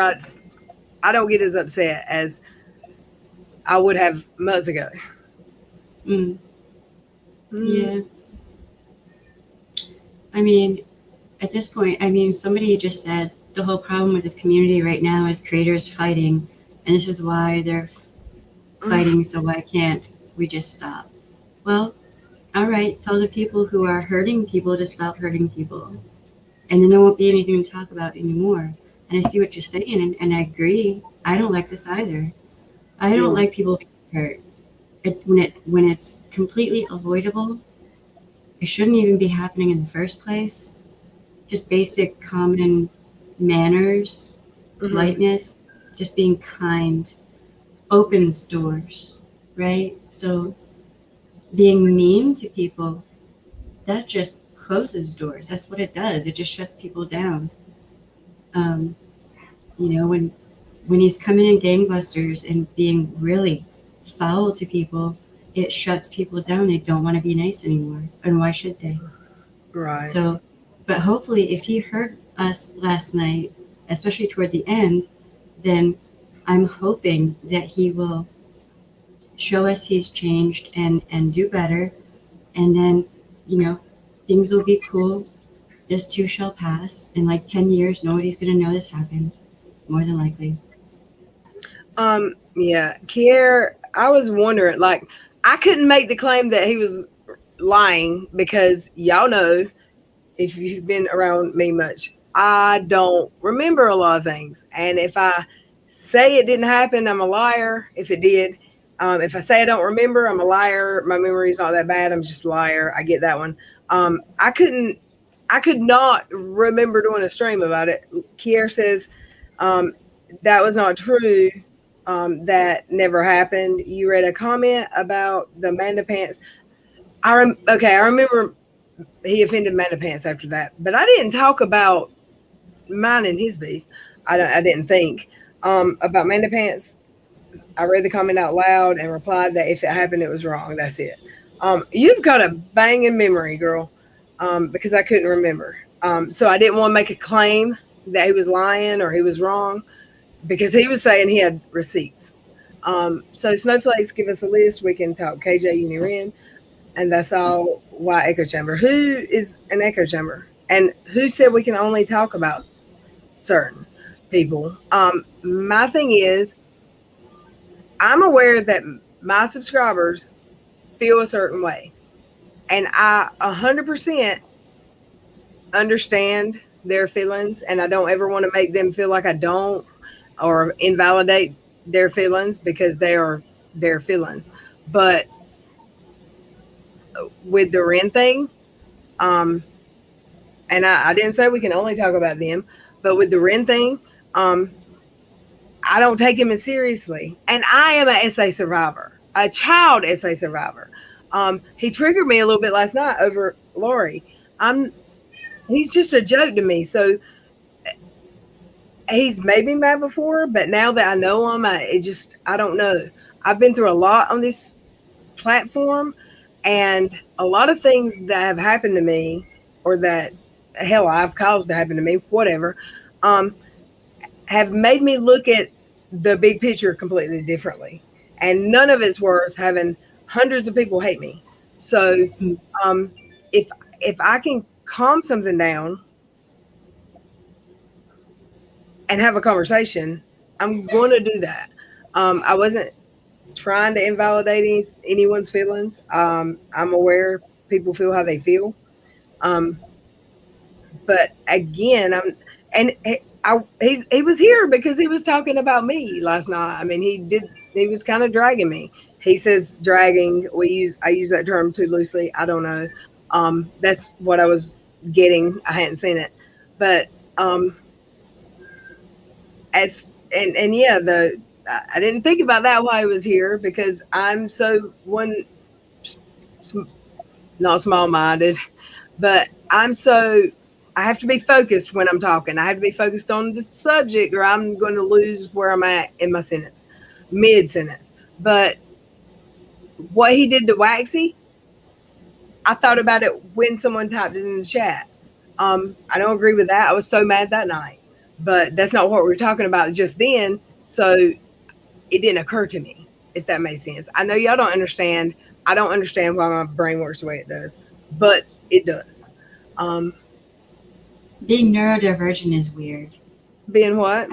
I don't get as upset as I would have months ago. Yeah. I mean, at this point, somebody just said the whole problem with this community right now is creators fighting, and this is why they're fighting, so why can't we just stop? Well, all right, tell the people who are hurting people to stop hurting people, and then there won't be anything to talk about anymore. And I see what you're saying, and I agree. I don't like this either. I don't like people being hurt. When it's completely avoidable, it shouldn't even be happening in the first place. Just basic common manners, politeness, just being kind, opens doors. right? So being mean to people, that just closes doors. That's what it does. It just shuts people down. Um, when he's coming in gangbusters and being really foul to people, it shuts people down. They don't want to be nice anymore. And why should they? Right. So, but hopefully, if he heard us last night, especially toward the end, then I'm hoping that he will show us he's changed and do better. And then, things will be cool. This too shall pass. In like 10 years, nobody's going to know this happened, more than likely. Yeah, Kier, I was wondering, like, I couldn't make the claim that he was lying because y'all know, if you've been around me much, I don't remember a lot of things. And if I say it didn't happen, I'm a liar. If it did, if I say I don't remember, I'm a liar. My memory's not that bad. I'm just a liar. I get that one. I could not remember doing a stream about it. Kier says, that was not true. That never happened. You read a comment about the Amanda Pants. I remember he offended Amanda Pants after that, but I didn't talk about mine and his beef. I didn't think about Amanda Pants. I read the comment out loud and replied that if it happened, it was wrong. That's it. You've got a banging memory, girl, because I couldn't remember. So I didn't want to make a claim that he was lying or he was wrong because he was saying he had receipts. So Snowflakes, give us a list. We can talk KJ Uniren. And that's all. Why echo chamber? Who is an echo chamber? And who said we can only talk about certain people? My thing is, I'm aware that my subscribers feel a certain way. And I 100% understand their feelings. And I don't ever want to make them feel like I don't or invalidate their feelings because they are their feelings. But with the Ren thing, and I didn't say we can only talk about them, but with the Ren thing, I don't take him as seriously. And I am an SA survivor, a child SA survivor. He triggered me a little bit last night over Lori. He's just a joke to me. So he's made me mad before, but now that I know him, I don't know. I've been through a lot on this platform, and a lot of things that have happened to me, or that hell I've caused to happen to me, whatever, have made me look at the big picture completely differently. And none of it's worth having hundreds of people hate me. So if I can calm something down and have a conversation, I'm going to do that. I wasn't trying to invalidate anyone's feelings. I'm aware people feel how they feel. But again, he was here because he was talking about me last night. I mean, he was kind of dragging me. He says dragging. I use that term too loosely. I don't know. That's what I was getting. I hadn't seen it, but I didn't think about that while I was here because I'm so not small-minded, but I have to be focused when I'm talking. I have to be focused on the subject or I'm going to lose where I'm at in my sentence, mid-sentence. But what he did to Waxy, I thought about it when someone typed it in the chat. I don't agree with that. I was so mad that night. But that's not what we were talking about just then. So it didn't occur to me, if that makes sense. I know y'all don't understand. I don't understand why my brain works the way it does, but it does. Being neurodivergent is weird. Being what?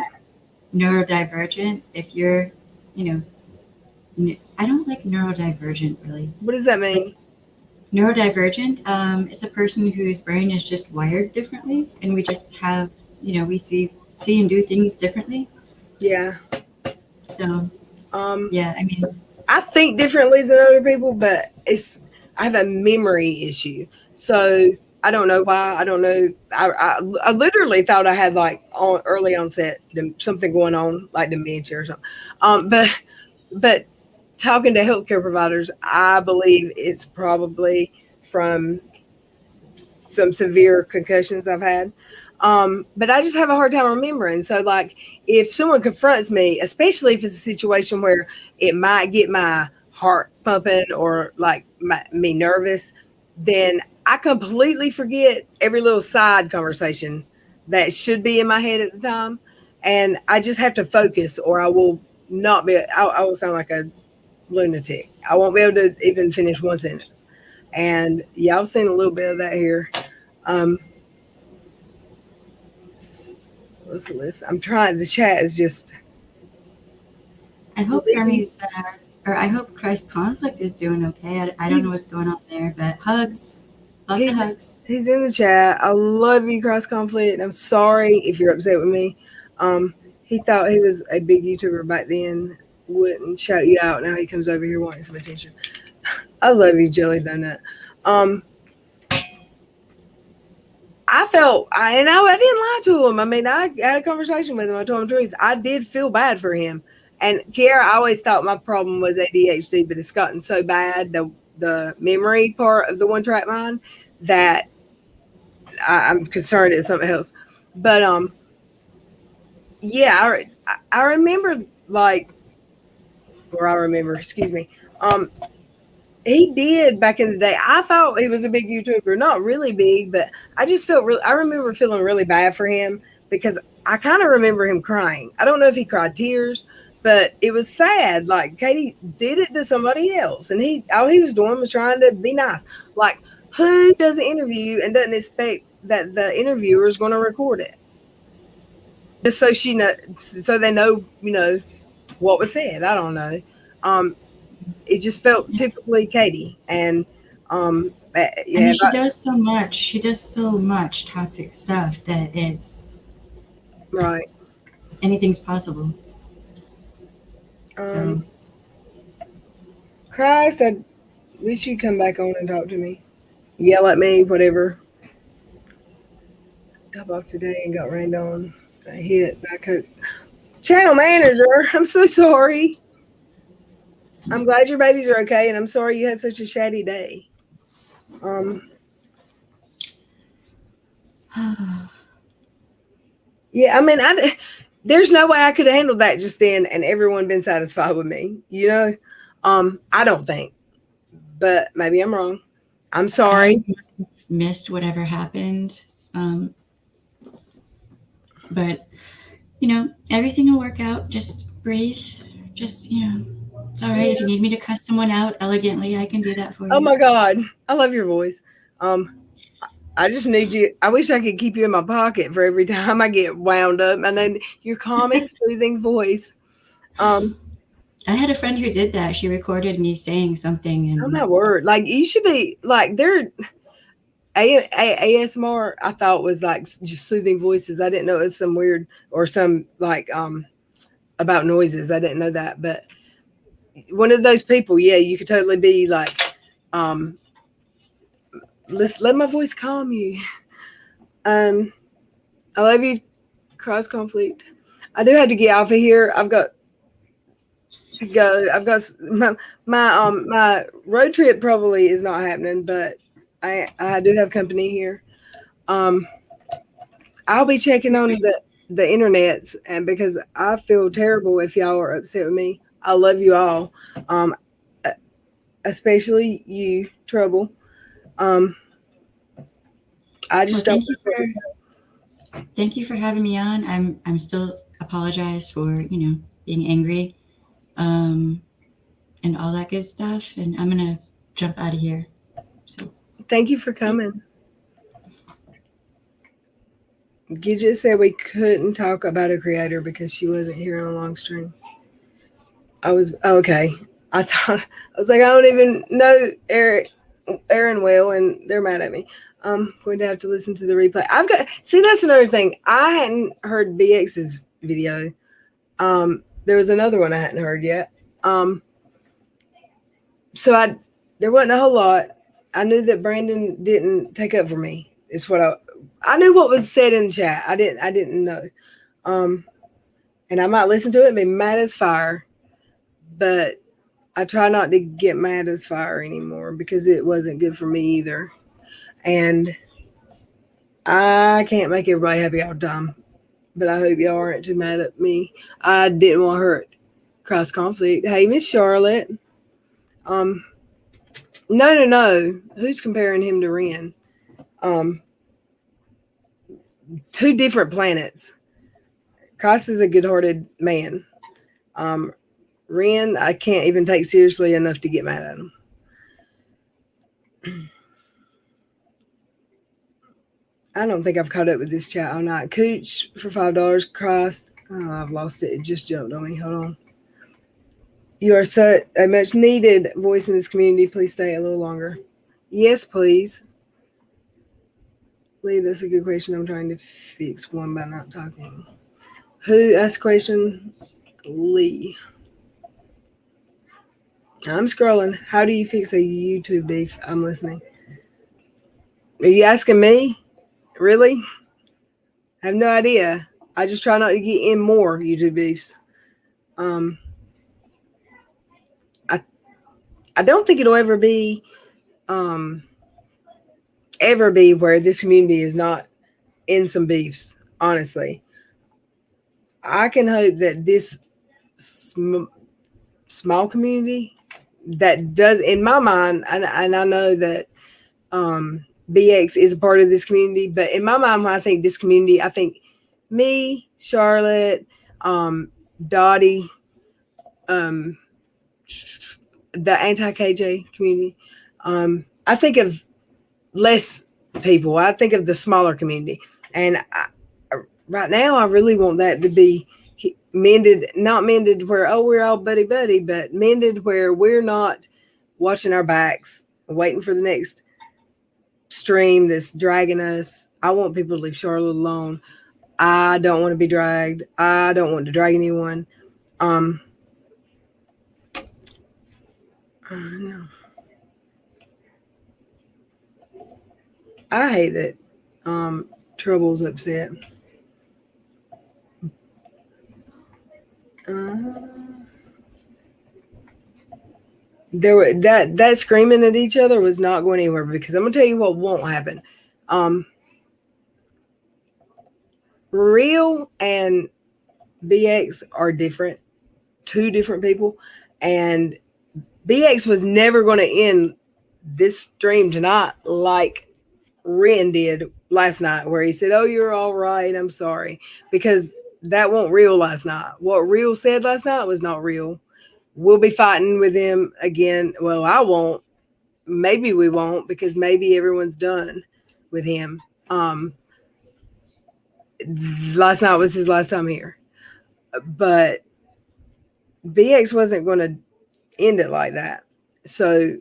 Neurodivergent. If you're, I don't like neurodivergent really. What does that mean? Neurodivergent, it's a person whose brain is just wired differently, and we just have, we see and do things differently. Yeah. So, yeah, I mean, I think differently than other people, but I have a memory issue. So I don't know why. I don't know. I literally thought I had like early onset something going on, like dementia or something. But talking to healthcare providers, I believe it's probably from some severe concussions I've had. But I just have a hard time remembering. So, like, if someone confronts me, especially if it's a situation where it might get my heart pumping or like me nervous, then I completely forget every little side conversation that should be in my head at the time. And I just have to focus or I will not be, I will sound like a lunatic. I won't be able to even finish one sentence. And yeah, I've seen a little bit of that here. What's the list? I'm trying. The chat is just. I hope Hermes, or I hope Christ Conflict is doing okay. I don't know what's going on there, but hugs. Lots of hugs. He's in the chat. I love you, Cross Conflict. I'm sorry if you're upset with me. He thought he was a big YouTuber back then. Wouldn't shout you out. Now he comes over here wanting some attention. I love you, Jelly Donut. I felt, and I didn't lie to him. I mean, I had a conversation with him. I told him the truth. I did feel bad for him. And Kiara, I always thought my problem was ADHD, but it's gotten so bad, the memory part of the one track mind, that I'm concerned it's something else. But yeah, I remember excuse me. He did back in the day. I thought he was a big YouTuber, not really big, but I just felt I remember feeling really bad for him because I kind of remember him crying. I don't know if he cried tears, but it was sad. Like, Katie did it to somebody else, and all he was doing was trying to be nice. Like, who does an interview and doesn't expect that the interviewer is going to record it? Just so so they know, what was said. I don't know. It just felt typically Katie, and I mean, she does so much. She does so much toxic stuff that it's right. Anything's possible. So, Christ, I wish you'd come back on and talk to me. Yell at me, whatever. Got off today and got rained on. I hit back out. Channel manager, I'm so sorry. I'm glad your babies are okay, and I'm sorry you had such a shady day. Yeah, I mean, there's no way I could have handled that just then, and everyone been satisfied with me. I don't think, but maybe I'm wrong. I'm sorry. I missed whatever happened, but everything will work out. Just breathe. Just it's all right. If you need me to cuss someone out elegantly, I can do that for you. Oh my God, I love your voice. I just need you. I wish I could keep you in my pocket for every time I get wound up. And then your calming, soothing voice. I had a friend who did that. She recorded me saying something. And oh my word! Like, you should be like, they're ASMR. I thought was like just soothing voices. I didn't know it was some weird or some like about noises. I didn't know that, but one of those people, yeah, you could totally be like, let my voice calm you. I love you, Cross Conflict. I do have to get off of here. I've got to go. I've got my road trip probably is not happening, but I do have company here. I'll be checking on the internets, and because I feel terrible if y'all are upset with me. I love you all, especially you, Trouble. I just don't. Thank you for having me on. I'm still apologize for being angry, and all that good stuff. And I'm gonna jump out of here. So thank you for coming. Gidget said we couldn't talk about a creator because she wasn't here on a long stream. I was okay. I was like, I don't even know Aaron well, and they're mad at me. I'm going to have to listen to the replay. That's another thing. I hadn't heard BX's video. There was another one I hadn't heard yet. So there wasn't a whole lot. I knew that Brandon didn't take up for me. Is what I knew what was said in the chat. I didn't know. And I might listen to it and be mad as fire. But I try not to get mad as fire anymore because it wasn't good for me either. And I can't make everybody happy all the time. But I hope y'all aren't too mad at me. I didn't want to hurt cross conflict. Hey, Miss Charlotte. No. Who's comparing him to Ren? Two different planets. Cross is a good-hearted man. Ren, I can't even take seriously enough to get mad at him. I don't think I've caught up with this chat all night. Cooch for $5. Christ. Oh, I've lost it. It just jumped on me. Hold on. You are such a much needed voice in this community. Please stay a little longer. Yes, please. Lee, that's a good question. I'm trying to fix one by not talking. Who asked the question? Lee. I'm scrolling. How do you fix a YouTube beef? I'm listening. Are you asking me? Really? I have no idea. I just try not to get in more YouTube beefs. I don't think it'll ever be where this community is not in some beefs, honestly. I can hope that this small community that does, in my mind, and I know that BX is a part of this community, but in my mind, when I think this community, I think me, Charlotte, Dottie, the anti-KJ community. I think of less people. I think of the smaller community. And right now, I really want that to be mended, not mended where, oh, we're all buddy-buddy, but mended where we're not watching our backs, waiting for the next stream that's dragging us. I want people to leave Charlotte alone. I don't want to be dragged. I don't want to drag anyone. No. I hate that Trouble's upset. There were that screaming at each other was not going anywhere, because I'm gonna tell you what won't happen. Real and BX are different, two different people, and BX was never going to end this stream tonight like Ren did last night, where he said, "Oh, you're all right. I'm sorry," because that wasn't real last night. What Real said last night was not real. We'll be fighting with him again. Well, I won't. Maybe we won't, because maybe everyone's done with him. Last night was his last time here, but BX wasn't going to end it like that. So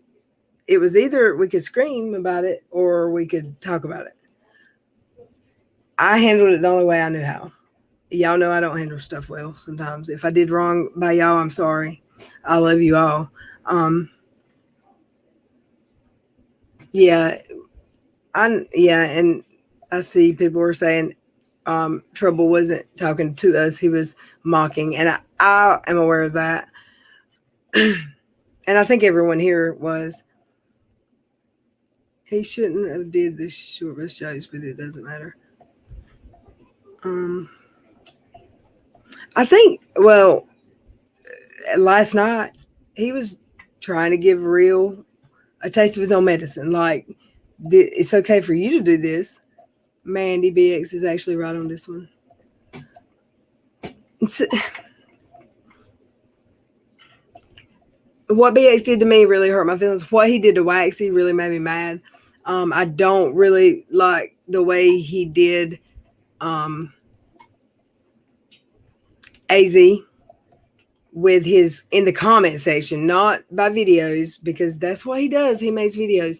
it was either we could scream about it or we could talk about it. I handled it the only way I knew how. Y'all know I don't handle stuff well sometimes. If I did wrong by y'all, I'm sorry. I love you all. And I see people were saying Trouble wasn't talking to us. He was mocking. And I am aware of that. And I think everyone here was. He shouldn't have did the short bus shows, but it doesn't matter. I think, well, last night he was trying to give Real a taste of his own medicine. Like, it's okay for you to do this. Mandy BX is actually right on this one. What BX did to me really hurt my feelings. What he did to Waxy really made me mad. I don't really like the way he did AZ with his in the comment section, not by videos, because that's what he does. He makes videos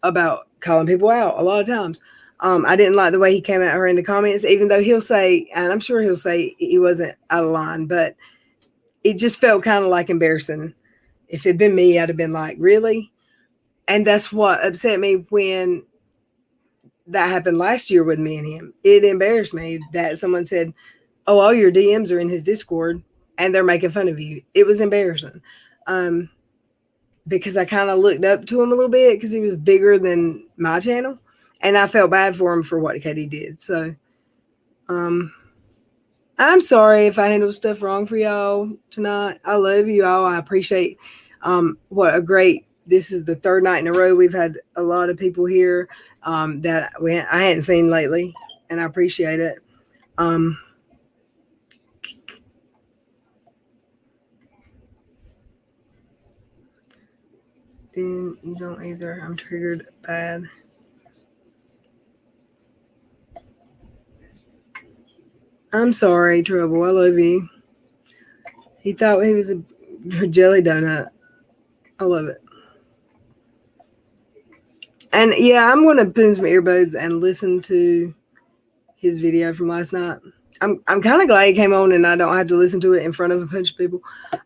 about calling people out a lot of times. I didn't like the way he came at her in the comments, even though he'll say, and I'm sure he'll say he wasn't out of line, but it just felt kind of like embarrassing. If it'd been me, I'd have been like, really? And that's what upset me when that happened last year with me and him. It embarrassed me that someone said, oh, all your DMs are in his Discord and they're making fun of you. It was embarrassing. because I kind of looked up to him a little bit because he was bigger than my channel, and I felt bad for him for what Katie did. So, I'm sorry if I handled stuff wrong for y'all tonight. I love you all. I appreciate what a great. This is the third night in a row we've had a lot of people here that I hadn't seen lately, and I appreciate it. Then you don't either. I'm triggered bad. I'm sorry, Trouble. I love you. He thought he was a jelly donut. I love it. And yeah, I'm going to put in some earbuds and listen to his video from last night. I'm kind of glad he came on and I don't have to listen to it in front of a bunch of people.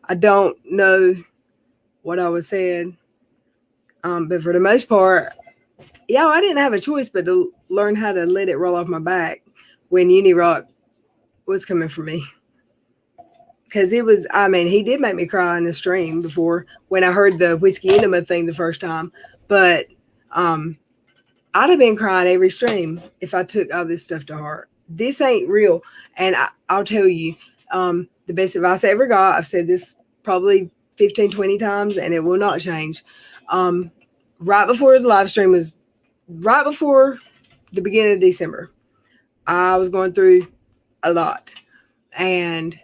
I don't know what I was saying. But for the most part, yeah, I didn't have a choice but to learn how to let it roll off my back when Unirock was coming for me. Because it was, I mean, he did make me cry in the stream before when I heard the Whiskey Enema thing the first time. But I'd have been crying every stream if I took all this stuff to heart. This ain't real. And I'll tell you, the best advice I ever got, I've said this probably 15, 20 times, and it will not change. Right before the live stream was, right before the beginning of December, I was going through a lot. And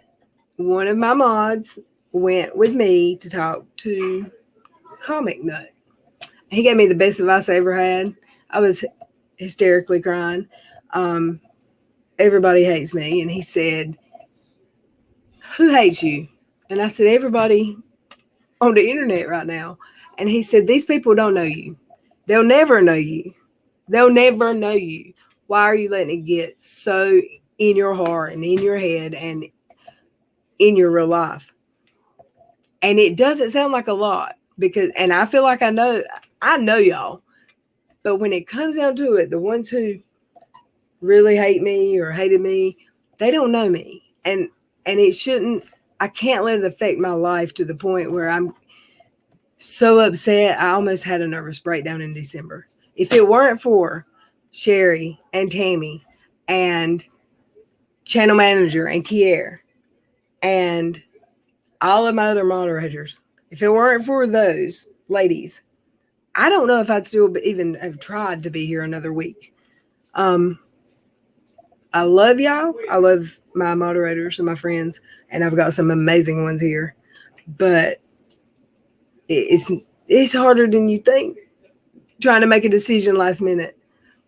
one of my mods went with me to talk to Comic Nut. He gave me the best advice I ever had. I was hysterically crying. Everybody hates me. And he said, who hates you? And I said, everybody on the internet right now. And he said, these people don't know you. They'll never know you. They'll never know you. Why are you letting it get so in your heart and in your head and in your real life? And it doesn't sound like a lot because, and I feel like I know y'all, but when it comes down to it, the ones who really hate me or hated me, they don't know me. And it shouldn't, I can't let it affect my life to the point where I'm so upset. I almost had a nervous breakdown in December. If it weren't for Sherry and Tammy and channel manager and Kier and all of my other moderators, if it weren't for those ladies, I don't know if I'd still even have tried to be here another week. I love y'all. I love my moderators and my friends, and I've got some amazing ones here. But it's harder than you think trying to make a decision last minute.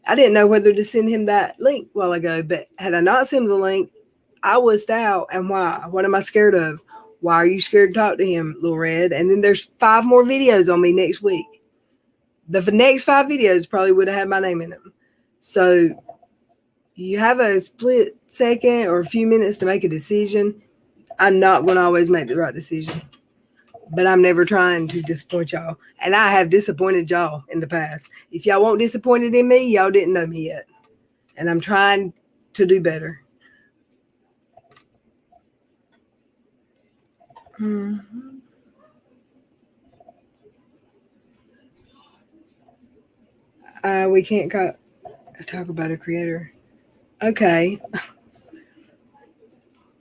I didn't know whether to send him that link a while ago, but had I not sent him the link, I was out. And why? What am I scared of? Why are you scared to talk to him, Lil Red? And then there's 5 more videos on me next week. The next 5 videos probably would have had my name in them. So you have a split second or a few minutes to make a decision. I'm not going to always make the right decision. But I'm never trying to disappoint y'all. And I have disappointed y'all in the past. If y'all weren't disappointed in me, y'all didn't know me yet. And I'm trying to do better. Mm-hmm. We can't talk about a creator. Okay.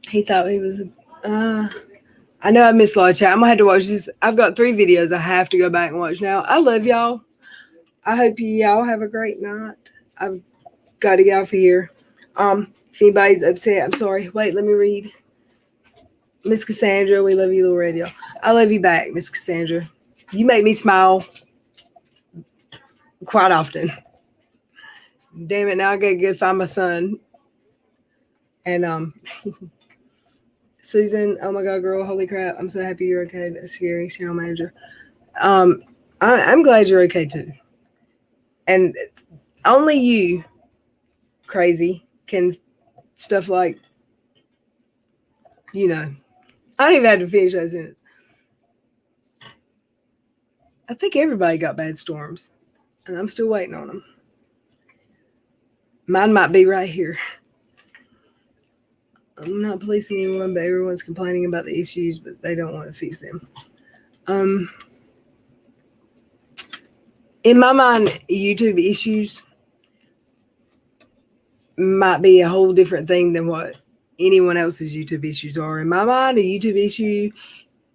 He thought he was... I know I missed a lot of chat. I'm going to have to watch this. I've got 3 videos I have to go back and watch now. I love y'all. I hope y'all have a great night. I've got to get off of here. If anybody's upset, I'm sorry. Wait, let me read. Miss Cassandra, we love you, LilRedYall. I love you back, Miss Cassandra. You make me smile quite often. Damn it, now I gotta go find my son. And Susan, oh my God, girl, holy crap. I'm so happy you're okay. That's scary, channel manager. I'm glad you're okay too. And only you, crazy, can stuff like, you know, I don't even have to finish that sentence. I think everybody got bad storms, and I'm still waiting on them. Mine might be right here. I'm not policing anyone, but everyone's complaining about the issues, but they don't want to fix them. In my mind, YouTube issues might be a whole different thing than what anyone else's YouTube issues are. In my mind, a YouTube issue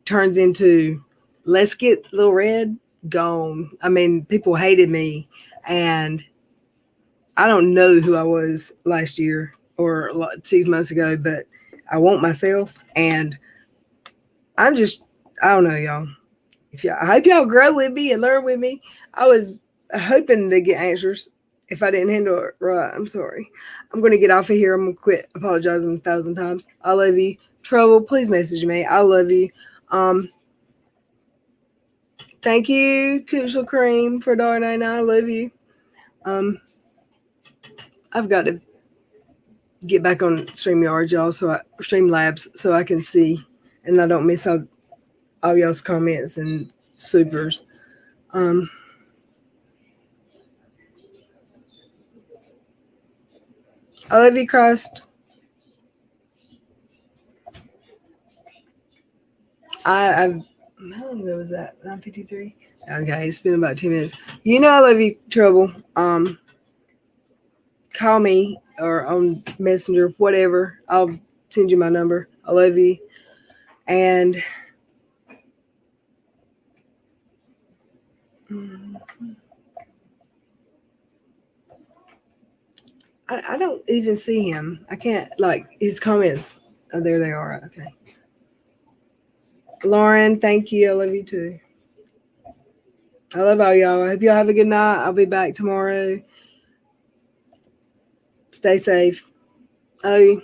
turns into, let's get Lil Red gone. I mean, people hated me, and I don't know who I was last year or 6 months ago, but I want myself, and I don't know, y'all. I hope y'all grow with me and learn with me. I was hoping to get answers. If I didn't handle it right, I'm sorry. I'm going to get off of here. I'm going to quit apologizing 1,000 times. I love you. Trouble, please message me. I love you. Thank you, Kushal Cream, for $1.99. I love you. I've got to get back on StreamYard, y'all, Streamlabs, so I can see and I don't miss all y'all's comments and supers. I love you, Christ. How long ago was that? 9:53. Okay, it's been about 2 minutes. You know I love you, Trouble. Call me or on Messenger, whatever. I'll send you my number. I love you. And I don't even see him. I can't, like, his comments. Oh, there they are. Okay. Lauren, thank you. I love you too. I love all y'all. I hope y'all have a good night. I'll be back tomorrow. Stay safe. I love you.